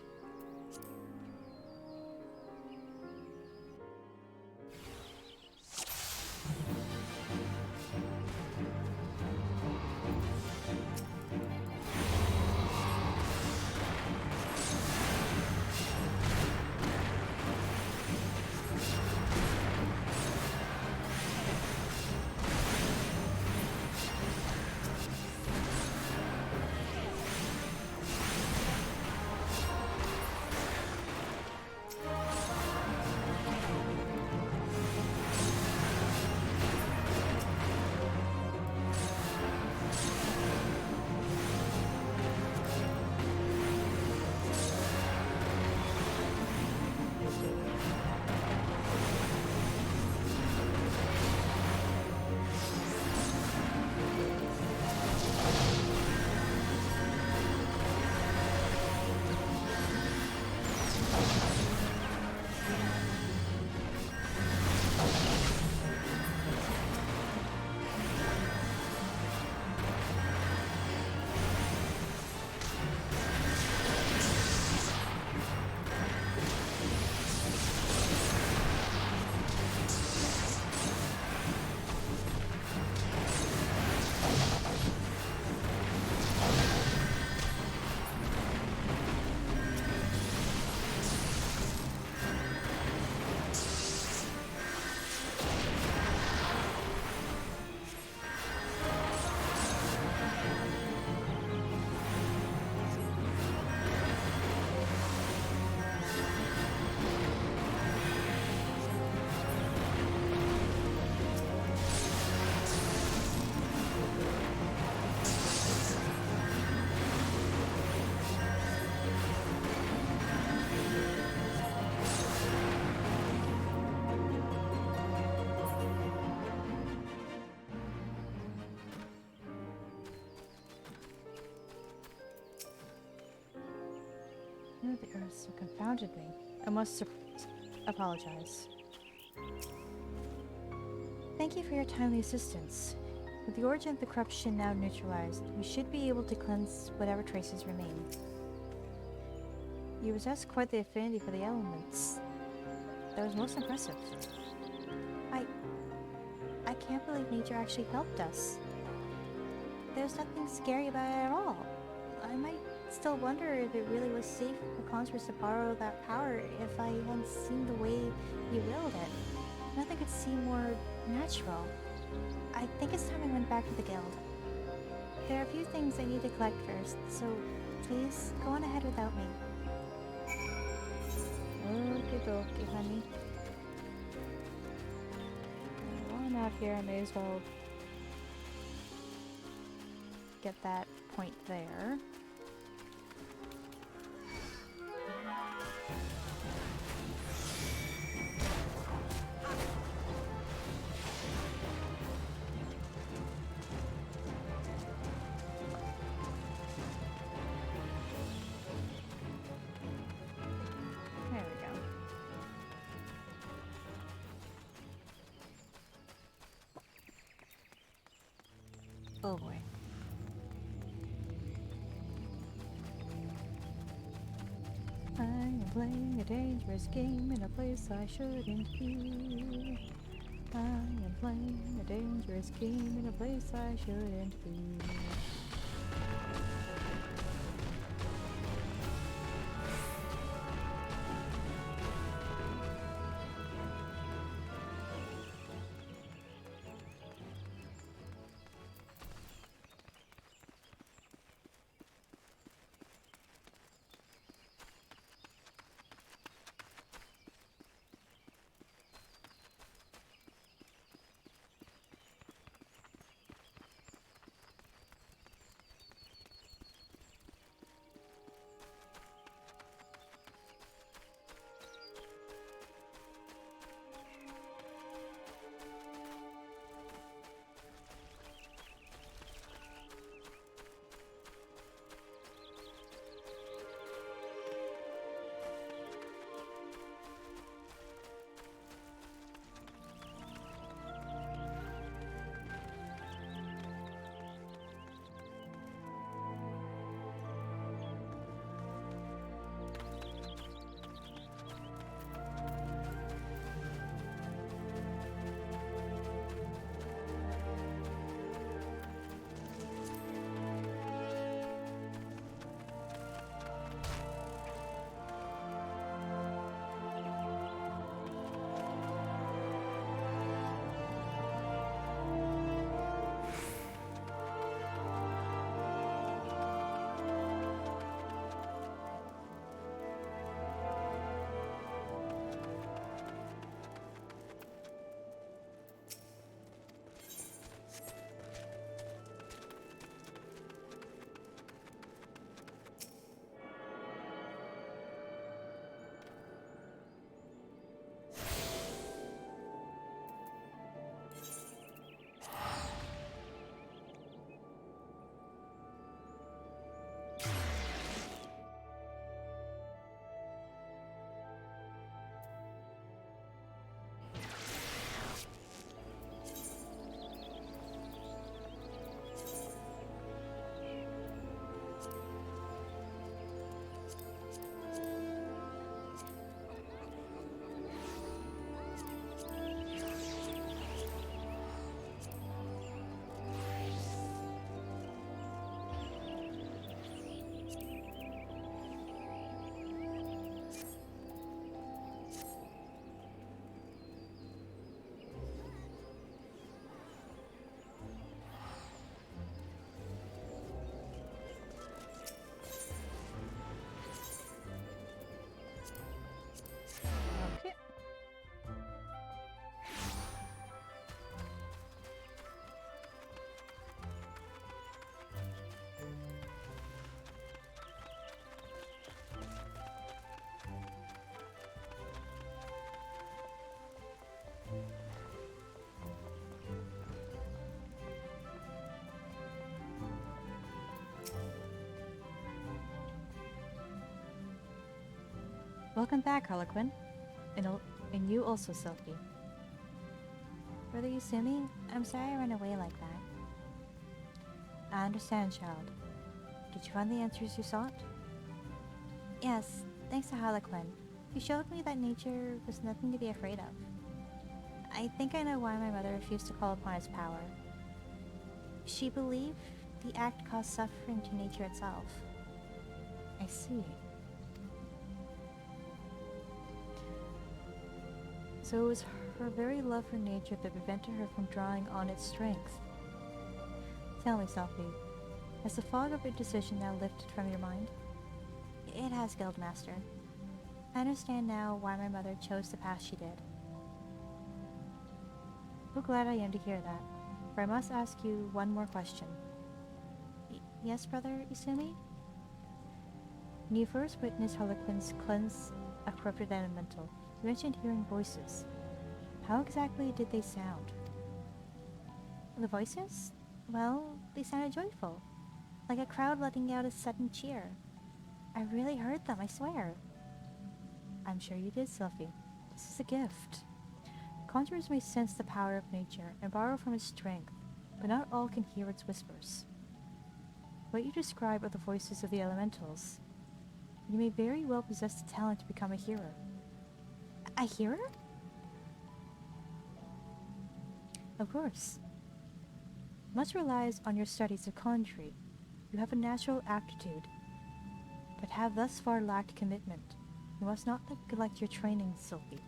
of the earth so confounded me. I must apologize. Thank you for your timely assistance. With the origin of the corruption now neutralized, we should be able to cleanse whatever traces remain. You possess quite the affinity for the elements. That was most impressive. I can't believe nature actually helped us. There's nothing scary about it at all. I might still wonder if it really was safe for Congress to borrow that power if I hadn't seen the way he willed it. Nothing could seem more natural. I think it's time I went back to the guild. There are a few things I need to collect first, so please go on ahead without me. Okay, honey. While I'm out here, I may as well get that point there. There we go. Oh boy. I am playing a dangerous game in a place I shouldn't be. I am playing a dangerous game in a place I shouldn't be. Welcome back, Harlequin. And you also, Sylvie. Brother Yusumi, I'm sorry I ran away like that. I understand, child. Did you find the answers you sought? Yes, thanks to Harlequin. He showed me that nature was nothing to be afraid of. I think I know why my mother refused to call upon its power. She believed the act caused suffering to nature itself. I see. So it was her very love for nature that prevented her from drawing on its strength. Tell me, Sophie, has the fog of indecision now lifted from your mind? It has, Guildmaster. I understand now why my mother chose the path she did. How glad I am to hear that, for I must ask you one more question. Yes, Brother Isumi? When you first witnessed Harlequin's cleanse a corrupted elemental, you mentioned hearing voices. How exactly did they sound? The voices? Well, they sounded joyful, like a crowd letting out a sudden cheer. I really heard them, I swear. I'm sure you did, Sylvie. This is a gift. Conjurers may sense the power of nature and borrow from its strength, but not all can hear its whispers. What you describe are the voices of the elementals. You may very well possess the talent to become a hearer. A hearer? Of course. Much relies on your studies of conjury. You have a natural aptitude, but have thus far lacked commitment. You must not neglect your training, Sylvie.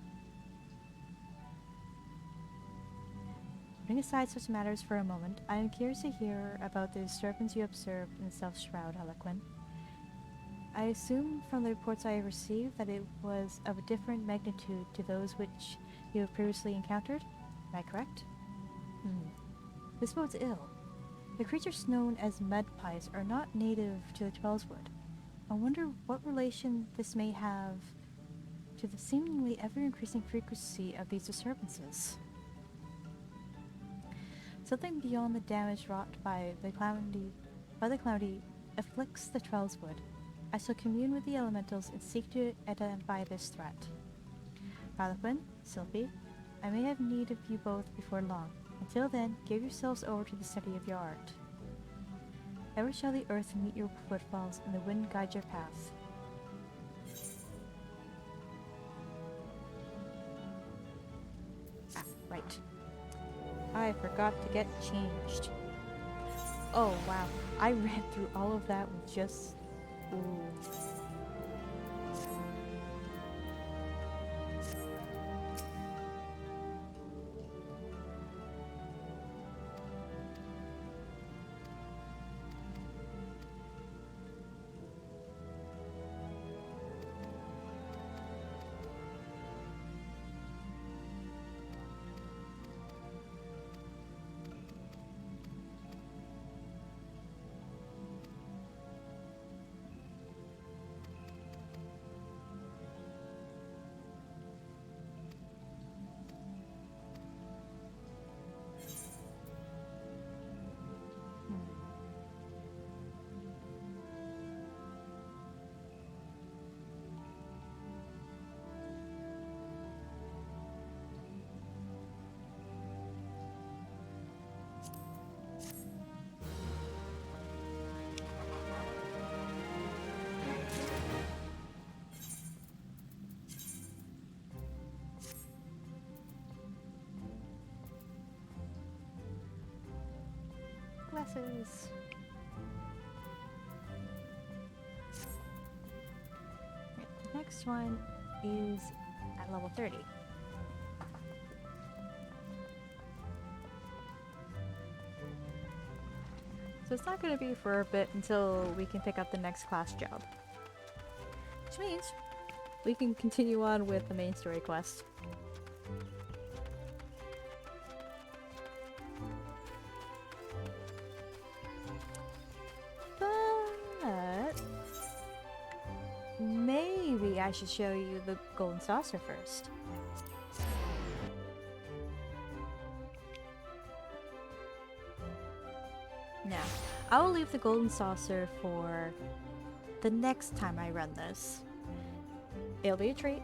Putting aside such matters for a moment, I am curious to hear about the disturbance you observed in the Self-Shroud, Harlequin. I assume from the reports I have received that it was of a different magnitude to those which you have previously encountered. Am I correct? This bodes ill. The creatures known as mudpies are not native to the Twellswood. I wonder what relation this may have to the seemingly ever-increasing frequency of these disturbances. Something beyond the damage wrought by the calamity afflicts the Twellswood. I shall commune with the elementals and seek to identify this threat. Harlequin, Sylvie, I may have need of you both before long. Until then, give yourselves over to the study of your art. Ever shall the earth meet your footfalls and the wind guide your path. Ah, right. I forgot to get changed. Oh wow, I ran through all of that with just... Ooh. Glasses. Right, the next one is at level 30. So it's not going to be for a bit until we can pick up the next class job. Which means we can continue on with the main story quest. But maybe I should show you the golden saucer first. Now, I will leave the golden saucer for the next time I run this. It'll be a treat.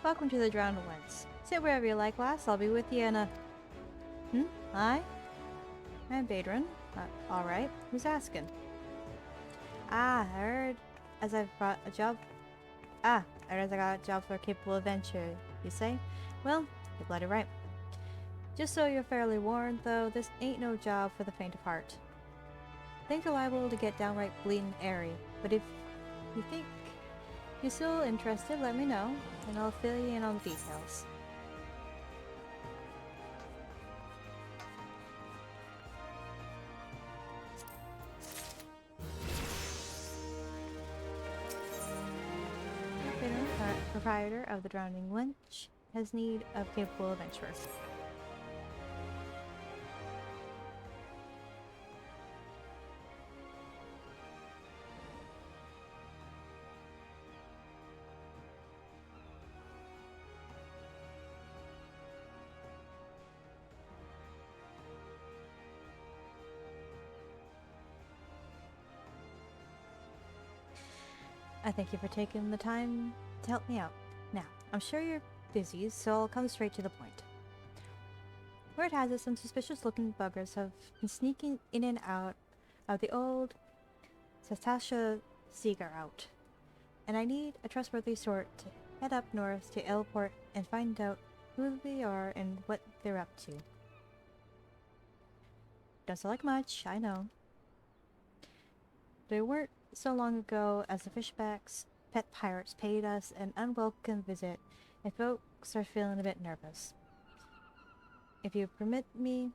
Welcome to the Drowned Ones. Sit wherever you like, lass. I'll be with you in a... Hi? I'm Badron. Alright. Who's asking? I heard as I got a job for a capable adventure, you say? Well, you're bloody right. Just so you're fairly warned, though, this ain't no job for the faint of heart. Things are liable to get downright bleeding airy, but if you think you're still interested, let me know, and I'll fill you in on the details. Proprietor of the Drowning Wench has need of capable adventurers. I thank you for taking the time to help me out. Now, I'm sure you're busy, so I'll come straight to the point. Word has it some suspicious-looking buggers have been sneaking in and out of the old Satasha Seeger route, and I need a trustworthy sort to head up north to Elport and find out who they are and what they're up to. Don't sound like much, I know. They weren't so long ago as the Fishback's pet pirates paid us an unwelcome visit, and folks are feeling a bit nervous. If you permit me,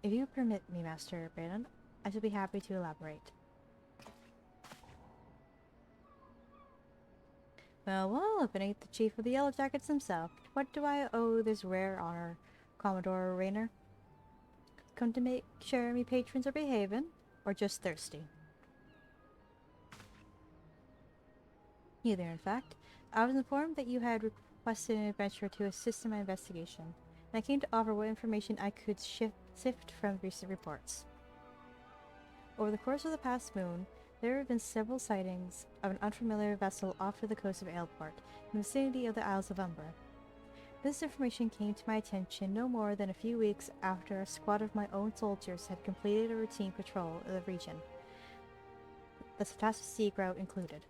Master Brandon, I shall be happy to elaborate. Well, if it ain't the chief of the Yellow Jackets himself, what do I owe this rare honor, Commodore Raynor? Come to make sure me patrons are behaving, or just thirsty? Neither, in fact. I was informed that you had requested an adventurer to assist in my investigation, and I came to offer what information I could sift from recent reports. Over the course of the past moon, there have been several sightings of an unfamiliar vessel off to the coast of Ailport, in the vicinity of the Isles of Umber. This information came to my attention no more than a few weeks after a squad of my own soldiers had completed a routine patrol of the region, the Satasha Sea route included.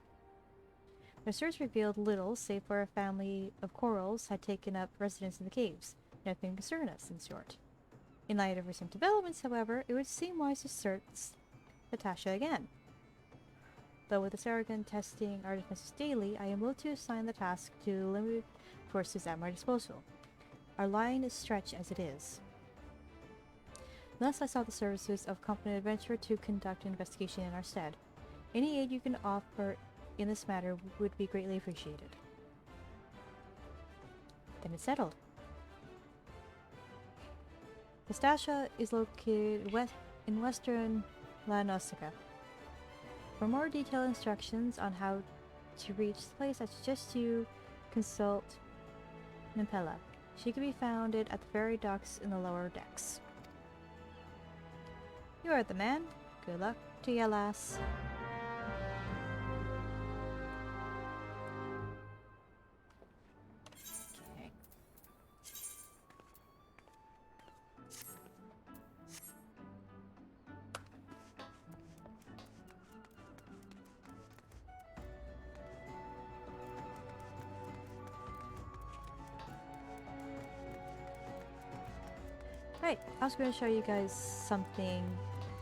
Their search revealed little, save where a family of corals had taken up residence in the caves. Nothing concerned us, in short. In light of recent developments, however, it would seem wise to search Satasha again. Though with the Saragon testing our defenses daily, I am willing to assign the task to limited forces at my disposal. Our line is stretched as it is. Thus, I sought the services of competent adventurer to conduct an investigation in our stead. Any aid you can offer in this matter would be greatly appreciated. Then it's settled. Pistacia is located in western La Nausicaa. For more detailed instructions on how to reach the place, I suggest you consult Nimpella. She can be found at the ferry docks in the lower decks. You are the man. Good luck to ya, lass. Okay. Right, I was going to show you guys something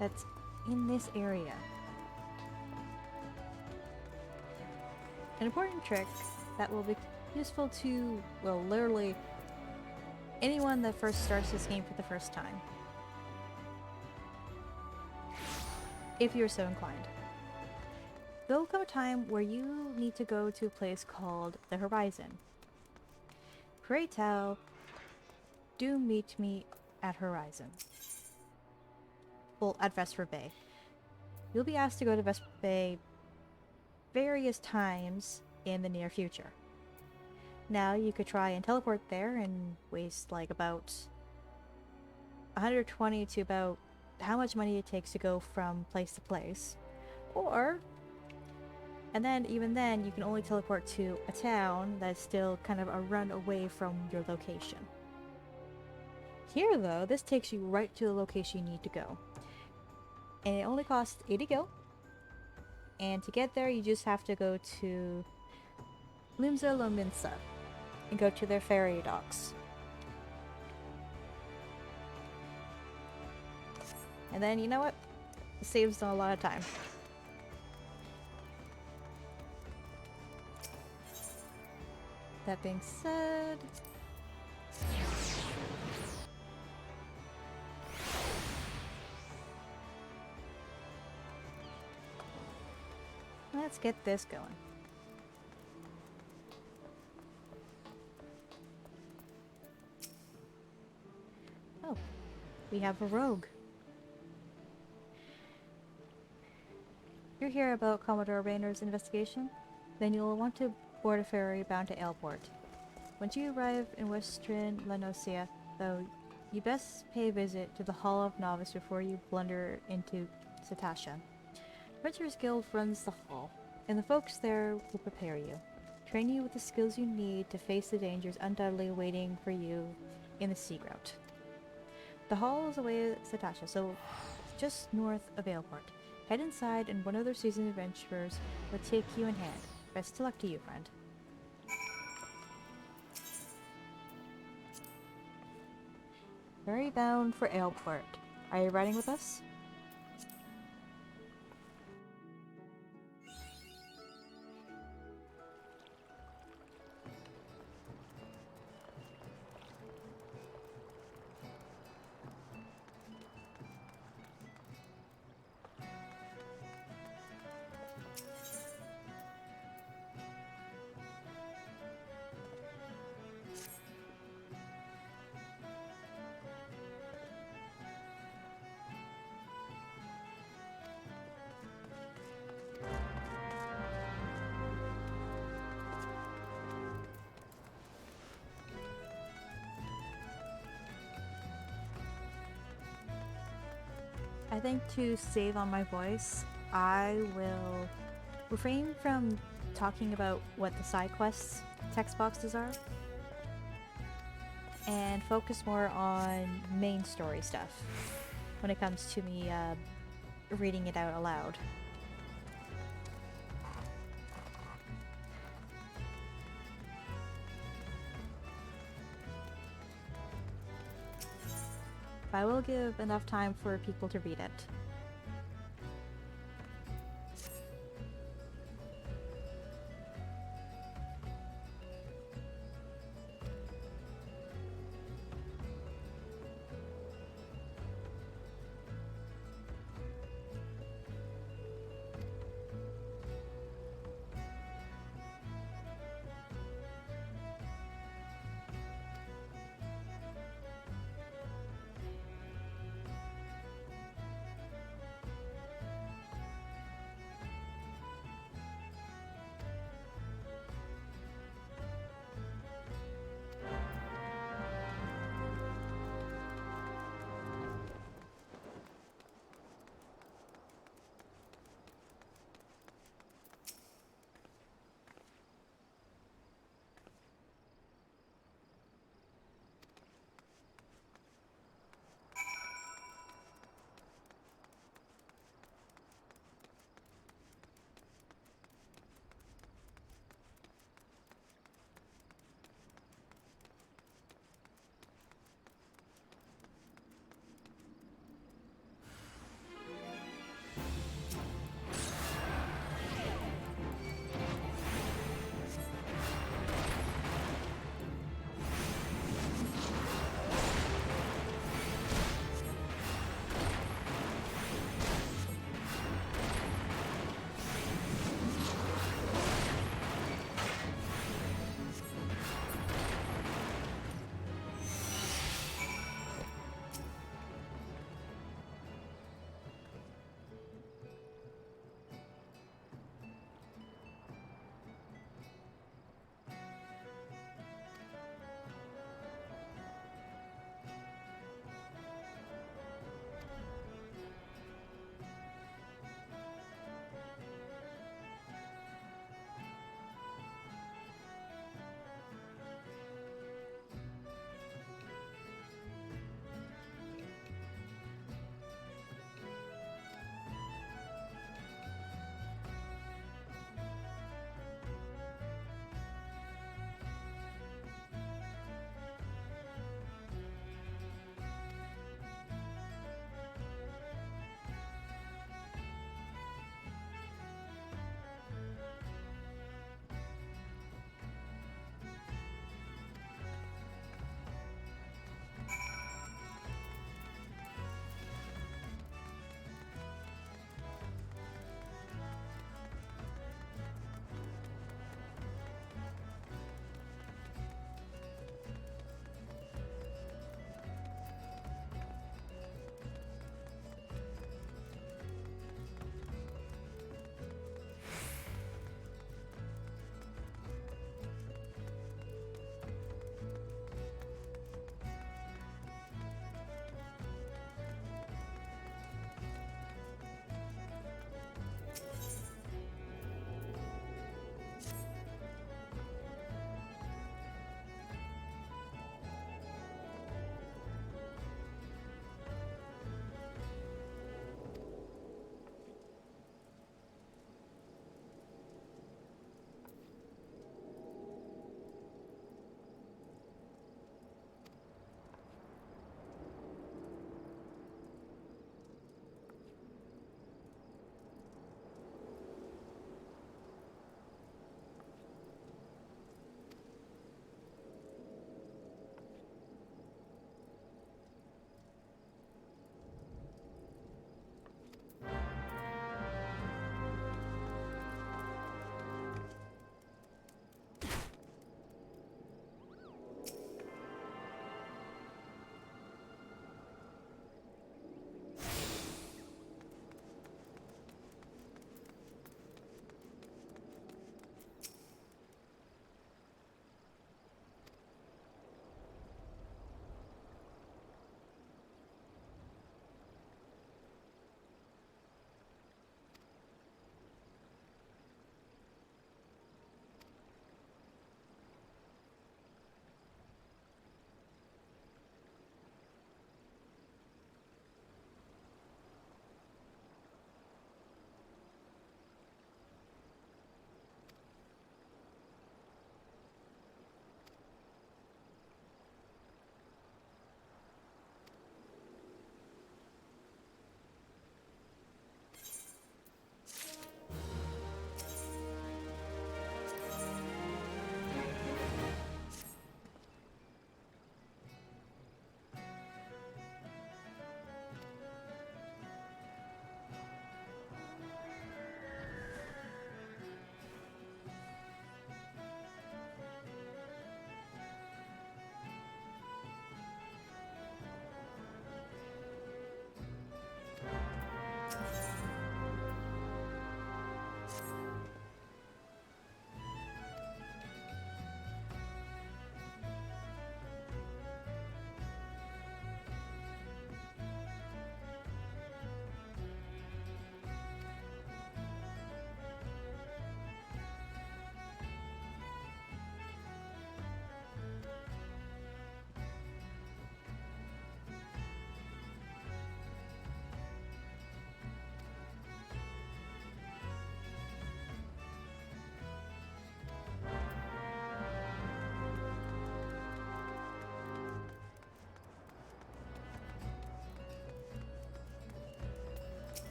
that's in this area. An important trick that will be useful to, well, literally anyone that first starts this game for the first time. If you're so inclined. There will come a time where you need to go to a place called the Horizon. Pray tell, do meet me at Horizon. Well, at Vesper Bay. You'll be asked to go to Vesper Bay various times in the near future. Now, you could try and teleport there and waste like about 120 to about how much money it takes to go from place to place. Or, and then even then, you can only teleport to a town that's still kind of a run away from your location. Here though, this takes you right to the location you need to go. And it only costs 80 gil. And to get there, you just have to go to Limsa Lominsa and go to their ferry docks. And then, you know what? It saves them a lot of time. That being said... let's get this going. Oh, we have a rogue. You're here about Commodore Raynor's investigation? Then you'll want to board a ferry bound to Ailport. Once you arrive in western La Nausicaa, though, you best pay a visit to the Hall of Novice before you blunder into Cetacea. Adventurers Guild runs the hall, and the folks there will prepare you, train you with the skills you need to face the dangers undoubtedly waiting for you in the sea grout. The hall is away at Cetacea, so just north of Ailport. Head inside and one of their seasoned adventurers will take you in hand. Best of luck to you, friend. Ferry bound for Ailport. Are you riding with us? I think to save on my voice, I will refrain from talking about what the side quests text boxes are and focus more on main story stuff when it comes to me reading it out aloud. I will give enough time for people to read it.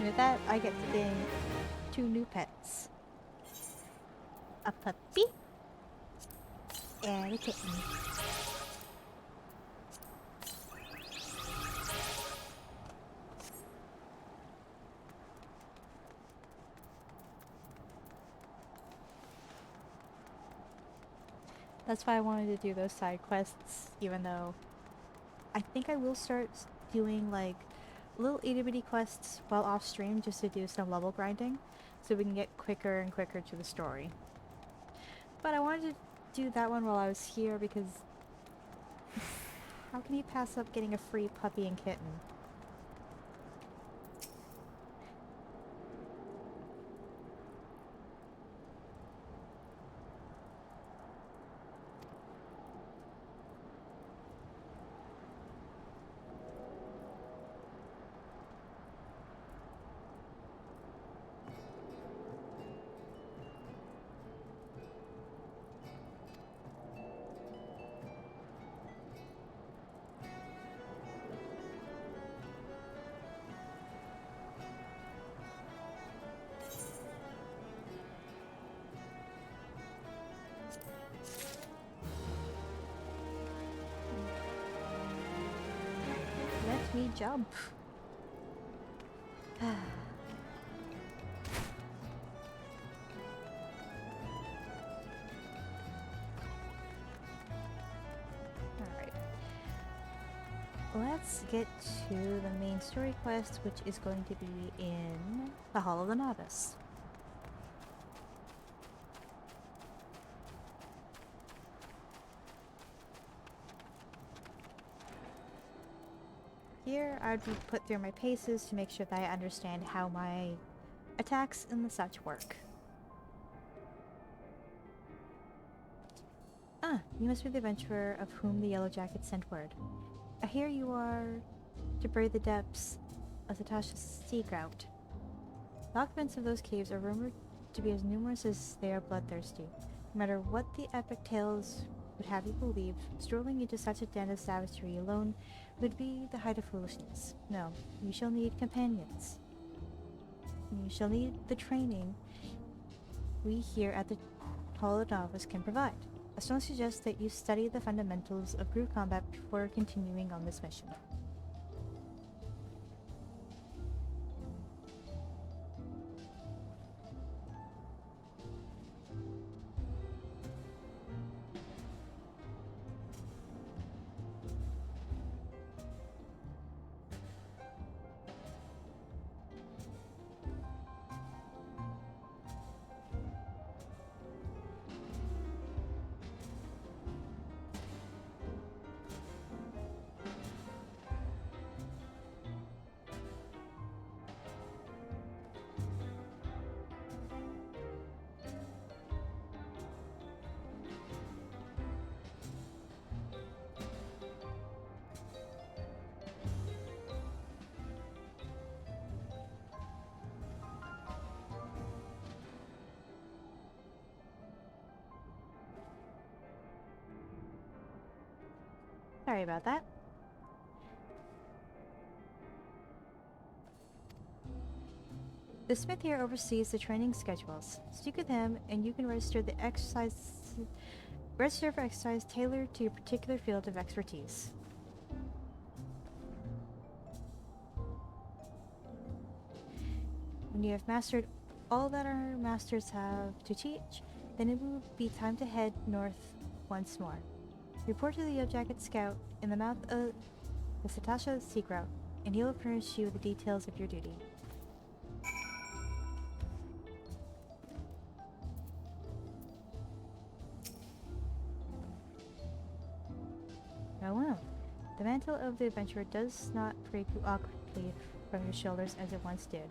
And with that, I get to gain 2 new pets. A puppy and a kitten. That's why I wanted to do those side quests, even though I think I will start doing like little itty bitty quests while off stream just to do some level grinding so we can get quicker and quicker to the story. But I wanted to do that one while I was here because how can you pass up getting a free puppy and kitten? Let me jump. Alright. Let's get to the main story quest, which is going to be in the Hall of the Novice. Here, I would be put through my paces to make sure that I understand how my attacks and the such work. Ah, you must be the adventurer of whom the Yellow Jacket sent word. I hear you are to brave the depths of Satasha's sea grout. The occupants of those caves are rumored to be as numerous as they are bloodthirsty. No matter what the epic tales would have you believe, strolling into such a den of savagery alone would be the height of foolishness. No, you shall need companions. You shall need the training we here at the Hall of Novice can provide. I strongly suggest that you study the fundamentals of group combat before continuing on this mission. Sorry about that. The smith here oversees the training schedules. Speak with him and you can register for exercise tailored to your particular field of expertise. When you have mastered all that our masters have to teach, then it will be time to head north once more. Report to the Yellow Jacket Scout in the mouth of the Satasha Sea Grout, and he will furnish you with the details of your duty. Oh wow. The mantle of the adventurer does not break awkwardly from your shoulders as it once did.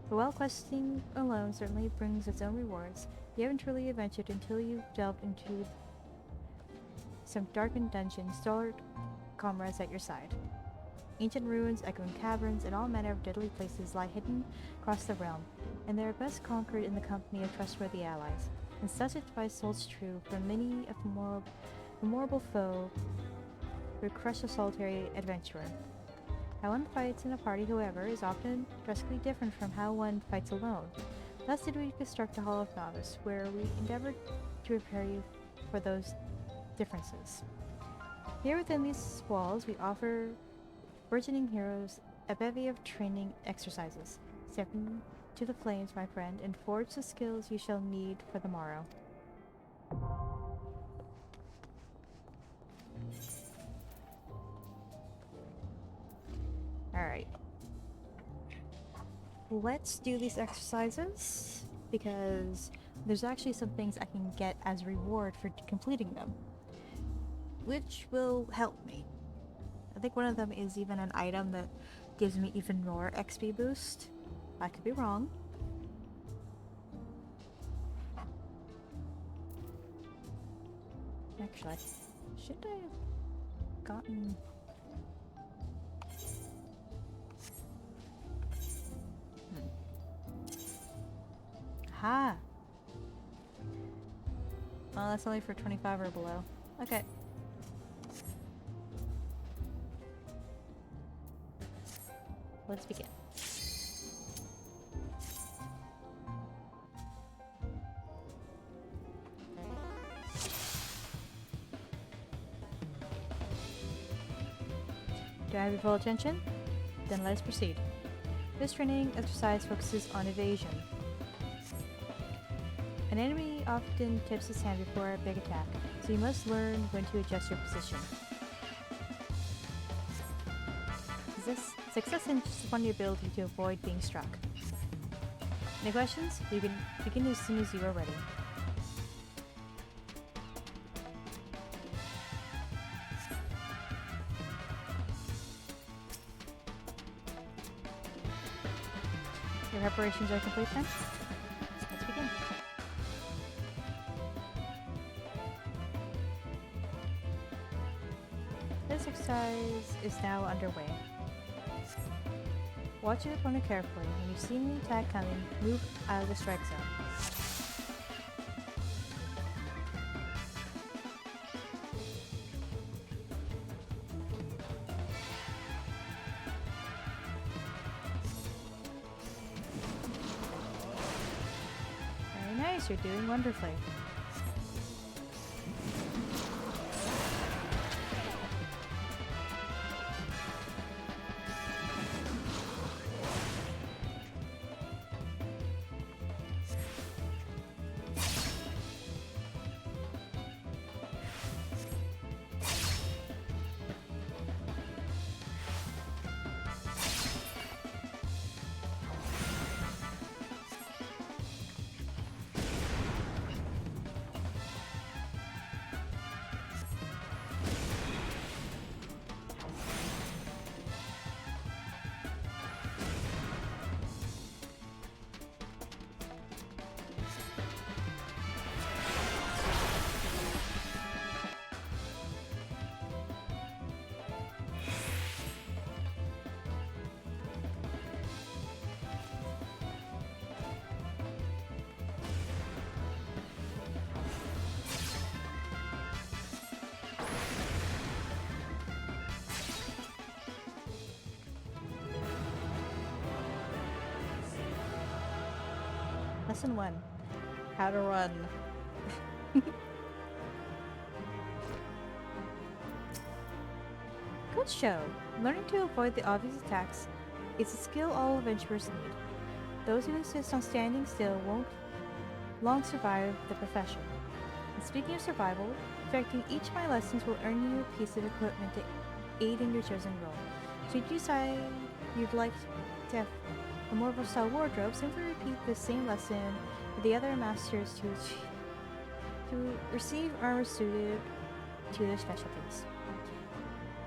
But while questing alone certainly brings its own rewards, you haven't truly adventured until you've delved into some darkened dungeons, stalwart comrades at your side. Ancient ruins, echoing caverns, and all manner of deadly places lie hidden across the realm, and they are best conquered in the company of trustworthy allies. And such advice holds true for many a memorable foe who crushed a solitary adventurer. How one fights in a party, however, is often drastically different from how one fights alone. Thus did we construct the Hall of Novice, where we endeavored to prepare you for those differences. Here within these walls, we offer burgeoning heroes a bevy of training exercises. Step into the flames, my friend, and forge the skills you shall need for the morrow. Alright. Let's do these exercises, because there's actually some things I can get as reward for completing them, which will help me. I think one of them is even an item that gives me even more XP boost. I could be wrong. Actually, should I have gotten... Ha! Oh, that's only for 25 or below. Okay. Let's begin. Do I have your full attention? Then let us proceed. This training exercise focuses on evasion. An enemy often tips his hand before a big attack, so you must learn when to adjust your position. Success hinges upon the ability to avoid being struck. Any questions? You can begin as soon as you are ready. Your preparations are complete then? Let's begin. This exercise is now underway. Watch your opponent carefully. When you see an attack coming, move out of the strike zone. Very nice, you're doing wonderfully. Lesson 1. How to run. Good show. Learning to avoid the obvious attacks is a skill all adventurers need. Those who insist on standing still won't long survive the profession. And speaking of survival, perfecting each of my lessons will earn you a piece of equipment to aid in your chosen role. Should you decide you'd like to have a more versatile wardrobe, simply repeat the same lesson with the other masters to receive armor suited to their specialties.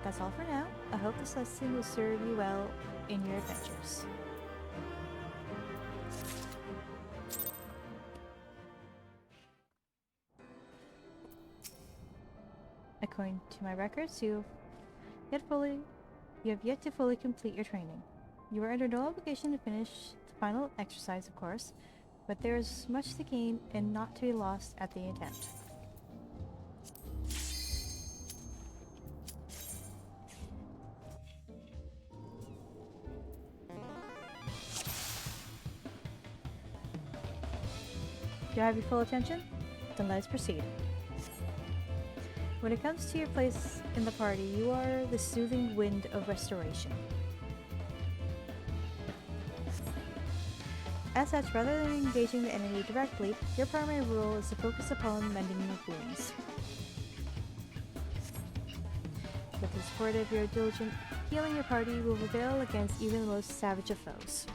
That's all for now. I hope this lesson will serve you well in your adventures. According to my records, you have yet to fully complete your training. You are under no obligation to finish the final exercise, of course, but there is much to gain and not to be lost at the attempt. Do I have your full attention? Then let us proceed. When it comes to your place in the party, you are the soothing wind of restoration. As such, rather than engaging the enemy directly, your primary role is to focus upon mending wounds. With the support of your diligent healing, your party will prevail against even the most savage of foes.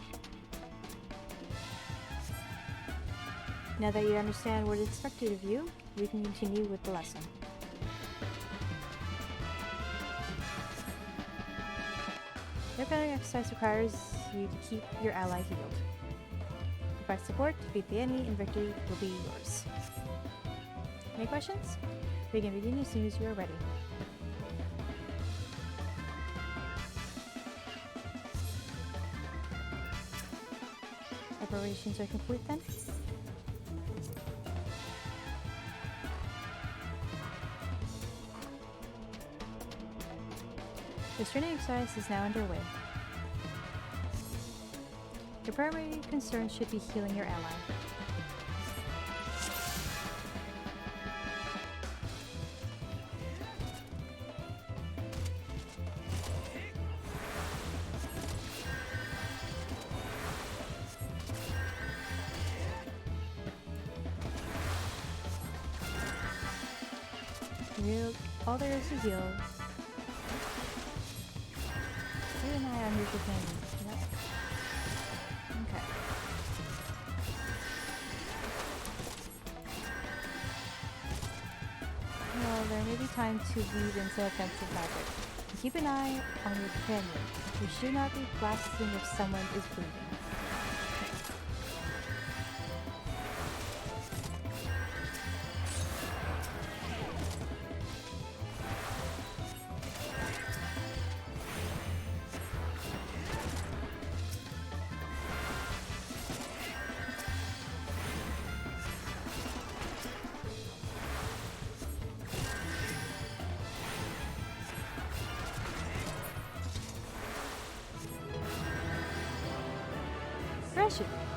Now that you understand what is expected of you, we can continue with the lesson. Your pending exercise requires you to keep your ally healed. Provide support, defeat the enemy, and victory will be yours. Any questions? We can begin as soon as you are ready. Preparations are complete then? This training exercise is now underway. Your primary concern should be healing your ally. Heal all there is to heal. Keep an eye on your companions. Okay. Well, there may be time to weave in some offensive magic. Keep an eye on your companion. You should not be blasting if someone is bleeding.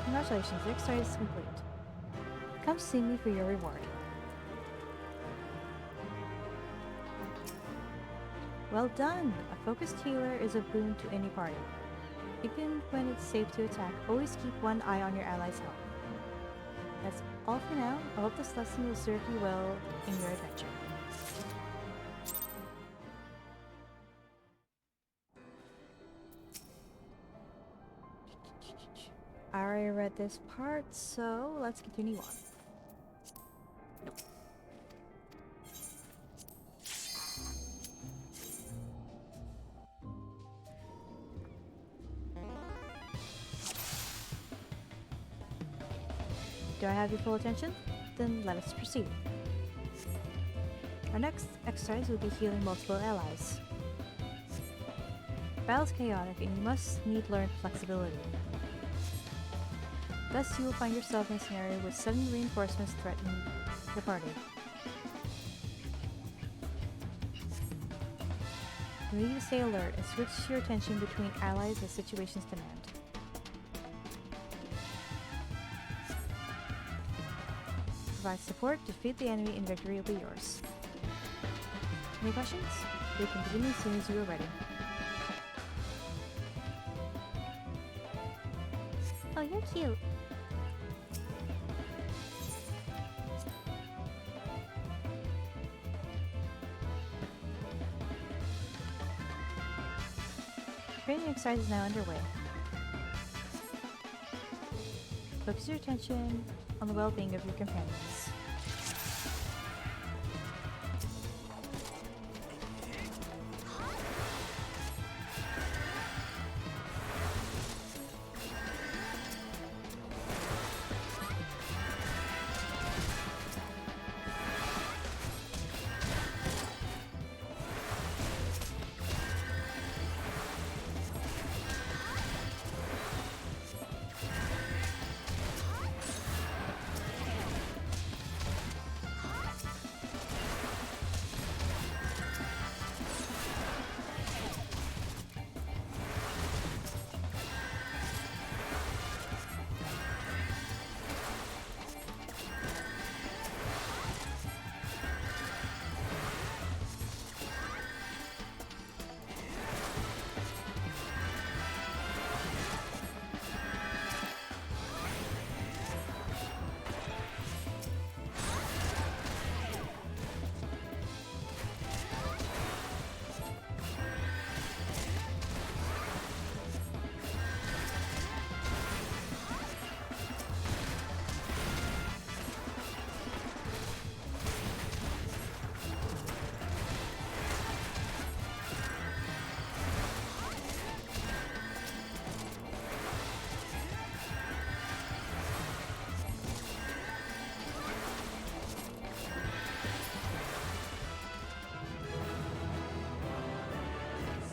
Congratulations, the exercise is complete. Come see me for your reward. Well done! A focused healer is a boon to any party. Even when it's safe to attack, always keep one eye on your allies' health. That's all for now. I hope this lesson will serve you well in your adventure. I already read this part, so let's continue on. Do I have your full attention? Then let us proceed. Our next exercise will be healing multiple allies. The battle is chaotic and you must learn flexibility. Thus, you will find yourself in a scenario with sudden reinforcements threatening the party. You need to stay alert and switch your attention between allies as situations demand. Provide support, defeat the enemy, and victory will be yours. Any questions? We can begin as soon as you are ready. Oh, you're cute. Training exercise is now underway. Focus your attention on the well-being of your companions.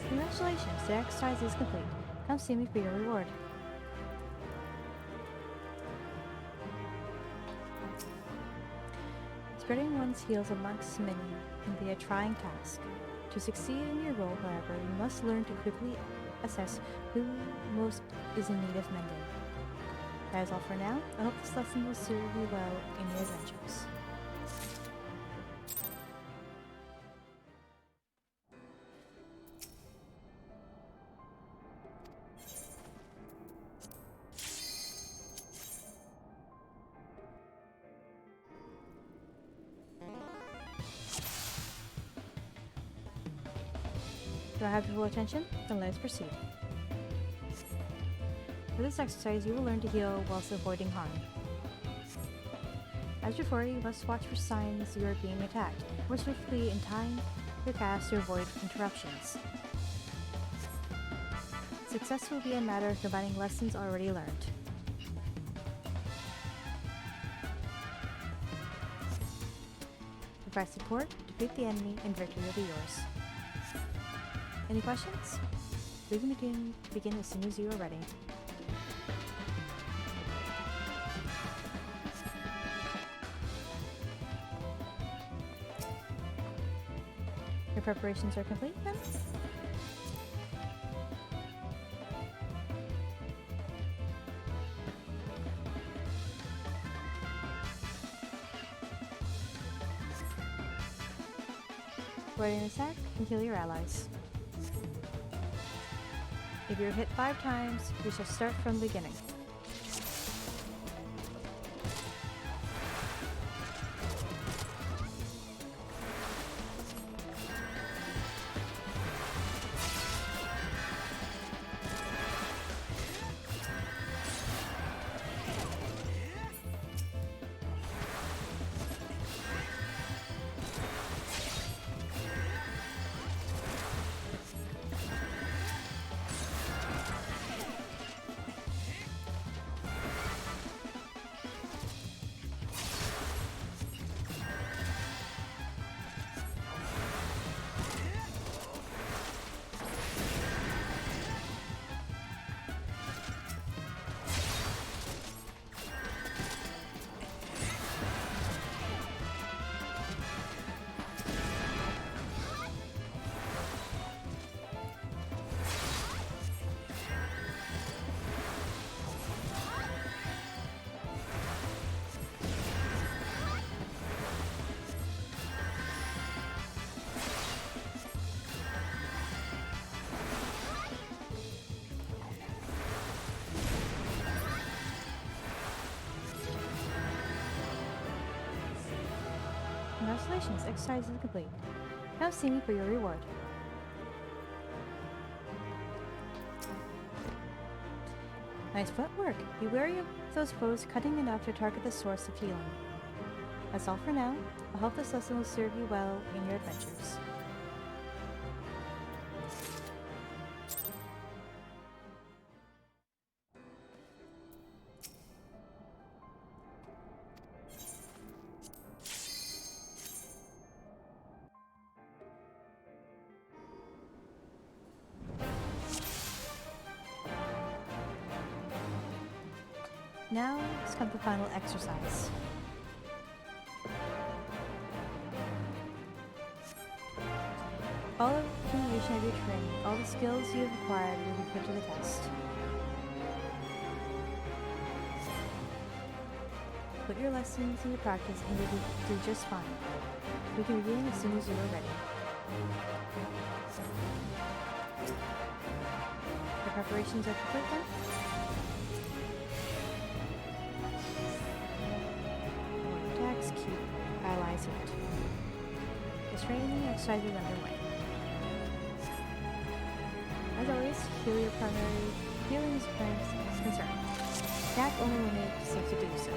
Congratulations, the exercise is complete. Come see me for your reward. Spreading one's heels amongst many can be a trying task. To succeed in your role, however, you must learn to quickly assess who most is in need of mending. That is all for now. I hope this lesson will serve you well in your adventures. Do I have your full attention? Then let's proceed. For this exercise, you will learn to heal whilst avoiding harm. As before, you must watch for signs you are being attacked. More swiftly in time your cast to avoid interruptions. Success will be a matter of combining lessons already learned. Provide support, defeat the enemy, and victory will be yours. Any questions? We can begin as soon as you are ready. Your preparations are complete then? Ready to attack and kill your allies. If you're hit 5 times, we shall start from the beginning. Congratulations, exercise is complete. Now see me for your reward. Nice footwork. Be wary of those foes cutting enough to target the source of healing. That's all for now. I hope this lesson will serve you well in your adventures. Now, let's come to the final exercise. All of the accumulation of your training, all the skills you have acquired will be put to the test. Put your lessons into practice and you'll do just fine. We can begin as soon as you are ready. The preparations are complete then? Keep allies hit. The training exercise is underway. As always, healing is primary concern. Attack only when it is safe to do so.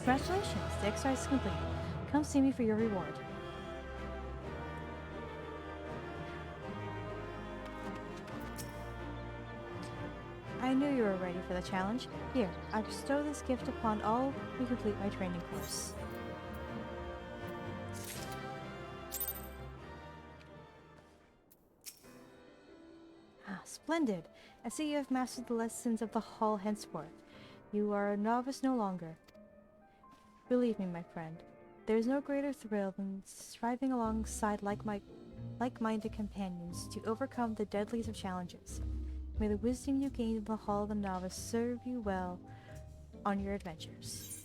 Congratulations, the exercise is complete. Come see me for your reward. I knew you were ready for the challenge. Here, I bestow this gift upon all who complete my training course. Ah, splendid! I see you have mastered the lessons of the hall henceforth. You are a novice no longer. Believe me, my friend, there is no greater thrill than striving alongside like-minded companions to overcome the deadliest of challenges. May the wisdom you gained in the Hall of the Novice serve you well on your adventures.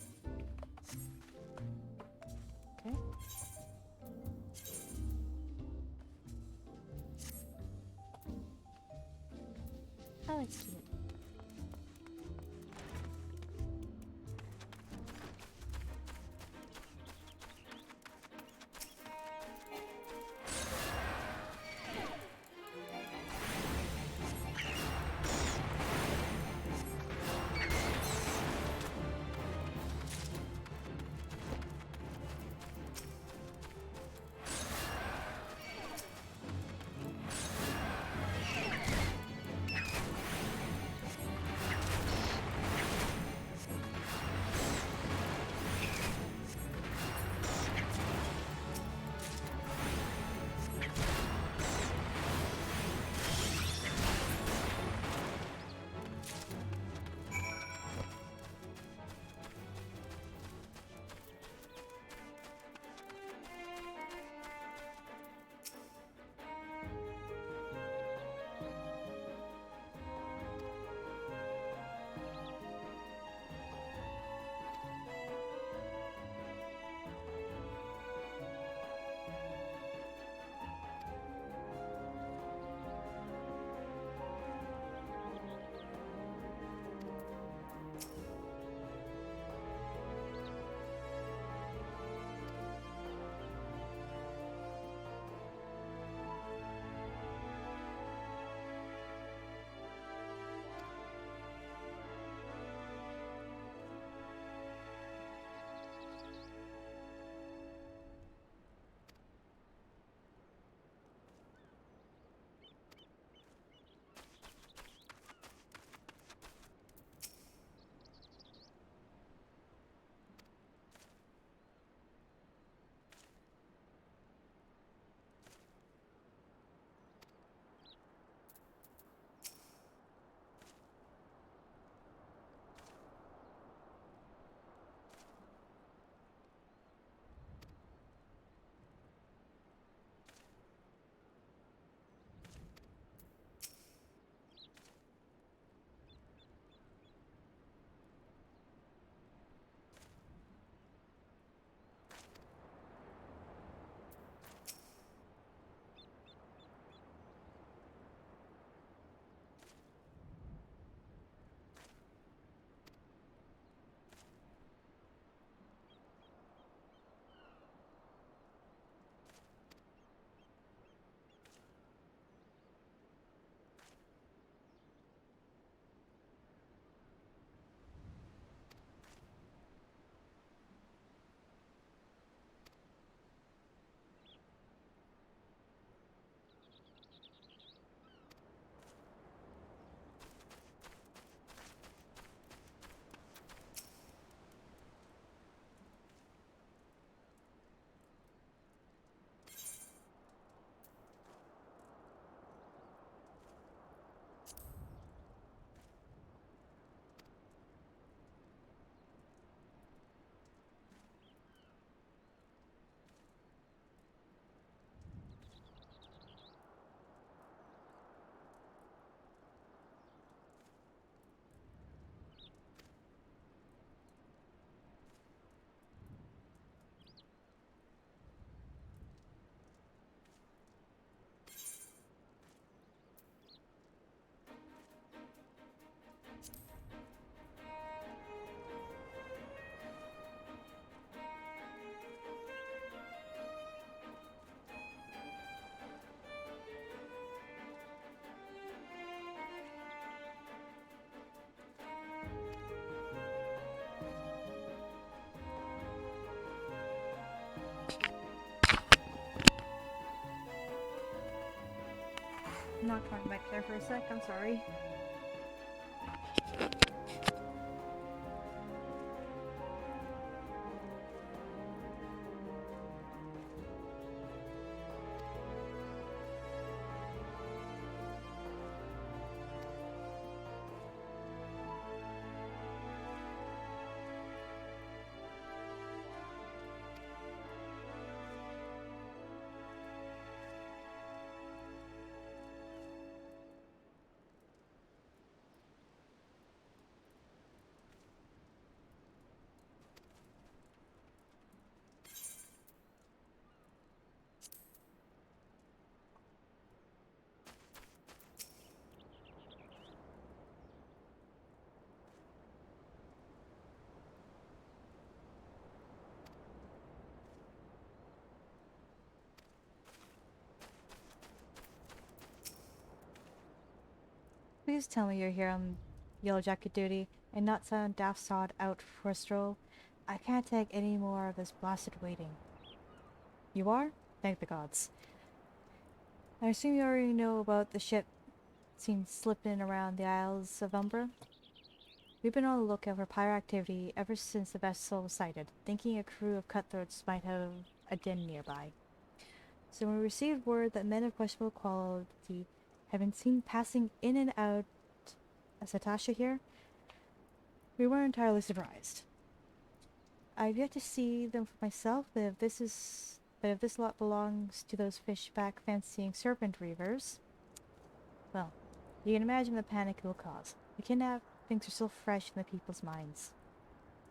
Okay. Oh, that's cute. knocked my mic there for a sec, I'm sorry. Please tell me you're here on Yellow Jacket duty and not some daft sod out for a stroll. I can't take any more of this blasted waiting. You are? Thank the gods. I assume you already know about the ship seen slipping around the Isles of Umbra? We've been on the lookout for pirate activity ever since the vessel was sighted, thinking a crew of cutthroats might have a den nearby. So when we received word that men of questionable quality have been seen passing in and out of Satasha here, we weren't entirely surprised. I've yet to see them for myself, but if this lot belongs to those fishback fancying serpent reavers, well, you can imagine the panic it will cause. The kidnappings are still fresh in the people's minds.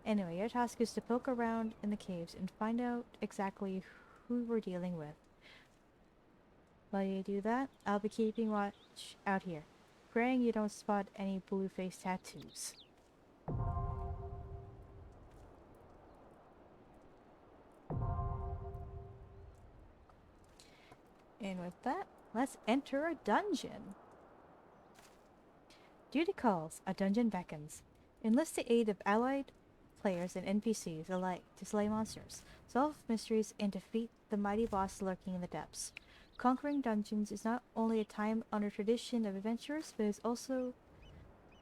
Anyway, your task is to poke around in the caves and find out exactly who we're dealing with. While you do that, I'll be keeping watch out here, praying you don't spot any blue-face tattoos. And with that, let's enter a dungeon. Duty calls, a dungeon beckons. Enlist the aid of allied players and NPCs alike to slay monsters, solve mysteries, and defeat the mighty boss lurking in the depths. Conquering dungeons is not only a time-honored tradition of adventurers, but it also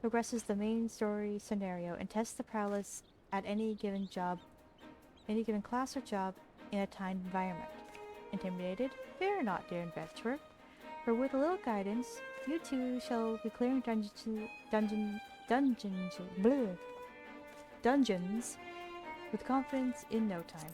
progresses the main story scenario and tests the prowess at any given class or job in a timed environment. Intimidated? Fear not, dear adventurer, for with a little guidance, you too shall be clearing dungeons with confidence in no time.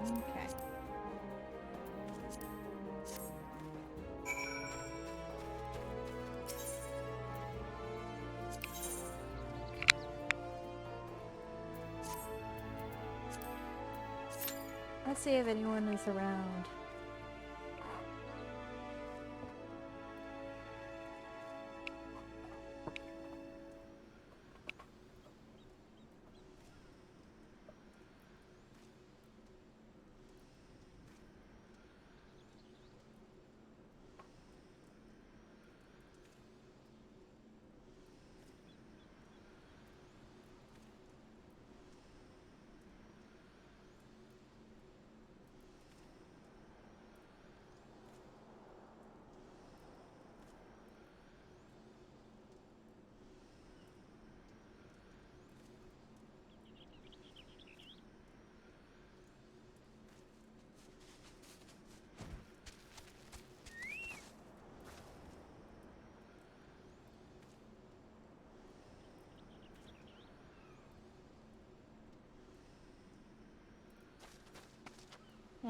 Okay. Let's see if anyone is around.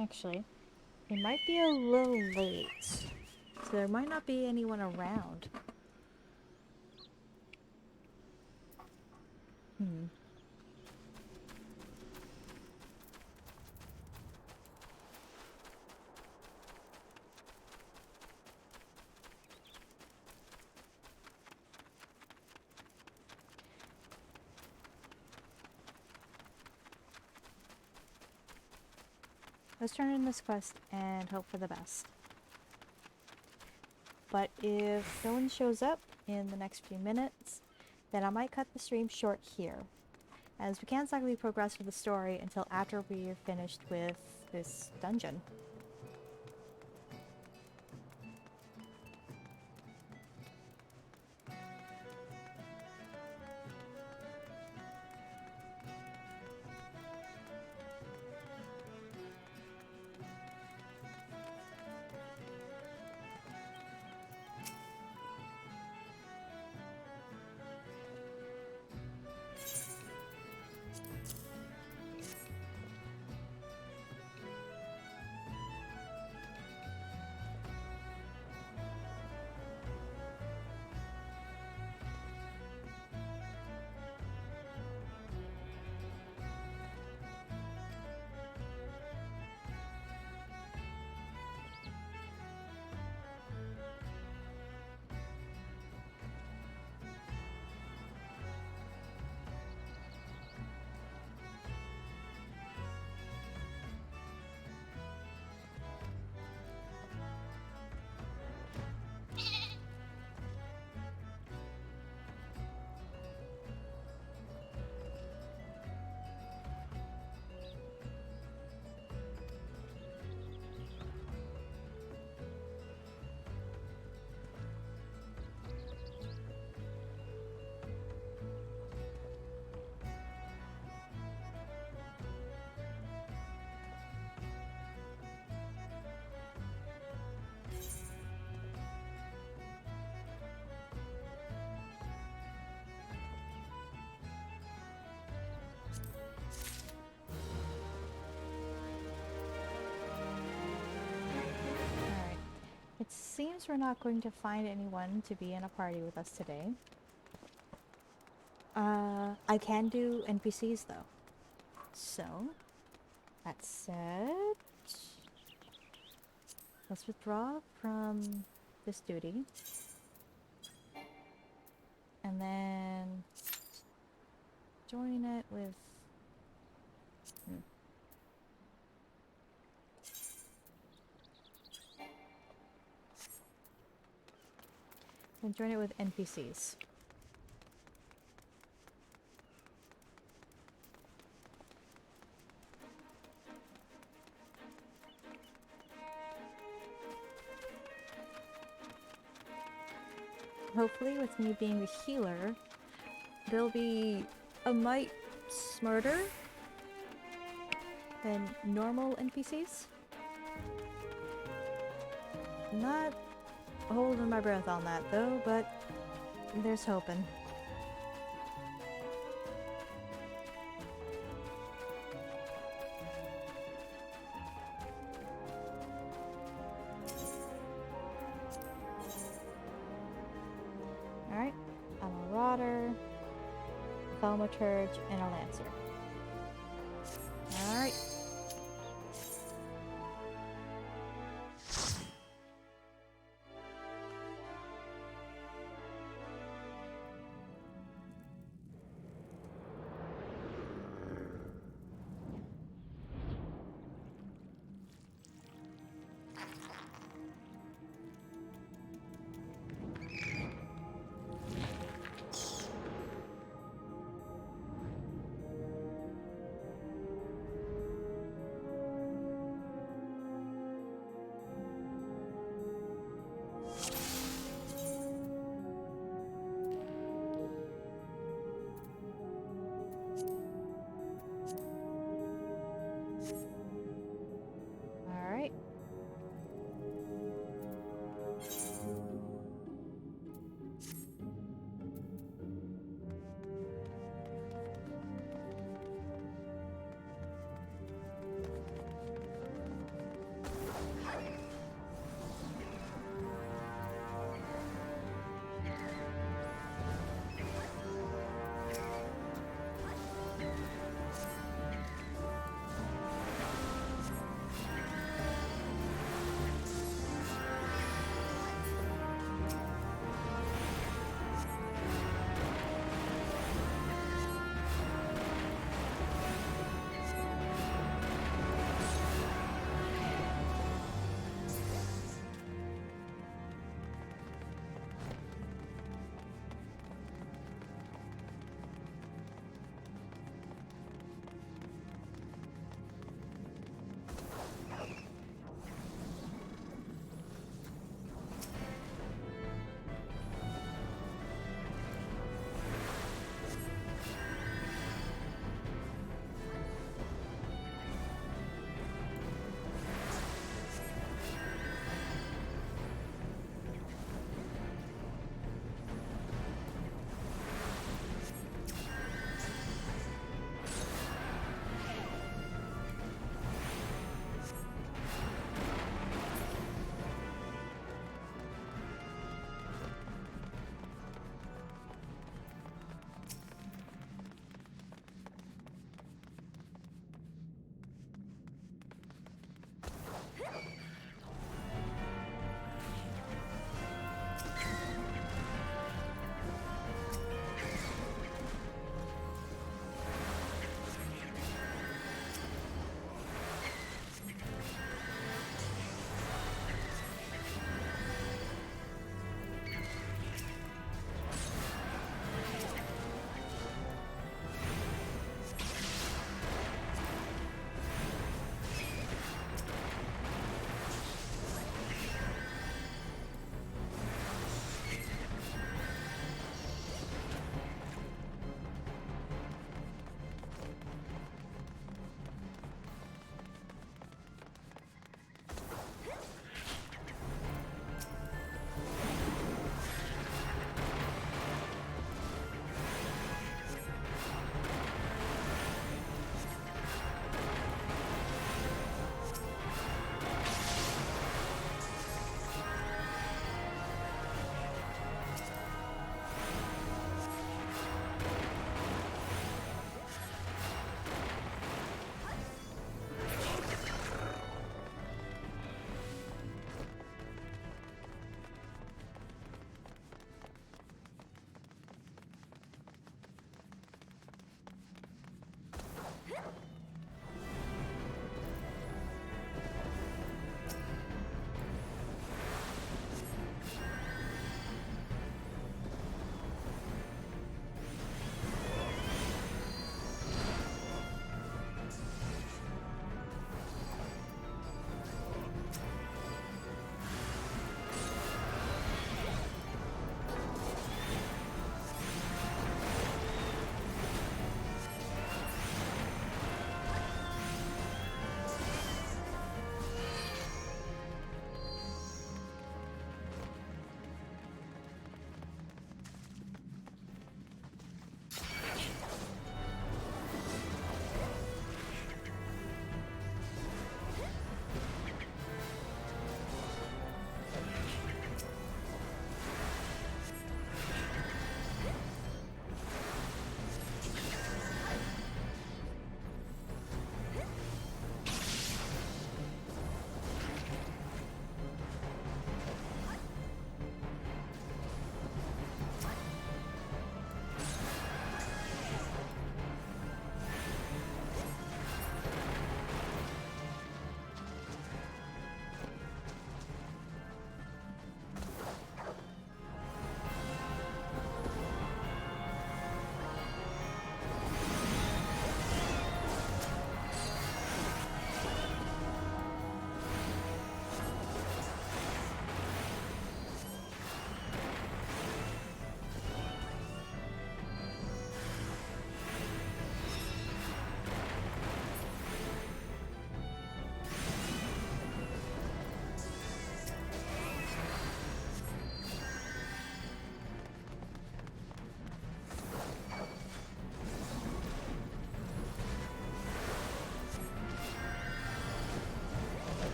Actually, it might be a little late, so there might not be anyone around. Let's turn in this quest and hope for the best. But if no one shows up in the next few minutes, then I might cut the stream short here, as we can't exactly progress with the story until after we are finished with this dungeon. Alright. It seems we're not going to find anyone to be in a party with us today. I can do NPCs though. So, that said, let's withdraw from this duty. And then join it with... And join it with NPCs. Hopefully, with me being the healer, they'll be a mite smarter than normal NPCs. Not holding my breath on that though, but there's hoping. Alright, I'm a Marauder, Thaumaturge, and a Lancer. Alright.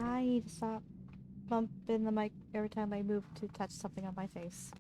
I need to stop bumping the mic every time I move to touch something on my face.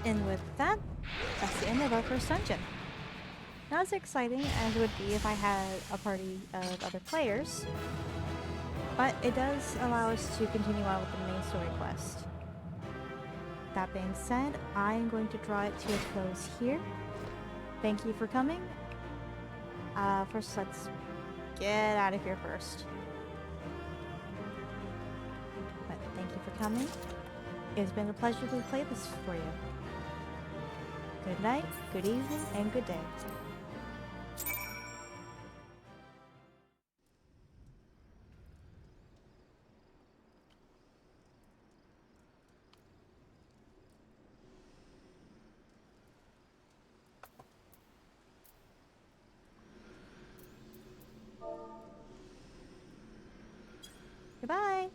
And with that, that's the end of our first dungeon. Not as exciting as it would be if I had a party of other players, but it does allow us to continue on with the main story quest. That being said, I am going to draw it to a close here. Thank you for coming. First, let's get out of here first. But thank you for coming. It's been a pleasure to play this for you. Good night, good evening, and good day. Goodbye!